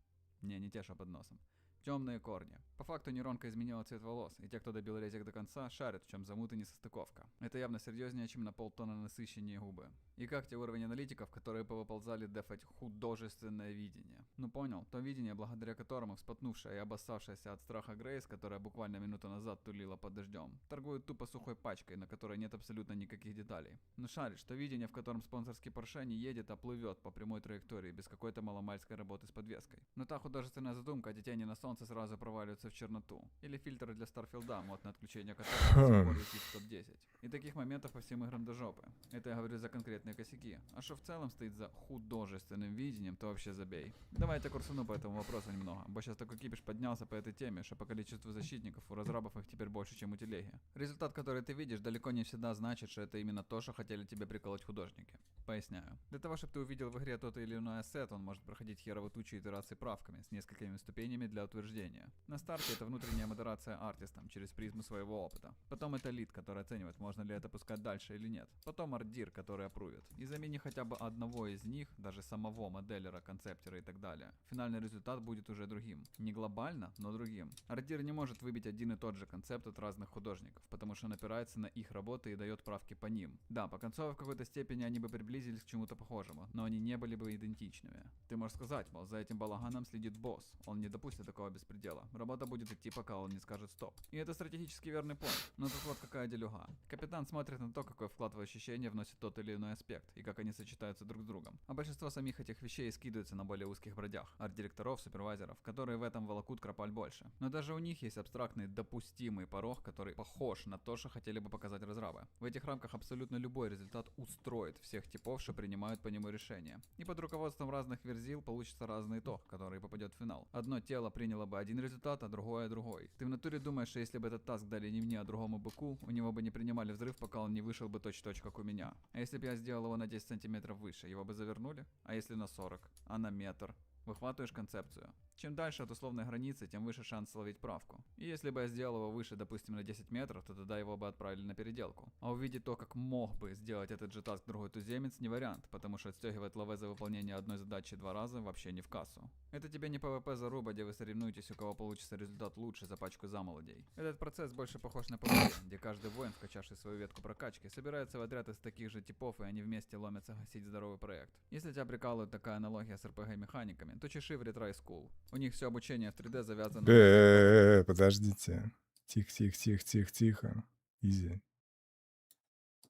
Не те, что под носом. Темные корни. По факту нейронка изменила цвет волос, и те, кто добил резик до конца, шарят, в чем замут и несостыковка. Это явно серьезнее, чем на полтона насыщеннее губы. И как те уровень аналитиков, которые повыползали дефать художественное видение. Ну понял, то видение, благодаря которому вспотнувшая и обоссавшаяся от страха Грейс, которая буквально минуту назад тулила под дождем, торгует тупо сухой пачкой, на которой нет абсолютно никаких деталей. Ну шаришь, то видение, в котором спонсорский Порше не едет, а плывет по прямой траектории, без какой-то маломальской работы с подвеской. Но та художественная задумка, эти тени на солнце сразу проваливаются в черноту. Или фильтры для Старфилда, модное отключение которого до сих пор висит в топ-10. И таких моментов по всем играм до жопы. Это я говорю за конкретные косяки. А что в целом стоит за художественным видением, то вообще забей. Давайте курсану по этому вопросу немного, бо сейчас такой кипиш поднялся по этой теме, что по количеству защитников у разрабов их теперь больше, чем у телеги. Результат, который ты видишь, далеко не всегда значит, что это именно то, что хотели тебе приколоть художники. Поясняю. Для того, чтобы ты увидел в игре тот или иной ассет, он может проходить херово тучу итераций правками с несколькими ступенями для утверждения утверждения. На старте это внутренняя модерация артистом через призму своего опыта. Потом это лид, который оценивает, можно ли это пускать дальше или нет. Потом арт-дир, который опрувит. И замени хотя бы одного из них, даже самого моделлера, концептера и так далее. Финальный результат будет уже другим. Не глобально, но другим. Арт-дир не может выбить один и тот же концепт от разных художников, потому что он опирается на их работы и дает правки по ним. Да, по концовке в какой-то степени они бы приблизились к чему-то похожему, но они не были бы идентичными. Ты можешь сказать, мол, за этим балаганом следит босс, он не допустит такого беспредела. Работа будет идти, пока он не скажет стоп. И это стратегически верный поинт. Но тут вот какая делюга. Капитан смотрит на то, какой вклад в ощущение вносит тот или иной аспект, и как они сочетаются друг с другом. А большинство самих этих вещей скидываются на более узких бродях, арт-директоров, супервайзеров, которые в этом волокут кропаль больше. Но даже у них есть абстрактный допустимый порог, который похож на то, что хотели бы показать разрабы. В этих рамках абсолютно любой результат устроит всех типов, что принимают по нему решения. И под руководством разных верзил получится разный итог, который попадет в финал. Одно тело приняло бы один результат, а другое другой. Ты в натуре думаешь, что если бы этот таск дали не мне, а другому быку, у него бы не принимали взрыв, пока он не вышел бы точь-в-точь, как у меня. А если бы я сделал его на 10 сантиметров выше, его бы завернули? А если на 40? А на метр? Выхватываешь концепцию. Чем дальше от условной границы, тем выше шанс словить правку. И если бы я сделал его выше, допустим, на 10 метров, то тогда его бы отправили на переделку. А увидеть то, как мог бы сделать этот же таск другой туземец, не вариант, потому что отстегивать лаве за выполнение одной задачи 2 раза вообще не в кассу. Это тебе не PvP заруба, где вы соревнуетесь, у кого получится результат лучше за пачку замолодей. Этот процесс больше похож на PvP, где каждый воин, вкачавший свою ветку прокачки, собирается в отряд из таких же типов, и они вместе ломятся гасить здоровый проект. Если тебя прикалывает такая аналогия с RPG-механиками, то чеши в Retry School. У них все обучение в 3D завязано... Подождите. Тихо. Изи.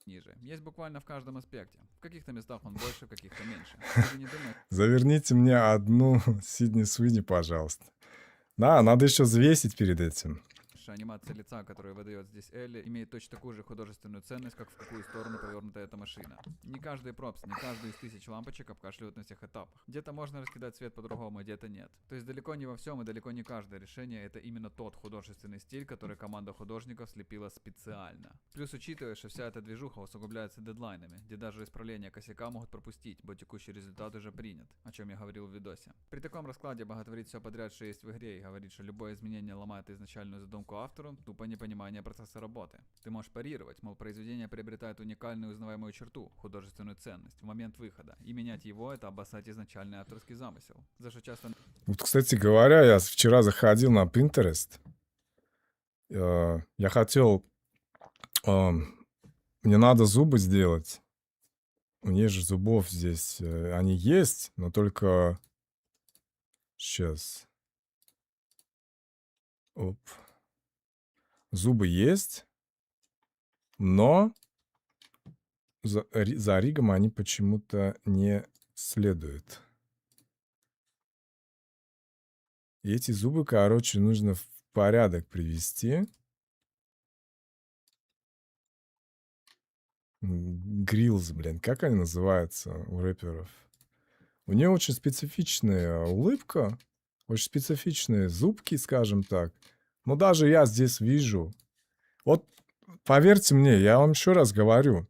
ниже. Есть буквально в каждом аспекте. В каких-то местах он больше, в каких-то меньше. Ты не думаешь, Заверните мне одну Сидни Суини, пожалуйста. Да, надо еще взвесить перед этим. что анимация лица, которую выдает здесь Элли, имеет точно такую же художественную ценность, как в какую сторону повернута эта машина. Не каждый пропс, не каждую из 1000 лампочек обкашливают на всех этапах. Где-то можно раскидать свет по-другому, где-то нет. То есть далеко не во всем и далеко не каждое решение — это именно тот художественный стиль, который команда художников слепила специально. Плюс учитывая, что вся эта движуха усугубляется дедлайнами, где даже исправления косяка могут пропустить, бо текущий результат уже принят, о чем я говорил в видосе. При таком раскладе боготворить все подряд, что есть в игре, и говорить, что любое изменение ломает изначальную задумку автору, тупо непонимание процесса работы. Ты можешь парировать, мол, произведение приобретает уникальную узнаваемую черту, художественную ценность, в момент выхода, и менять его — это обоссать изначальный авторский замысел. За что часто... Вот, кстати говоря, я вчера заходил на Pinterest. Я хотел... Мне надо зубы сделать. У нее же зубов здесь... Они есть, но только... Сейчас. Оп. Зубы есть, но за ригом они почему-то не следуют. И эти зубы, короче, нужно в порядок привести. Гриллз, блин, как они называются у рэперов? У нее очень специфичная улыбка, очень специфичные зубки, скажем так. Но даже я здесь вижу. Вот поверьте мне, я вам еще раз говорю,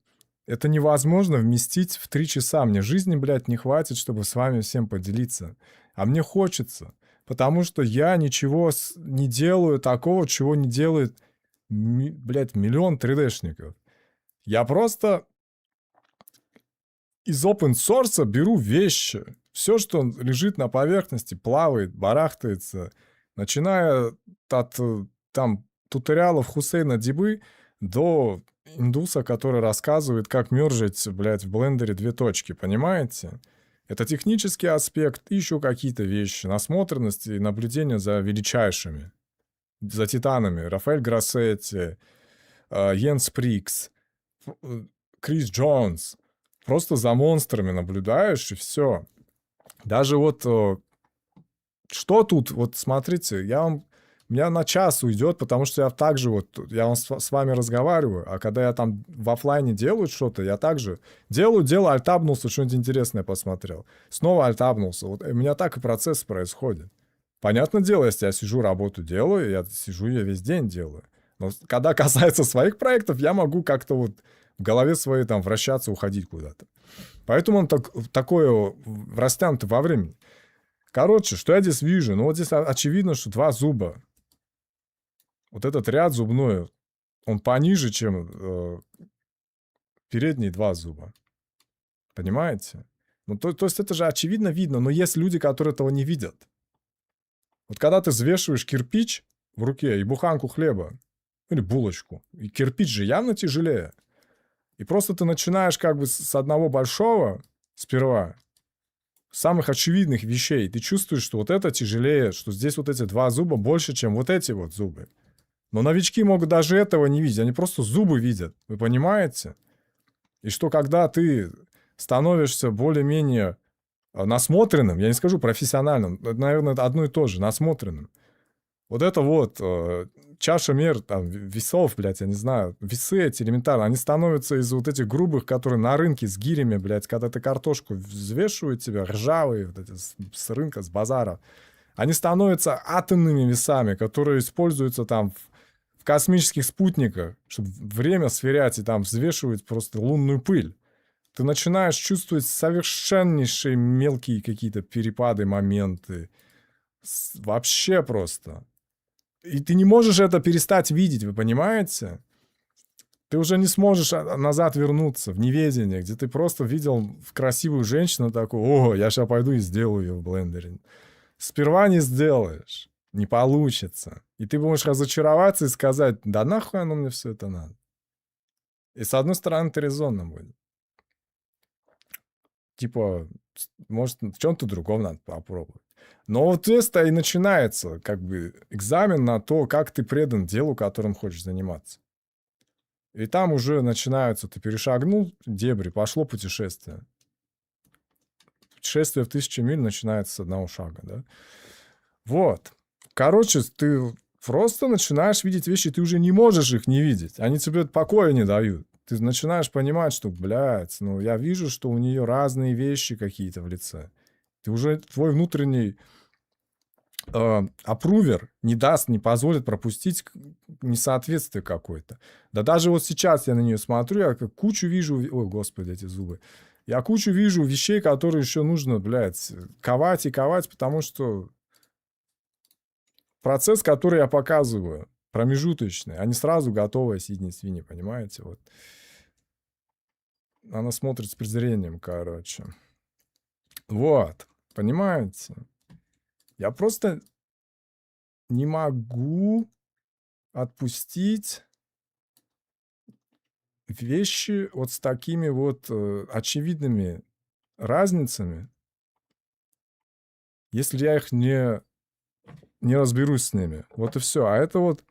это невозможно вместить в 3 часа. Мне жизни, блядь, не хватит, чтобы с вами всем поделиться. А мне хочется, потому что я ничего не делаю такого, чего не делает, блядь, миллион 3D-шников. Я просто из open source беру вещи. Все, что лежит на поверхности, плавает, барахтается. Начиная от там туториалов Хусейна Дибы до индуса, который рассказывает, как мержить, блядь, в блендере 2 точки, понимаете? Это технический аспект, и еще какие-то вещи. Насмотренность и наблюдение за величайшими. За титанами. Рафаэль Гроссетти, Йенс Прикс, Крис Джонс. Просто за монстрами наблюдаешь, и все. Даже вот... Что тут? Вот смотрите, у меня на час уйдет, потому что я также вот... Я с вами разговариваю, а когда я там в офлайне делаю что-то, я также делаю, альтабнулся, что-нибудь интересное посмотрел. Снова альтабнулся. Вот у меня так и процесс происходит. Понятное дело, если я сижу, работу делаю, я весь день делаю. Но когда касается своих проектов, я могу как-то вот в голове своей там вращаться, уходить куда-то. Поэтому он такое растянуто во времени. Короче, что я здесь вижу? Ну, вот здесь очевидно, что 2 зуба. Вот этот ряд зубной, он пониже, чем передние 2 зуба. Понимаете? Ну, то есть это же очевидно видно, но есть люди, которые этого не видят. Вот когда ты взвешиваешь кирпич в руке и буханку хлеба, или булочку, и кирпич же явно тяжелее. И просто ты начинаешь как бы с одного большого сперва, самых очевидных вещей. Ты чувствуешь, что вот это тяжелее, что здесь вот эти 2 зуба больше, чем вот эти вот зубы. Но новички могут даже этого не видеть, они просто зубы видят, вы понимаете? И что когда ты становишься более-менее насмотренным, я не скажу профессиональным, это, наверное, это одно и то же, насмотренным. Вот это вот чаша мер, там, весов, блядь, я не знаю, весы эти элементарно, они становятся из вот этих грубых, которые на рынке с гирями, блядь, когда ты картошку взвешивают тебя, ржавые, вот эти с рынка, с базара, они становятся атомными весами, которые используются там в космических спутниках, чтобы время сверять и там взвешивать просто лунную пыль. Ты начинаешь чувствовать совершеннейшие мелкие какие-то перепады, моменты. Вообще просто. И ты не можешь это перестать видеть, вы понимаете? Ты уже не сможешь назад вернуться в неведение, где ты просто видел красивую женщину такую, о, я сейчас пойду и сделаю ее в блендере. Сперва не сделаешь, не получится. И ты будешь разочароваться и сказать, да нахуй оно мне все это надо. И с одной стороны, ты резонно будет. Типа, может, в чем-то другом надо попробовать. Но вот это и начинается, как бы, экзамен на то, как ты предан делу, которым хочешь заниматься. И там уже начинаются, ты перешагнул дебри, пошло путешествие. Путешествие в 1000 миль начинается с одного шага, да? Вот. Короче, ты просто начинаешь видеть вещи, ты уже не можешь их не видеть. Они тебе покоя не дают. Ты начинаешь понимать, что, блядь, ну, я вижу, что у нее разные вещи какие-то в лице. Ты уже, твой внутренний апрувер не даст, не позволит пропустить несоответствие какое-то. Да даже вот сейчас я на нее смотрю, я как кучу вижу... Ой, господи, эти зубы. Я кучу вижу вещей, которые еще нужно, блядь, ковать и ковать, потому что процесс, который я показываю, промежуточный, а не сразу готовая сидни свиньи, понимаете? Вот. Она смотрит с презрением, короче. Вот, понимаете? Я просто не могу отпустить вещи вот с такими вот очевидными разницами, если я их не разберусь с ними. Вот и все. А это вот...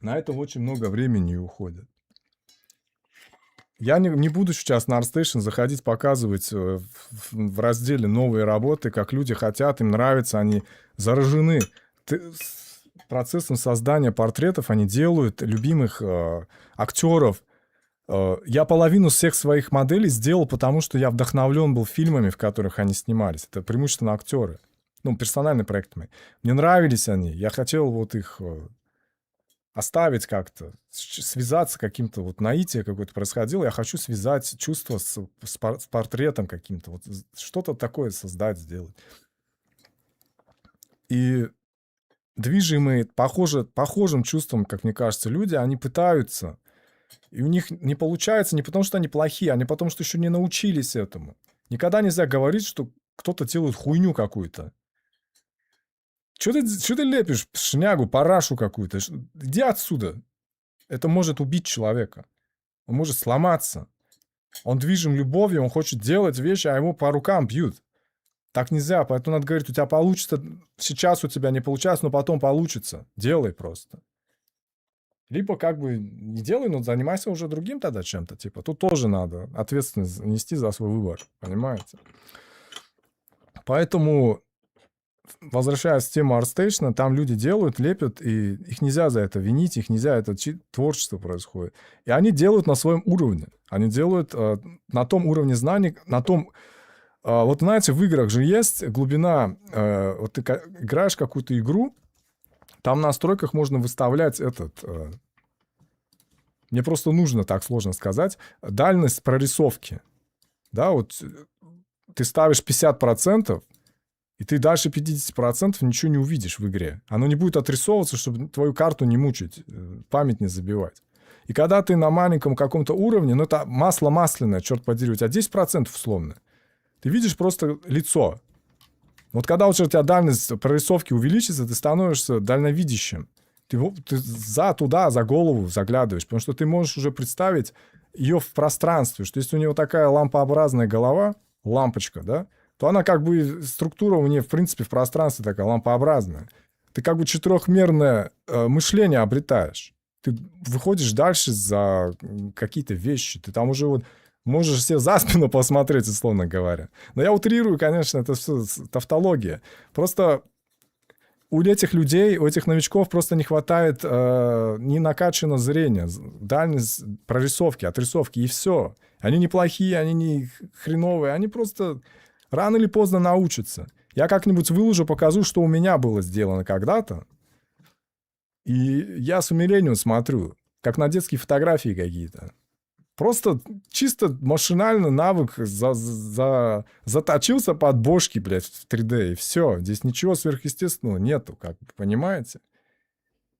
На это очень много времени уходит. Я не буду сейчас на ArtStation заходить, показывать в разделе новые работы, как люди хотят, им нравится, они заражены процессом создания портретов, они делают любимых актеров. Я половину всех своих моделей сделал, потому что я вдохновлен был фильмами, в которых они снимались. Это преимущественно актеры. Ну, персональные проекты мои. Мне нравились они, я хотел вот их... оставить как-то, связаться каким-то, вот наитие какое-то происходило, я хочу связать чувство с портретом каким-то, вот что-то такое создать, сделать. И движимые похожим чувством, как мне кажется, люди, они пытаются, и у них не получается не потому, что они плохие, а не потому, что еще не научились этому. Никогда нельзя говорить, что кто-то делает хуйню какую-то. Что ты лепишь шнягу, парашу какую-то? Иди отсюда. Это может убить человека. Он может сломаться. Он движим любовью, он хочет делать вещи, а ему по рукам бьют. Так нельзя, поэтому надо говорить, у тебя получится, сейчас у тебя не получается, но потом получится. Делай просто. Либо как бы не делай, но занимайся уже другим тогда чем-то. Типа, тут тоже надо ответственность нести за свой выбор, понимаете? Поэтому... Возвращаясь к теме ArtStation, там люди делают, лепят, и их нельзя за это винить, их нельзя, это творчество происходит. И они делают на своем уровне. Они делают на том уровне знаний, на том... вот знаете, в играх же есть глубина... вот ты играешь какую-то игру, там в настройках можно выставлять мне просто нужно, так сложно сказать, дальность прорисовки. Да, вот ты ставишь 50%, и ты дальше 50% ничего не увидишь в игре. Оно не будет отрисовываться, чтобы твою карту не мучить, память не забивать. И когда ты на маленьком каком-то уровне, ну это масло масляное, черт подери, у тебя 10% условно, ты видишь просто лицо. Вот когда у тебя дальность прорисовки увеличится, ты становишься дальновидящим. Ты туда, за голову заглядываешь, потому что ты можешь уже представить ее в пространстве, что если у него такая лампообразная голова, лампочка, да, то она как бы, структура у нее, в принципе, в пространстве такая лампообразная. Ты как бы четырехмерное мышление обретаешь. Ты выходишь дальше за какие-то вещи. Ты там уже вот можешь себе за спину посмотреть, условно говоря. Но я утрирую, конечно, это все тавтология. Просто у этих людей, у этих новичков просто не хватает не накачанного зрения, дальность прорисовки, отрисовки, и все. Они не плохие, они не хреновые, они просто рано или поздно научатся. Я как-нибудь выложу, покажу, что у меня было сделано когда-то. И я с умилением смотрю, как на детские фотографии какие-то. Просто чисто машинально навык заточился под бошки, блядь, в 3D, и все. Здесь ничего сверхъестественного нету, как бы, понимаете?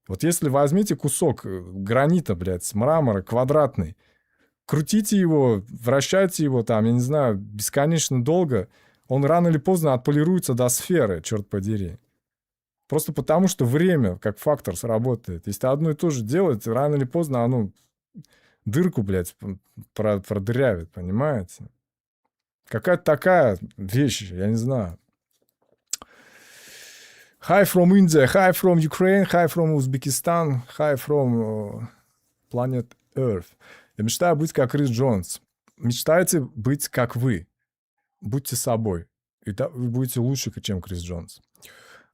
Вот если возьмите кусок гранита, блядь, с мрамора, квадратный, крутите его, вращайте его там, я не знаю, бесконечно долго, он рано или поздно отполируется до сферы, черт подери. Просто потому, что время как фактор сработает. Если одно и то же делать, рано или поздно оно дырку, блядь, продырявит, понимаете? Какая-то такая вещь, я не знаю. Hi from India, hi from Ukraine, hi from Uzbekistan, hi from planet Earth. Я мечтаю быть как Крис Джонс. Мечтайте быть как вы. Будьте собой. И вы будете лучше, чем Крис Джонс.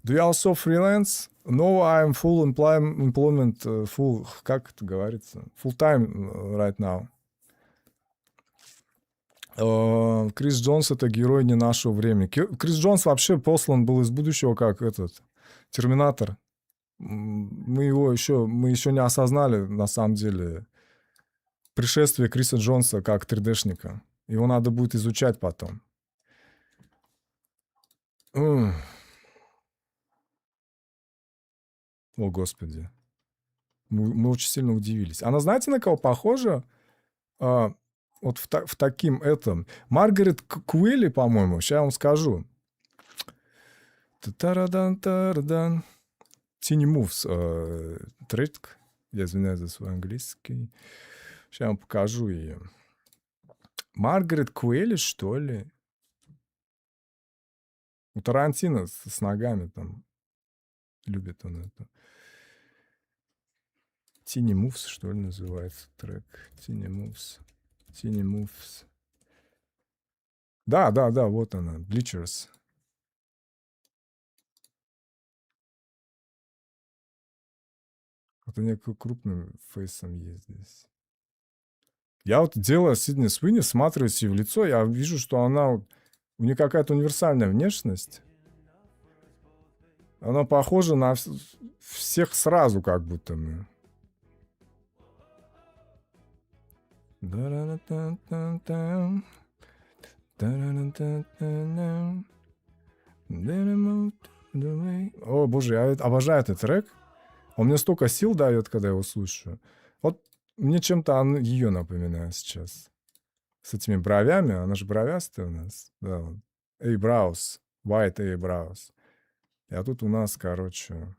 Do you also freelance? No, I'm full employment, full, как это говорится? Full time right now. Крис Джонс — это герой не нашего времени. Крис Джонс вообще послан был из будущего, как этот Терминатор. Мы еще не осознали, на самом деле, пришествие Криса Джонса как 3D-шника. Его надо будет изучать потом. О, Господи. Мы очень сильно удивились. Она знаете, на кого похожа? Вот в таким этом. Маргарет Куилли, по-моему. Сейчас я вам скажу. Тарадан. Tiny Moves. Трек. Я извиняюсь за свой английский. Сейчас я вам покажу ее. Маргарет Куилли, что ли? У Тарантино с ногами там. Любит он это. Tiny Moves, что ли, называется трек. Tiny Moves. Да, вот она. Bleachers. Вот у нее крупным фейсом есть здесь. Я вот делая Сидни Суини, всматриваюсь ей в лицо, я вижу, что она... У нее какая-то универсальная внешность. Она похожа на всех сразу, как будто бы. О, боже, я обожаю этот трек. Он мне столько сил дает, когда я его слушаю. Вот мне чем-то ее напоминает сейчас. С этими бровями. Она же бровястая у нас. Да, вот. Eyebrows. White eyebrows. А тут у нас, короче...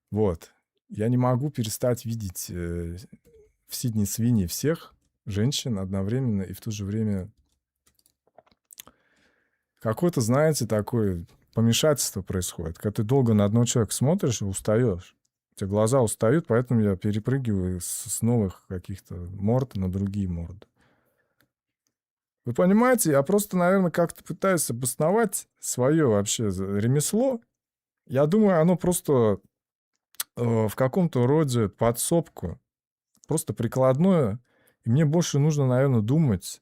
Вот. Я не могу перестать видеть в Сидни Суини всех женщин одновременно и в то же время какое-то, знаете, такое помешательство происходит. Когда ты долго на одного человека смотришь и устаешь. У тебя глаза устают, поэтому я перепрыгиваю с новых каких-то морд на другие морды. Вы понимаете, я просто, наверное, как-то пытаюсь обосновать свое вообще ремесло. Я думаю, оно просто в каком-то роде подсобку. Просто прикладное. И мне больше нужно, наверное, думать.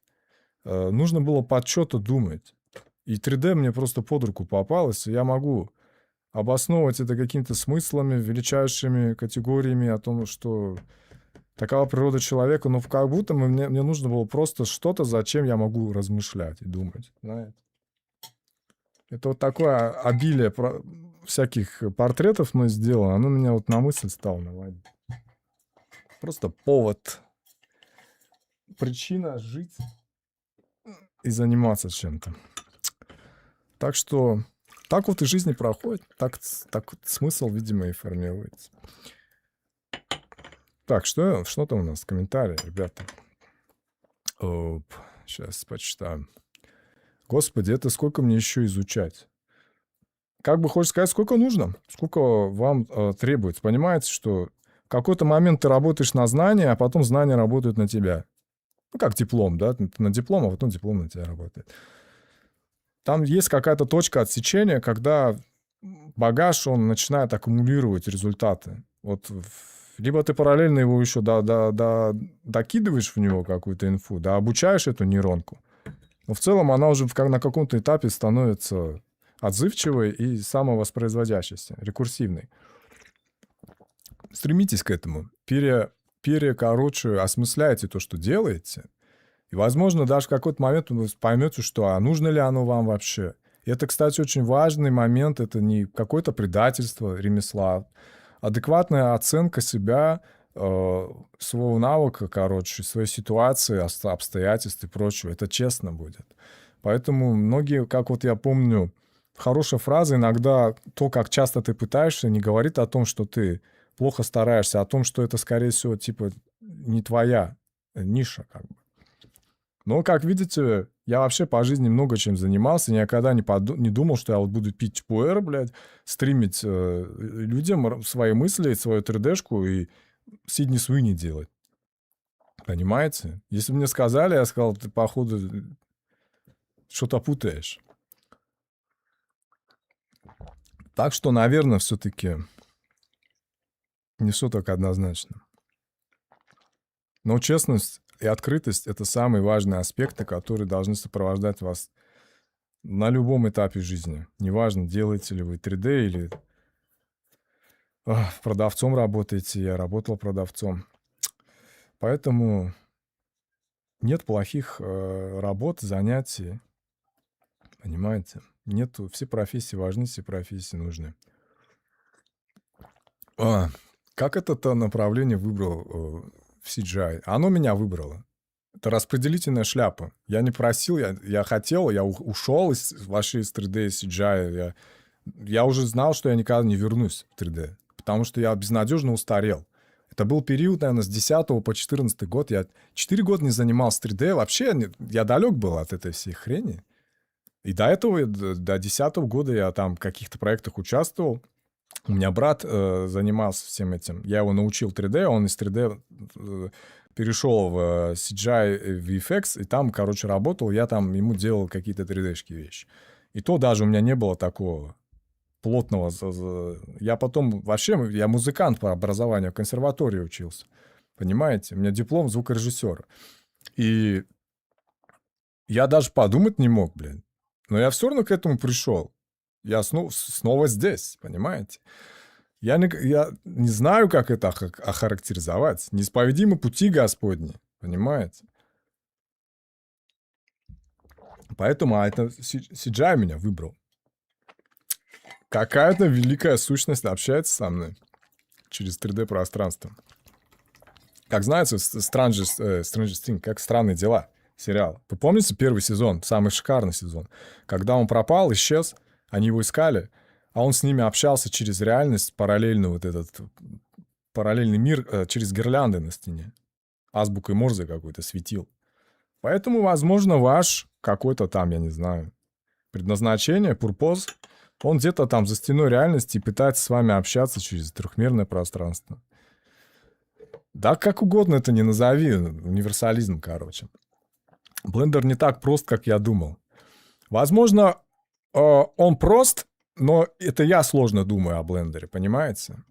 Нужно было под что-то думать. И 3D мне просто под руку попалось. И я могу обосновывать это какими-то смыслами, величайшими категориями о том, что Такова природа человека, но как будто мне нужно было просто что-то, зачем я могу размышлять и думать, знаете. Это вот такое обилие всяких портретов мной сделано, оно меня вот на мысль стало наводить. Просто повод, причина жить и заниматься чем-то. Так что так вот и жизнь проходит, так вот смысл, видимо, и формируется. Так, что там у нас? Комментарии, ребята. Сейчас почитаю. Господи, это сколько мне еще изучать? Как бы хочешь сказать, сколько нужно, сколько вам требуется. Понимаете, что в какой-то момент ты работаешь на знания, а потом знания работают на тебя. Ну, как диплом, да? Ты на диплом, а потом диплом на тебя работает. Там есть какая-то точка отсечения, когда багаж, он начинает аккумулировать результаты. Вот либо ты параллельно его еще докидываешь в него какую-то инфу, да, обучаешь эту нейронку. Но в целом она уже на каком-то этапе становится отзывчивой и самовоспроизводящейся, рекурсивной. Стремитесь к этому. Осмысляйте то, что делаете. И, возможно, даже в какой-то момент вы поймете, что нужно ли оно вам вообще. И это, кстати, очень важный момент. Это не какое-то предательство ремесла. Адекватная оценка себя, своего навыка, своей ситуации, обстоятельств и прочего. Это честно будет. Поэтому многие, как вот я помню, хорошая фраза иногда, то, как часто ты пытаешься, не говорит о том, что ты плохо стараешься, а о том, что это, скорее всего, типа не твоя ниша, как бы. Но, как видите, я вообще по жизни много чем занимался, никогда не думал, что я вот буду пить пуэр, блядь, стримить людям свои мысли, свою 3D-шку и Сидни Суини делать. Понимаете? Если бы мне сказали, я сказал, ты, походу, что-то путаешь. Так что, наверное, все-таки не все так однозначно. Но честность и открытость — это самые важные аспекты, которые должны сопровождать вас на любом этапе жизни. Неважно, делаете ли вы 3D или продавцом работаете. Я работал продавцом. Поэтому нет плохих работ, занятий. Понимаете? Нету. Все профессии важны, все профессии нужны. Как это направление выбрал в CGI? Оно меня выбрало. Это распределительная шляпа. Я не просил, я хотел, я ушел вообще из 3D, из CGI. Я уже знал, что я никогда не вернусь в 3D, потому что я безнадежно устарел. Это был период, наверное, с 10 по 14 год. Я 4 года не занимался 3D. Вообще я далек был от этой всей хрени. И до этого, до 10 года я там в каких-то проектах участвовал. У меня брат занимался всем этим. Я его научил 3D, он из 3D перешел в CGI, VFX, и там, короче, работал. Я там ему делал какие-то 3D-шки вещи. И то даже у меня не было такого плотного... Я потом... Вообще, я музыкант по образованию, в консерватории учился. Понимаете? У меня диплом звукорежиссера. И я даже подумать не мог, блин. Но я все равно к этому пришел. Я снова здесь, понимаете? Я не знаю, как это охарактеризовать. Неисповедимы пути Господни, понимаете? Поэтому это CGI меня выбрал. Какая-то великая сущность общается со мной через 3D-пространство. Как знаете, Stranger Things, как «Странные дела», сериал. Вы помните первый сезон, самый шикарный сезон? Когда он пропал, исчез, они его искали, а он с ними общался через реальность, параллельно вот этот параллельный мир, через гирлянды на стене. Азбукой Морзе какой-то светил. Поэтому, возможно, ваш какой-то там, я не знаю, предназначение, пурпоз, он где-то там за стеной реальности и пытается с вами общаться через трехмерное пространство. Да как угодно это не назови, универсализм, короче. Блендер не так прост, как я думал. Возможно, он прост, но это я сложно думаю о блендере, понимаете?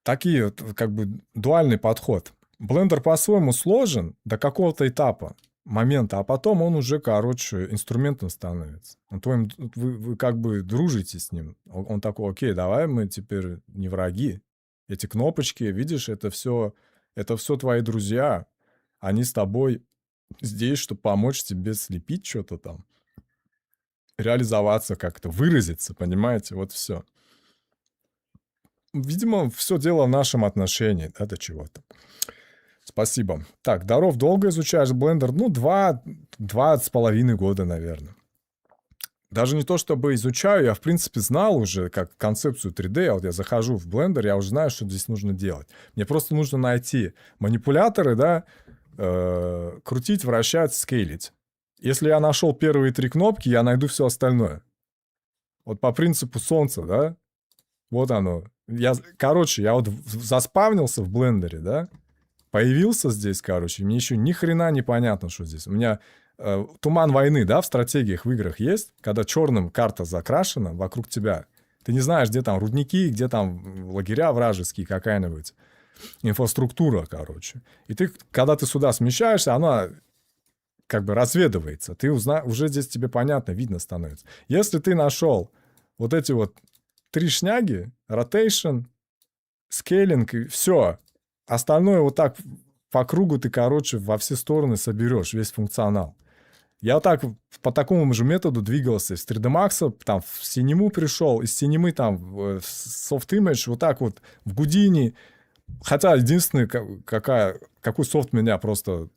Такие, как бы, дуальный подход. Блендер по-своему сложен до какого-то этапа, момента, а потом он уже, короче, инструментом становится. Вы как бы дружите с ним. Он такой, окей, давай мы теперь не враги. Эти кнопочки, видишь, это все Это все твои друзья. Они с тобой здесь, чтобы помочь тебе слепить что-то там, реализоваться как-то, выразиться, понимаете? Вот все. Видимо, все дело в нашем отношении, да, до чего-то. Спасибо. Так, Даров, долго изучаешь Blender? Ну, 2,5 года, наверное. Даже не то, чтобы изучаю, я, в принципе, знал уже как концепцию 3D. Вот я захожу в Blender, я уже знаю, что здесь нужно делать. Мне просто нужно найти манипуляторы, да, крутить, вращать, скейлить. Если я нашел первые 3 кнопки, я найду все остальное. Вот по принципу солнца, да, вот оно. Короче, я вот заспавнился в блендере, да, появился здесь, короче, мне еще ни хрена не понятно, что здесь. У меня туман войны, да, в стратегиях, в играх есть, когда черным карта закрашена вокруг тебя. Ты не знаешь, где там рудники, где там лагеря вражеские какая-нибудь. Инфраструктура, короче. И ты, когда ты сюда смещаешься, она как бы разведывается. Ты уже здесь тебе понятно, видно становится. Если ты нашел вот эти вот 3 шняги, rotation, скейлинг и все. Остальное вот так по кругу ты, короче, во все стороны соберешь, весь функционал. Я вот так по такому же методу двигался из 3D Max, там в Cinema пришел, из Cinema там в Soft Image, вот так вот в Houdini. Хотя единственный, какой софт меня просто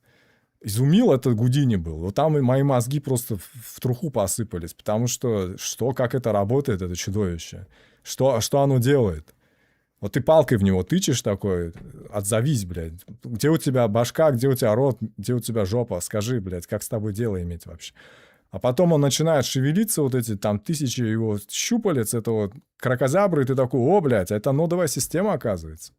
изумил, это Houdini был. Вот там и мои мозги просто в труху посыпались, потому что как это работает, это чудовище. Что оно делает? Вот ты палкой в него тычешь такой, отзовись, блядь. Где у тебя башка, где у тебя рот, где у тебя жопа? Скажи, блядь, как с тобой дело иметь вообще? А потом он начинает шевелиться, вот эти там 1000 его щупалец, это вот кракозябры, и ты такой, о, блядь, это нодовая система, оказывается.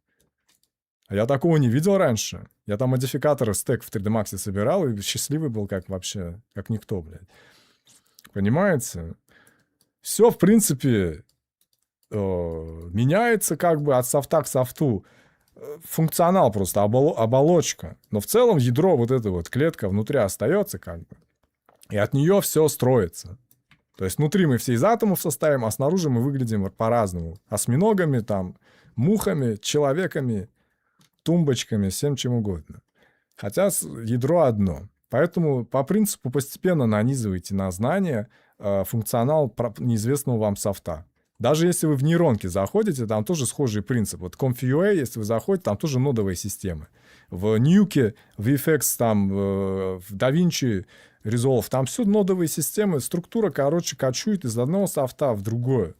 А я такого не видел раньше. Я там модификаторы стек в 3D Max собирал и счастливый был как вообще, как никто, блядь. Понимаете? Все, в принципе, меняется как бы от софта к софту. Функционал просто, оболочка. Но в целом ядро, вот эта вот клетка внутри остается как бы. И от нее все строится. То есть внутри мы все из атомов составим, а снаружи мы выглядим по-разному. Осьминогами, там, мухами, человеками, тумбочками, всем чем угодно. Хотя ядро одно. Поэтому по принципу постепенно нанизывайте на знания функционал неизвестного вам софта. Даже если вы в нейронки заходите, там тоже схожий принцип. Вот Conf.ua, если вы заходите, там тоже нодовые системы. В Nuke, в VFX, там, в DaVinci Resolve, там все нодовые системы. Структура, короче, кочует из одного софта в другое.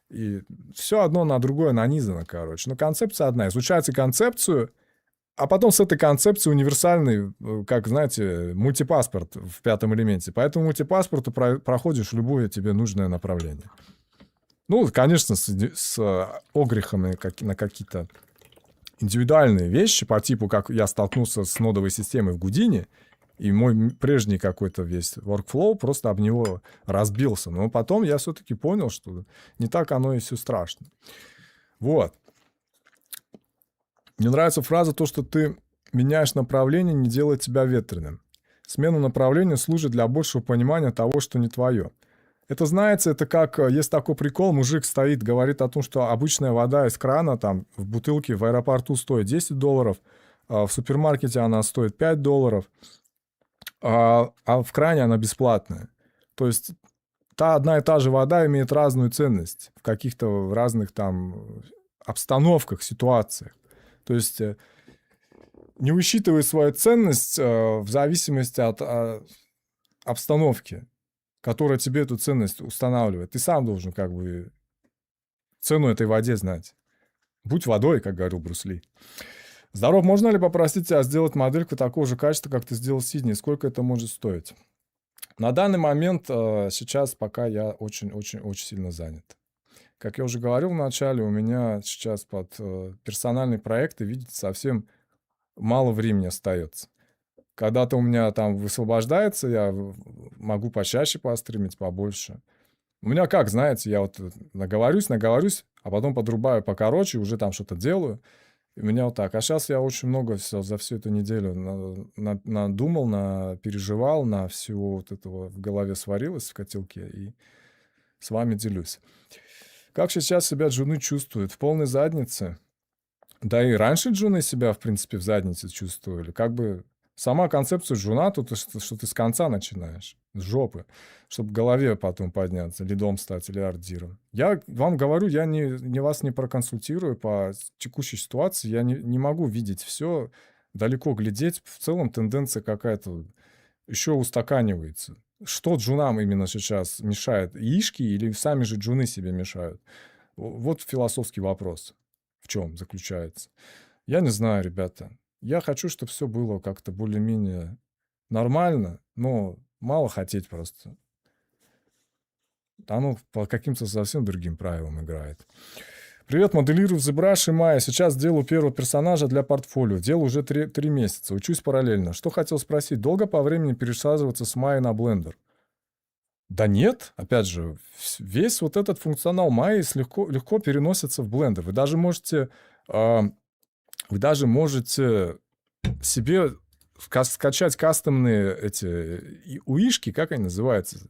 И все одно на другое нанизано, короче. Но концепция одна. Изучайте концепцию, а потом с этой концепцией универсальный, как, знаете, мультипаспорт в 5-м элементе. По этому мультипаспорту проходишь любое тебе нужное направление. Ну, конечно, с огрехами на какие-то индивидуальные вещи по типу, как я столкнулся с нодовой системой в Houdini, и мой прежний какой-то весь workflow просто об него разбился. Но потом я все-таки понял, что не так оно и все страшно. Вот. Мне нравится фраза то, что ты меняешь направление, не делает тебя ветреным. Смена направления служит для большего понимания того, что не твое. Это, знаете, это как, есть такой прикол, мужик стоит, говорит о том, что обычная вода из крана там в бутылке в аэропорту стоит $10, в супермаркете она стоит $5, а в кране она бесплатная. То есть одна и та же вода имеет разную ценность в каких-то разных там обстановках, ситуациях. То есть не учитывай свою ценность в зависимости от обстановки, которая тебе эту ценность устанавливает. Ты сам должен как бы цену этой воде знать. Будь водой, как говорил Брюс Ли. Здоров, можно ли попросить тебя сделать модельку такого же качества, как ты сделал Сидни? Сколько это может стоить? На данный момент сейчас пока я очень-очень-очень сильно занят. Как я уже говорил в начале, у меня сейчас под персональные проекты, видите, совсем мало времени остается. Когда-то у меня там высвобождается, я могу почаще постримить, побольше. У меня как, знаете, я вот наговорюсь, а потом подрубаю покороче, уже там что-то делаю. И у меня вот так. А сейчас я очень много за всю эту неделю надумал, переживал, на всего вот этого в голове сварилось в котелке. И с вами делюсь. Как сейчас себя жены чувствует? В полной заднице. Да и раньше джуны себя, в принципе, в заднице чувствовали. Как бы сама концепция джуна, тут что ты с конца начинаешь, с жопы, чтобы в голове потом подняться, лидом стать или ардиром. Я вам говорю, я не вас не проконсультирую по текущей ситуации, я не могу видеть все, далеко глядеть. В целом тенденция какая-то еще устаканивается. Что джунам именно сейчас мешает? Яишки или сами же джуны себе мешают? Вот философский вопрос. В чем заключается? Я не знаю, ребята. Я хочу, чтобы все было как-то более-менее нормально, но мало хотеть просто. Оно по каким-то совсем другим правилам играет. Привет, моделирую в ZBrush и Maya. Сейчас делаю первого персонажа для портфолио. Делаю уже 3 месяца. Учусь параллельно. Что хотел спросить? Долго по времени пересаживаться с Maya на Blender? Да нет, опять же, весь вот этот функционал Maya легко переносится в Blender. А, вы даже можете себе скачать кастомные эти уишки, как они называются,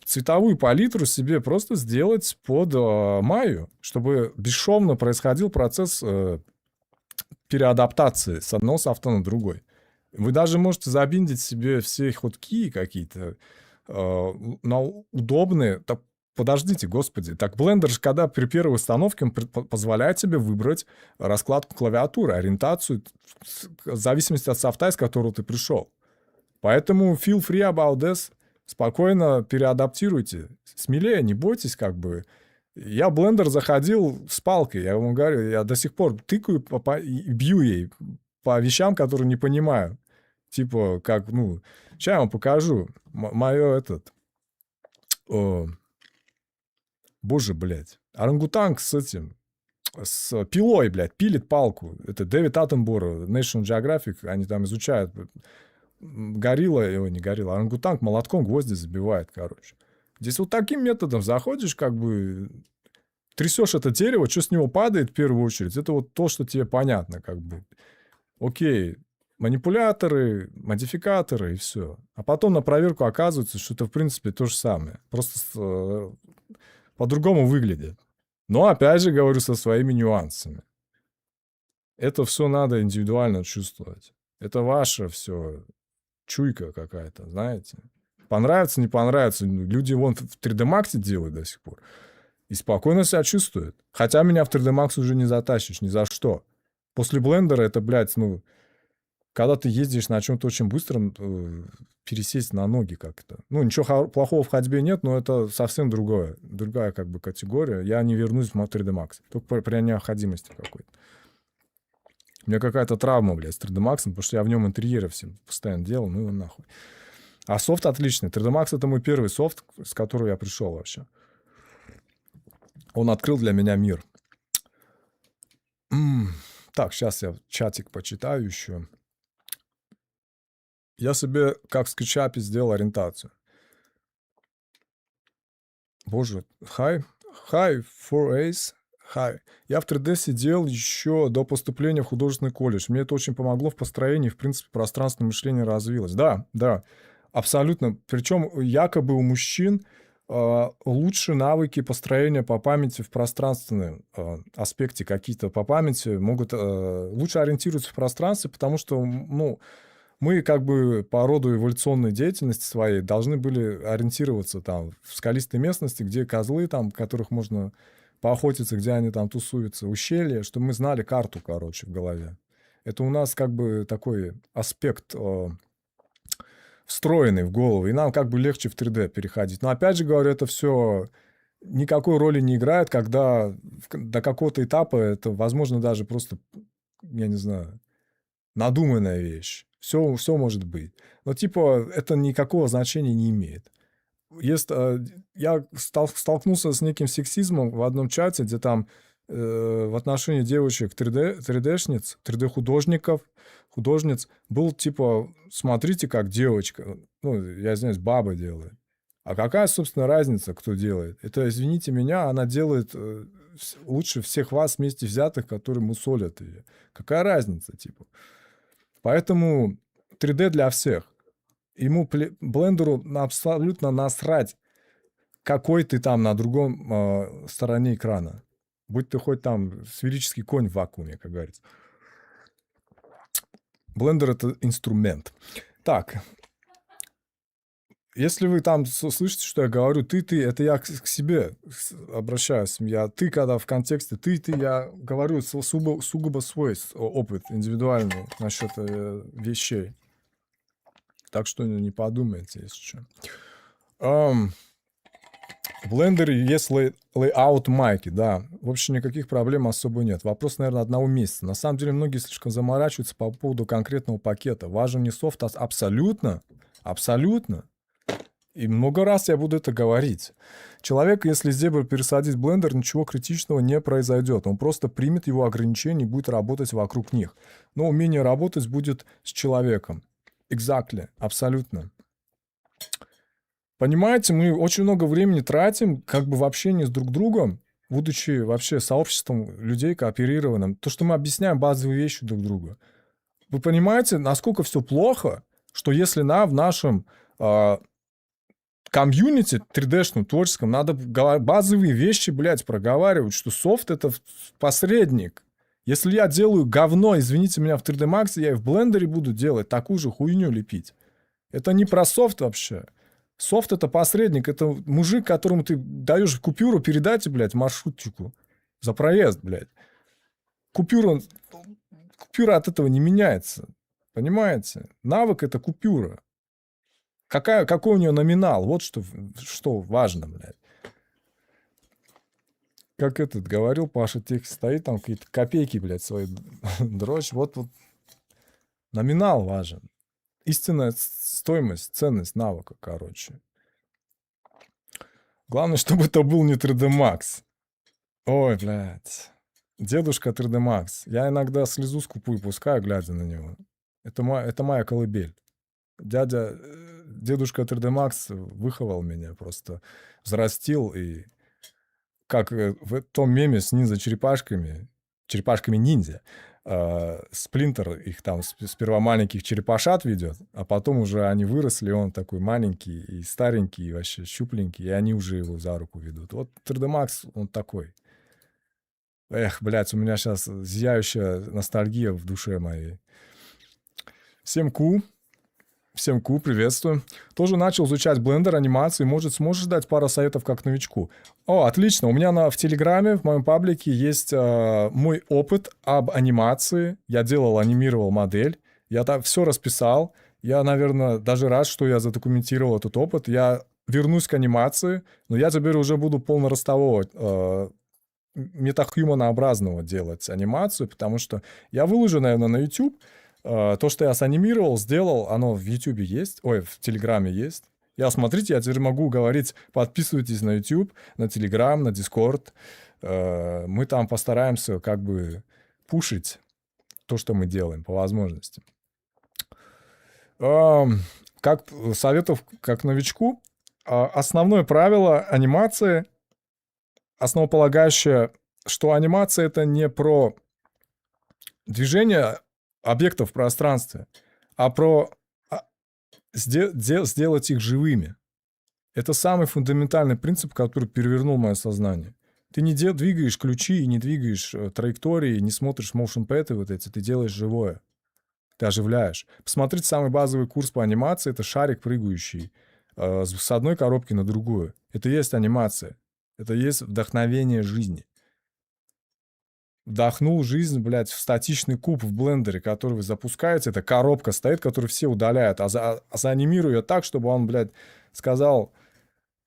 цветовую палитру себе просто сделать под Maya, чтобы бесшовно происходил процесс переадаптации с одного софта на другой. Вы даже можете забиндить себе все хотки какие-то на удобные. Так, подождите, господи. Так Blender же, когда при первой установке, он позволяет тебе выбрать раскладку клавиатуры, ориентацию в зависимости от софта, из которого ты пришел. Поэтому feel free about this. Спокойно переадаптируйте. Смелее, не бойтесь как бы. Я в Blender заходил с палкой, я вам говорю, я до сих пор тыкаю и бью ей по вещам, которые не понимаю. Типа, как, ну, сейчас я вам покажу. Мое этот... боже, блядь. Орангутанг с этим, с пилой, блядь, пилит палку. Это Дэвид Аттенборо, National Geographic, они там изучают. Горилла, его не горилла, орангутанг молотком гвозди забивает, короче. Здесь вот таким методом заходишь, как бы трясешь это дерево, что с него падает в первую очередь, это вот то, что тебе понятно, как бы. Окей, манипуляторы, модификаторы и все. А потом на проверку оказывается, что это в принципе то же самое. Просто по-другому выглядит. Но опять же говорю со своими нюансами. Это все надо индивидуально чувствовать. Это ваше все чуйка какая-то, знаете. Понравится, не понравится. Люди вон в 3D Max делают до сих пор. И спокойно себя чувствуют. Хотя меня в 3D Max уже не затащишь ни за что. После блендера это, блядь, ну... Когда ты ездишь на чем-то очень быстром, пересесть на ноги как-то. Ну, ничего плохого в ходьбе нет, но это совсем другая как бы категория. Я не вернусь в 3D Max. Только при необходимости какой-то. У меня какая-то травма, блядь, с 3D Max, потому что я в нем интерьеры все постоянно делал, ну его нахуй. А софт отличный. 3D Max — это мой первый софт, с которого я пришел вообще. Он открыл для меня мир. Так, сейчас я чатик почитаю еще. Я себе, как в скетчапе, сделал ориентацию. Боже, hi 4Ace. Hi. Я в 3D сидел еще до поступления в художественный колледж. Мне это очень помогло в построении, в принципе, пространственное мышление развилось. Да, абсолютно. Причем якобы у мужчин лучше навыки построения по памяти в пространственном аспекте какие-то по памяти могут лучше ориентироваться в пространстве, потому что, ну, мы как бы по роду эволюционной деятельности своей должны были ориентироваться там в скалистой местности, где козлы там, которых можно поохотиться, где они там тусуются, ущелья, чтобы мы знали карту, короче, в голове. Это у нас как бы такой аспект встроенный в голову, и нам как бы легче в 3D переходить. Но опять же говорю, это все никакой роли не играет, когда до какого-то этапа это, возможно, даже просто, я не знаю, надуманная вещь. Все может быть. Но, типа, это никакого значения не имеет. Я столкнулся с неким сексизмом в одном чате, где там в отношении девочек 3D-шниц, 3D-художников, художниц, был типа, смотрите, как девочка, ну, я извиняюсь, баба делает. А какая, собственно, разница, кто делает? Это, извините меня, она делает лучше всех вас вместе взятых, которые мусолят ее. Какая разница, типа? Поэтому 3D для всех. Ему, блендеру, абсолютно насрать, какой ты там на другом стороне экрана. Будь ты хоть там сферический конь в вакууме, как говорится. Блендер — это инструмент. Так, если вы там слышите, что я говорю, ты, это я к себе обращаюсь. Я ты, когда в контексте ты, я говорю сугубо свой опыт индивидуальный насчет вещей. Так что не подумайте, если что. В блендере есть layout майки, да. В общем, никаких проблем особо нет. Вопрос, наверное, одного месяца. На самом деле, многие слишком заморачиваются по поводу конкретного пакета. Важен не софт, а абсолютно. И много раз я буду это говорить. Человек, если с Zebra пересадить в блендер, ничего критичного не произойдет. Он просто примет его ограничения и будет работать вокруг них. Но умение работать будет с человеком. Exactly. Абсолютно. Понимаете, мы очень много времени тратим как бы в общении с друг другом, будучи вообще сообществом людей кооперированным. То, что мы объясняем базовые вещи друг другу. Вы понимаете, насколько все плохо, что если в нашем комьюнити 3D-шном, творческом, надо базовые вещи, блядь, проговаривать, что софт — это посредник. Если я делаю говно, извините меня, в 3D Max, я и в блендере буду делать такую же хуйню лепить. Это не про софт вообще. Софт — это посредник, это мужик, которому ты даешь купюру, передайте, блядь, маршрутчику за проезд, блядь. Купюра от этого не меняется. Понимаете? Навык — это купюра. Какой у нее номинал? Вот что важно, блядь. Как этот говорил, Паша Тех стоит, там какие-то копейки, блядь, свои дрочь. Вот номинал важен. Истинная стоимость, ценность навыка, короче. Главное, чтобы это был не 3D Max. Ой, блядь. Дедушка 3D Max. Я иногда слезу скупую пускаю, глядя на него. Это моя колыбель. Дедушка 3D Max выховал меня, просто взрастил. И как в том меме с ниндзя-черепашками ниндзя, Сплинтер их там сперва маленьких черепашат ведет, а потом уже они выросли, он такой маленький и старенький, и вообще щупленький, и они уже его за руку ведут. Вот 3D Max, он такой. Эх, блядь, у меня сейчас зияющая ностальгия в душе моей. Всем приветствую. Тоже начал изучать блендер, анимации. Может, сможешь дать пару советов как новичку? О, отлично. У меня в Телеграме, в моем паблике есть мой опыт об анимации. Я анимировал модель. Я там все расписал. Я, наверное, даже рад, что я задокументировал этот опыт. Я вернусь к анимации, но я теперь уже буду полноростового, метахуманообразного делать анимацию, потому что я выложу, наверное, на YouTube. То, что я санимировал, сделал, оно в YouTube есть, в Телеграме есть. Смотрите, я теперь могу говорить, подписывайтесь на YouTube, на Телеграм, на Discord. Мы там постараемся как бы пушить то, что мы делаем, по возможности. Как советов как новичку, основное правило анимации, основополагающее, что анимация — это не про движение объектов в пространстве, а про сделать их живыми. Это самый фундаментальный принцип, который перевернул мое сознание. Ты не двигаешь ключи, не двигаешь траектории, не смотришь motion pad вот эти, ты делаешь живое. Ты оживляешь. Посмотрите самый базовый курс по анимации, это шарик прыгающий с одной коробки на другую. Это и есть анимация. Это и есть вдохновение жизни. Вдохнул жизнь, блядь, в статичный куб в блендере, который вы запускаете. Это коробка стоит, которую все удаляют. Заанимирую ее так, чтобы он, блядь, сказал,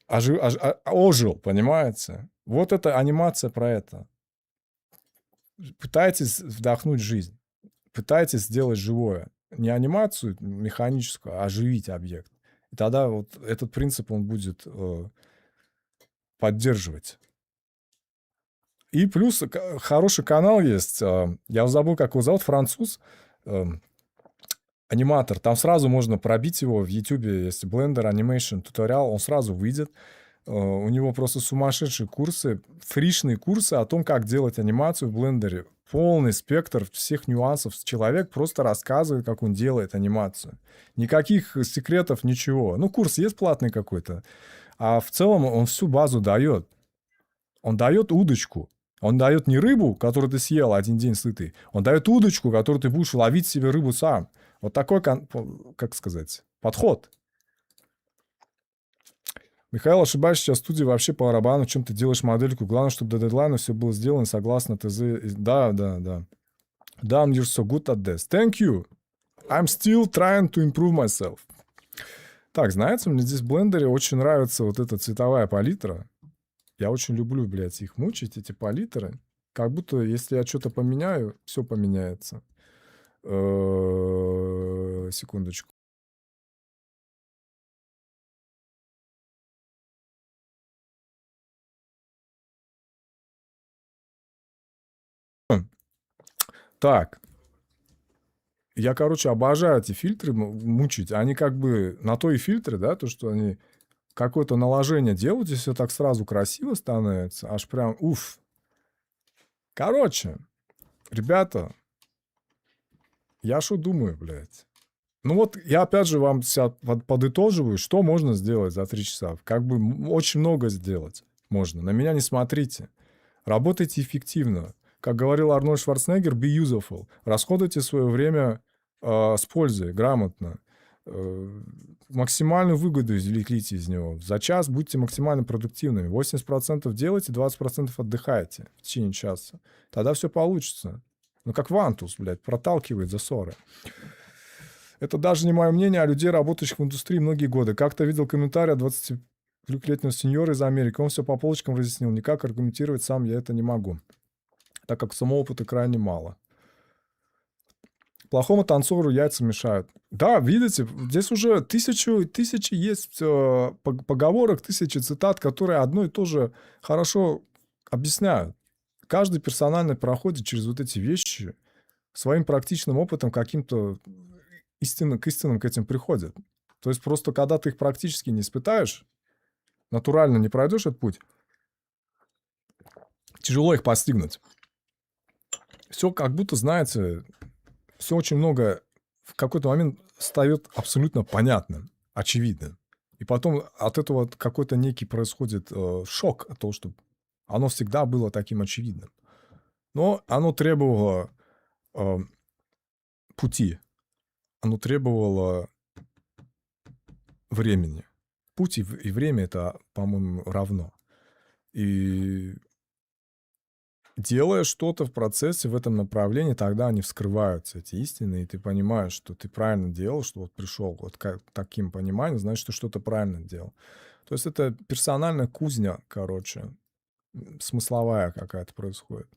ожил, понимаете? Вот это анимация про это. Пытайтесь вдохнуть жизнь. Пытайтесь сделать живое. Не анимацию механическую, а оживить объект. И тогда вот этот принцип, он будет поддерживать. И плюс хороший канал есть. Я забыл, как его зовут, француз. Аниматор. Там сразу можно пробить его в YouTube. Если Blender Animation туториал, он сразу выйдет. У него просто сумасшедшие курсы, фришные курсы о том, как делать анимацию в блендере. Полный спектр всех нюансов. Человек просто рассказывает, как он делает анимацию. Никаких секретов, ничего. Ну, курс есть платный какой-то. А в целом он всю базу дает. Он дает удочку. Он дает не рыбу, которую ты съел один день сытый, он дает удочку, которую ты будешь ловить себе рыбу сам. Вот такой, как сказать, подход. Михаил, ошибаешься, сейчас в студии вообще по барабану, чем ты делаешь модельку. Главное, чтобы до дедлайна все было сделано согласно ТЗ. Да. Damn, you're so good at this. Thank you. I'm still trying to improve myself. Так, знаете, мне здесь в блендере очень нравится вот эта цветовая палитра. Я очень люблю, блядь, их мучить, эти палитры. Как будто, если я что-то поменяю, все поменяется. Секундочку. Так. Я, короче, обожаю эти фильтры мучить. Они как бы на то и фильтры, да, то, что они какое-то наложение делают, и все так сразу красиво становится. Аж прям, уф. Короче, ребята, я что думаю, блядь? Ну вот я опять же вам сейчас подытоживаю, что можно сделать за 3 часа. Как бы очень много сделать можно. На меня не смотрите. Работайте эффективно. Как говорил Арнольд Шварценеггер, be useful. Расходуйте свое время с пользой, грамотно. Максимальную выгоду извлеките из него. За час будьте максимально продуктивными. 80% делайте, 20% отдыхайте в течение часа. Тогда все получится. Ну, как Вантус, блядь, проталкивает засоры. Это даже не мое мнение, а людей, работающих в индустрии многие годы. Как-то видел комментарий от 23-летнего сеньора из Америки. Он все по полочкам разъяснил. Никак аргументировать сам я это не могу, так как самоопыта крайне мало. Плохому танцору яйца мешают. Да, видите, здесь уже тысячи есть поговорок, тысячи цитат, которые одно и то же хорошо объясняют. Каждый персонально проходит через вот эти вещи, своим практичным опытом каким-то к истинам к этим приходит. То есть просто когда ты их практически не испытаешь, натурально не пройдешь этот путь, тяжело их постигнуть. Все как будто, знаете, все очень много в какой-то момент стает абсолютно понятным, очевидным. И потом от этого какой-то некий происходит шок от того, что оно всегда было таким очевидным. Но оно требовало пути, оно требовало времени. Путь и время это, по-моему, равно. И делая что-то в процессе в этом направлении, тогда они вскрываются, эти истины, и ты понимаешь, что ты правильно делал, что вот пришел вот к таким пониманием, значит, что что-то правильно делал. То есть это персональная кузня, короче, смысловая какая-то происходит.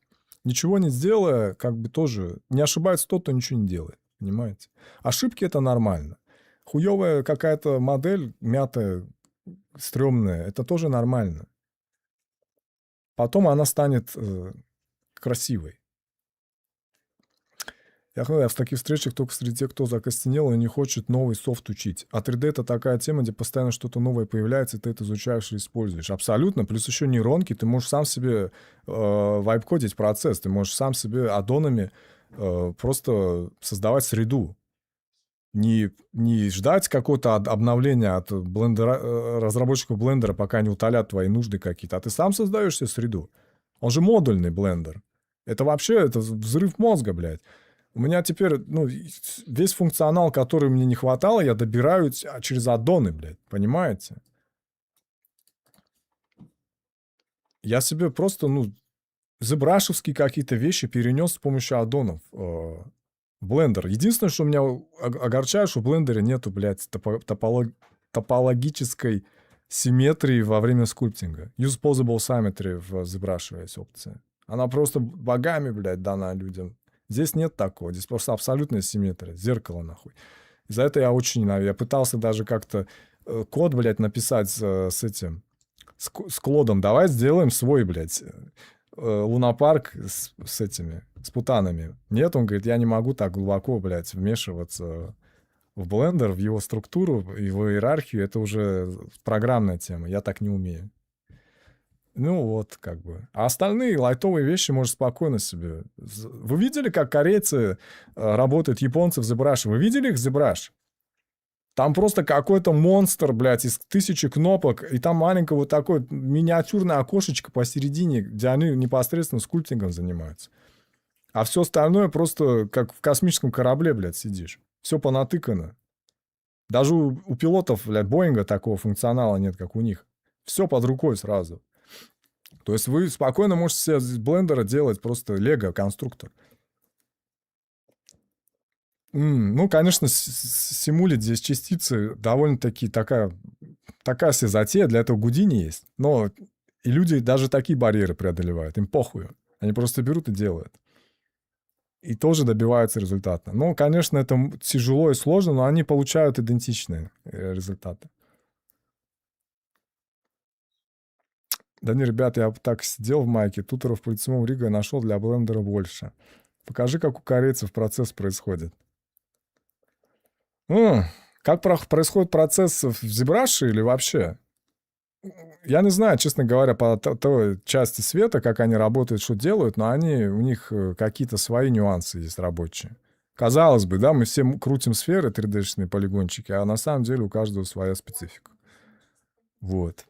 Ничего не сделая, как бы тоже не ошибается тот, кто ничего не делает, понимаете? Ошибки — это нормально. Хуевая какая-то модель, мятая, стрёмная, это тоже нормально. Потом она станет красивой. Я в таких встречах только среди тех, кто закостенел и не хочет новый софт учить. А 3D — это такая тема, где постоянно что-то новое появляется, и ты это изучаешь и используешь. Абсолютно. Плюс еще нейронки. Ты можешь сам себе вайп-кодить процесс. Ты можешь сам себе аддонами просто создавать среду. Не ждать какого-то обновления от блендера, разработчиков блендера, пока не утолят твои нужды какие-то. А ты сам создаешь себе среду. Он же модульный блендер. Это вообще это взрыв мозга, блядь. У меня теперь, весь функционал, который мне не хватало, я добираю через аддоны, блядь. Понимаете? Я себе просто, зебрашевские какие-то вещи перенес с помощью аддонов в блендер. Единственное, что меня огорчает, что в блендере нету, блядь, топологической симметрии во время скульптинга. Usable symmetry в ZBrush есть опция. Она просто богами, блядь, дана людям. Здесь нет такого. Здесь просто абсолютная симметрия. Зеркало, нахуй. Из-за этого я очень ненавижу. Я пытался даже как-то код, блядь, написать с этим, с Клодом. Давай сделаем свой, блядь, лунопарк с этими, с путанами. Нет, он говорит, я не могу так глубоко, блядь, вмешиваться в блендер, в его структуру, его иерархию. Это уже программная тема. Я так не умею. Ну вот, как бы. А остальные лайтовые вещи можно спокойно себе. Вы видели, как корейцы работают, японцы в ZBrush? Вы видели их в ZBrush? Там просто какой-то монстр, блядь, из 1000 кнопок, и там маленькое вот такое миниатюрное окошечко посередине, где они непосредственно скульптингом занимаются. А все остальное просто как в космическом корабле, блядь, сидишь. Все понатыкано. Даже у пилотов, блядь, Боинга такого функционала нет, как у них. Все под рукой сразу. То есть вы спокойно можете себе из блендера делать просто лего-конструктор. Ну, конечно, симулить здесь частицы довольно-таки такая себе затея. Для этого Гудини есть. Но и люди даже такие барьеры преодолевают. Им похуй. Они просто берут и делают. И тоже добиваются результата. Ну, конечно, это тяжело и сложно, но они получают идентичные результаты. Да не, ребят, я так сидел в майке, тутеров по лицевому рига нашел для блендера больше. Покажи, как у корейцев процесс происходит. Как происходит процесс в ZBrush или вообще? Я не знаю, честно говоря, по той части света, как они работают, что делают, но у них какие-то свои нюансы есть рабочие. Казалось бы, да, мы все крутим сферы 3D-шные полигончики, а на самом деле у каждого своя специфика. Вот.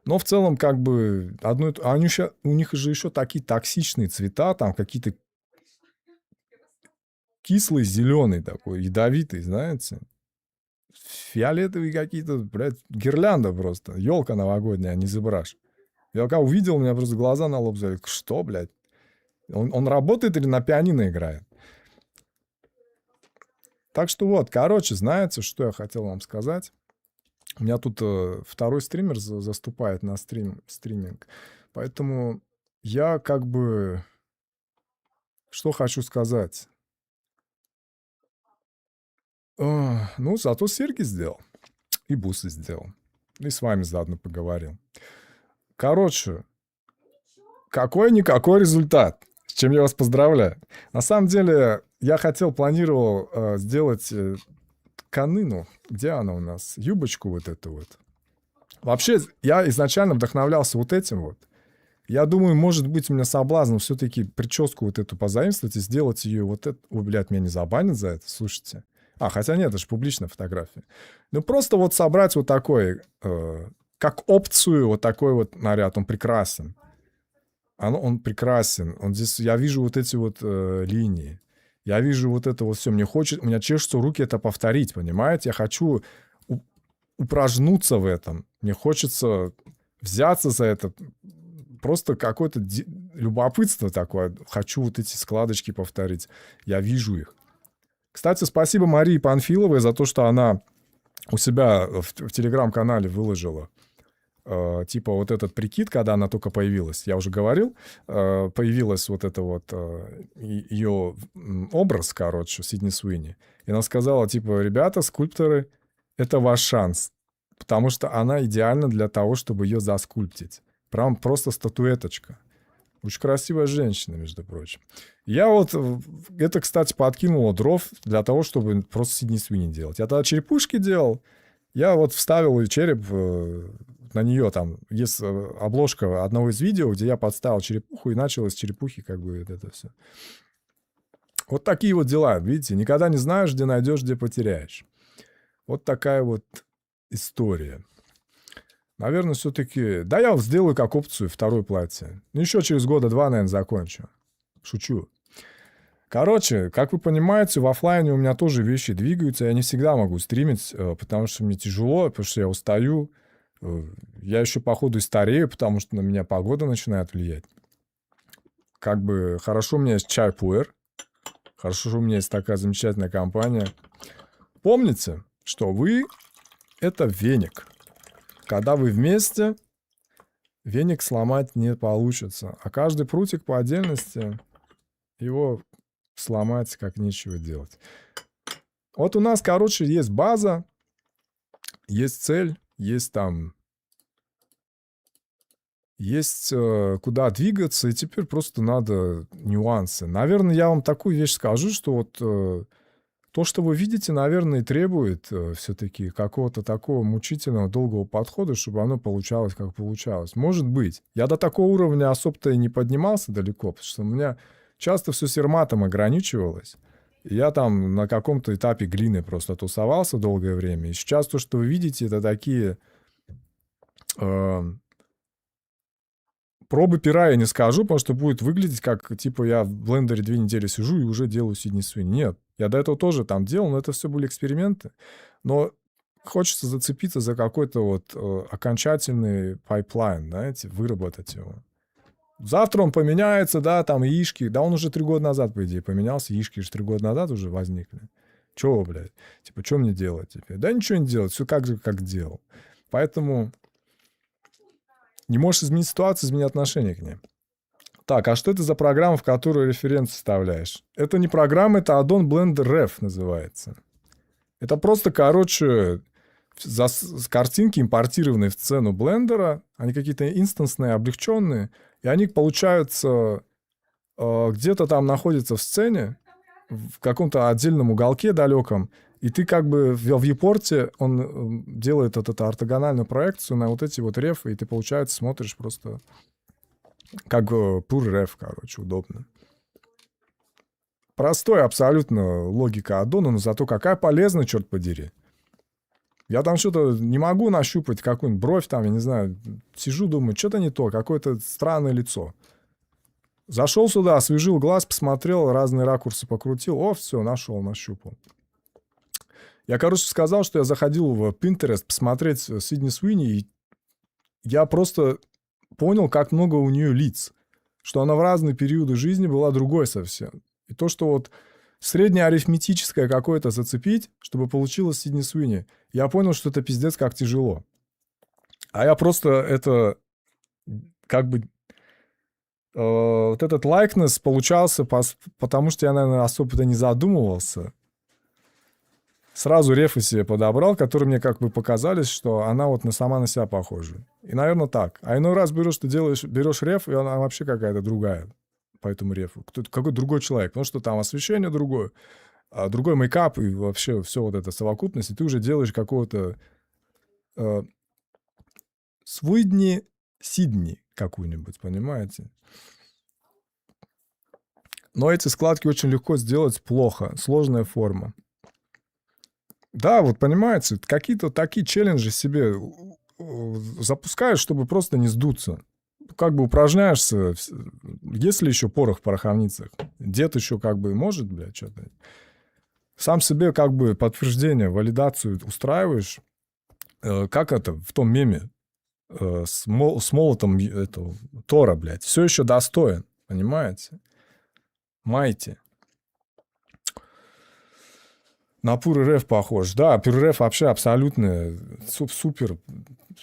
Но в целом, как бы, у них же еще такие токсичные цвета, там какие-то кислый зеленый такой, ядовитый, знаете. Фиолетовые какие-то, блядь, гирлянда просто. Елка новогодняя, а не ZBrush. Я когда увидел, у меня просто глаза на лоб взяли. Что, блядь? Он работает или на пианино играет? Так что вот, короче, знаете, что я хотел вам сказать? У меня тут второй стример заступает на стриминг. Поэтому я как бы... Что хочу сказать? Ну, зато серьги сделал. И бусы сделал. И с вами заодно поговорил. Короче, какой-никакой результат. С чем я вас поздравляю. На самом деле, я планировал сделать тканину. Где она у нас? Юбочку вот эту вот. Вообще, я изначально вдохновлялся вот этим вот. Я думаю, может быть, у меня соблазн все-таки прическу вот эту позаимствовать и сделать ее вот это. Ой, блядь, меня не забанят за это, слушайте. Хотя нет, это же публичная фотография. Ну, просто вот собрать вот такой, как опцию, вот такой вот наряд, он прекрасен. Он прекрасен. Здесь, я вижу вот эти вот линии. Я вижу вот это вот все. У меня чешутся руки это повторить, понимаете? Я хочу упражнуться в этом. Мне хочется взяться за это. Просто какое-то любопытство такое. Хочу вот эти складочки повторить. Я вижу их. Кстати, спасибо Марии Панфиловой за то, что она у себя в телеграм-канале выложила типа вот этот прикид, когда она только появилась. Я уже говорил, появилась вот это вот ее образ, короче, Сидни Суини. И она сказала, типа, ребята, скульпторы, это ваш шанс. Потому что она идеальна для того, чтобы ее заскульптить. Прям просто статуэточка. Очень красивая женщина, между прочим. Я вот... Это, кстати, подкинуло дров для того, чтобы просто Сидни Суини делать. Я тогда черепушки делал. Я вот вставил череп... На нее там есть обложка одного из видео, где я подставил черепуху и начал из черепухи как бы это все. Вот такие вот дела, видите. Никогда не знаешь, где найдешь, где потеряешь. Вот такая вот история. Наверное, все-таки... Да, я сделаю как опцию второе платье. Еще через года 2, наверное, закончу. Шучу. Короче, как вы понимаете, в офлайне у меня тоже вещи двигаются. Я не всегда могу стримить, потому что мне тяжело, потому что я устаю. Я еще, походу, и старею, потому что на меня погода начинает влиять. Как бы хорошо у меня есть чай пуэр. Хорошо, у меня есть такая замечательная компания. Помните, что вы — это веник. Когда вы вместе, веник сломать не получится. А каждый прутик по отдельности, его сломать как нечего делать. Вот у нас, короче, есть база, есть цель, есть там... Есть куда двигаться, и теперь просто надо нюансы. Наверное, я вам такую вещь скажу, что вот то, что вы видите, наверное, и требует все-таки какого-то такого мучительного, долгого подхода, чтобы оно получалось, как получалось. Может быть. Я до такого уровня особо-то и не поднимался далеко, потому что у меня часто все серматом ограничивалось. Я там на каком-то этапе глины просто тусовался долгое время. И сейчас то, что вы видите, это такие пробы пера я не скажу, потому что будет выглядеть как, типа, я в блендере 2 недели сижу и уже делаю Сидни Суини. Нет, я до этого тоже там делал, но это все были эксперименты. Но хочется зацепиться за какой-то вот окончательный пайплайн, знаете, выработать его. Завтра он поменяется, да, там яишки. Да он уже 3 года назад, по идее, поменялся. Яишки же 3 года назад уже возникли. Чего, блядь? Типа, что мне делать теперь? Да ничего не делать, все как же, как делал. Поэтому не можешь изменить ситуацию, измени отношение к ней. Так, а что это за программа, в которую референс вставляешь? Это не программа, это Addon Blender Ref называется. Это просто, короче, картинки, импортированные в цену блендера. Они какие-то инстансные, облегченные. И они получаются где-то там находятся в сцене, в каком-то отдельном уголке далеком. И ты как бы в viewport он делает эту ортогональную проекцию на вот эти вот рефы, и ты, получается, смотришь просто как pure ref, короче, удобно. Простой абсолютно логика аддона, но зато какая полезная, черт подери. Я там что-то не могу нащупать какую-нибудь бровь там, я не знаю, сижу, думаю, что-то не то, какое-то странное лицо. Зашел сюда, освежил глаз, посмотрел, разные ракурсы покрутил, о, все, нашел, нащупал. Я, короче, сказал, что я заходил в Pinterest посмотреть Сидни Суини, и я просто понял, как много у нее лиц. Что она в разные периоды жизни была другой совсем. И то, что вот среднеарифметическое какое-то зацепить, чтобы получилось Сидни Суини, я понял, что это пиздец как тяжело. А я просто это как бы... вот этот лайкнес получался, потому что я, наверное, особо-то не задумывался. Сразу рефы себе подобрал, которые мне как бы показались, что она вот сама на себя похожа. И, наверное, так. А иной раз берешь реф, и она вообще какая-то другая по этому рефу. Какой-то другой человек. Потому что там освещение другое, другой мейкап и вообще все вот это совокупность. И ты уже делаешь какого-то Сидни какую-нибудь, понимаете? Но эти складки очень легко сделать плохо. Сложная форма. Да, вот понимаете, какие-то такие челленджи себе запускаешь, чтобы просто не сдуться. Как бы упражняешься, есть ли еще порох в пороховницах? Дед еще как бы может, блядь, что-то. Сам себе как бы подтверждение, валидацию устраиваешь. Как это в том меме с молотом этого Тора, блядь. Все еще достоин, понимаете? Майте. На Pure Ref похож. Да, Pure Ref вообще абсолютно супер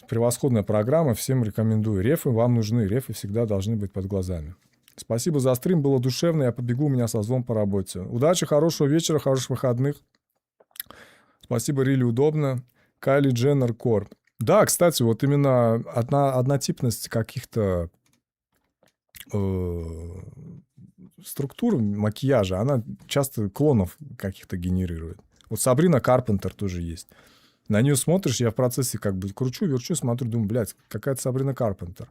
превосходная программа. Всем рекомендую. Рефы вам нужны. Рефы всегда должны быть под глазами. Спасибо за стрим. Было душевно. Я побегу. У меня созвон по работе. Удачи, хорошего вечера, хороших выходных. Спасибо, Рили, удобно. Кайли Дженнер Кор. Да, кстати, вот именно однотипность каких-то структур макияжа, она часто клонов каких-то генерирует. Вот Сабрина Карпентер тоже есть. На нее смотришь, я в процессе как бы кручу, верчу, смотрю, думаю, блядь, какая-то Сабрина Карпентер.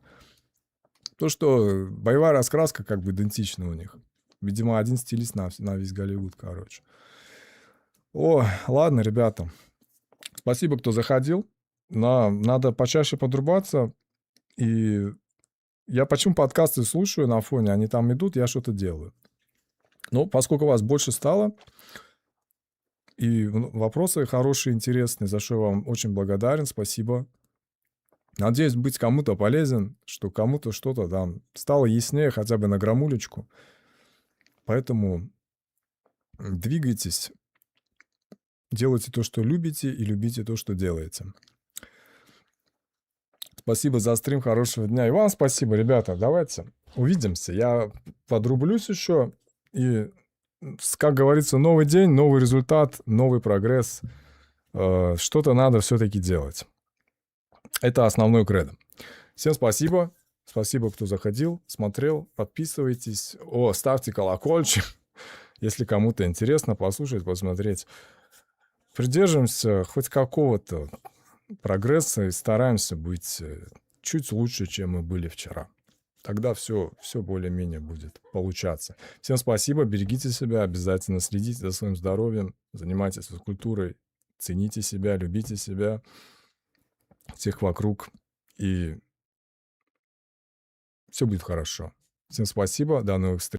То, что боевая раскраска как бы идентична у них. Видимо, один стилист на весь Голливуд, короче. О, ладно, ребята. Спасибо, кто заходил. Надо почаще подрубаться. И я почему подкасты слушаю на фоне, они там идут, я что-то делаю. Но поскольку вас больше стало, и вопросы хорошие, интересные, за что я вам очень благодарен, спасибо. Надеюсь быть кому-то полезен, что кому-то что-то там стало яснее хотя бы на грамулечку. Поэтому двигайтесь, делайте то, что любите, и любите то, что делаете. Спасибо за стрим, хорошего дня. И вам спасибо, ребята. Давайте увидимся. Я подрублюсь еще. И, как говорится, новый день, новый результат, новый прогресс. Что-то надо все-таки делать. Это основной кредо. Всем спасибо. Спасибо, кто заходил, смотрел. Подписывайтесь. Ставьте колокольчик, если кому-то интересно послушать, посмотреть. Придерживаемся хоть какого-то прогресса и стараемся быть чуть лучше, чем мы были вчера. Тогда все более-менее будет получаться. Всем спасибо, берегите себя, обязательно следите за своим здоровьем, занимайтесь физкультурой, цените себя, любите себя, всех вокруг, и все будет хорошо. Всем спасибо, до новых встреч.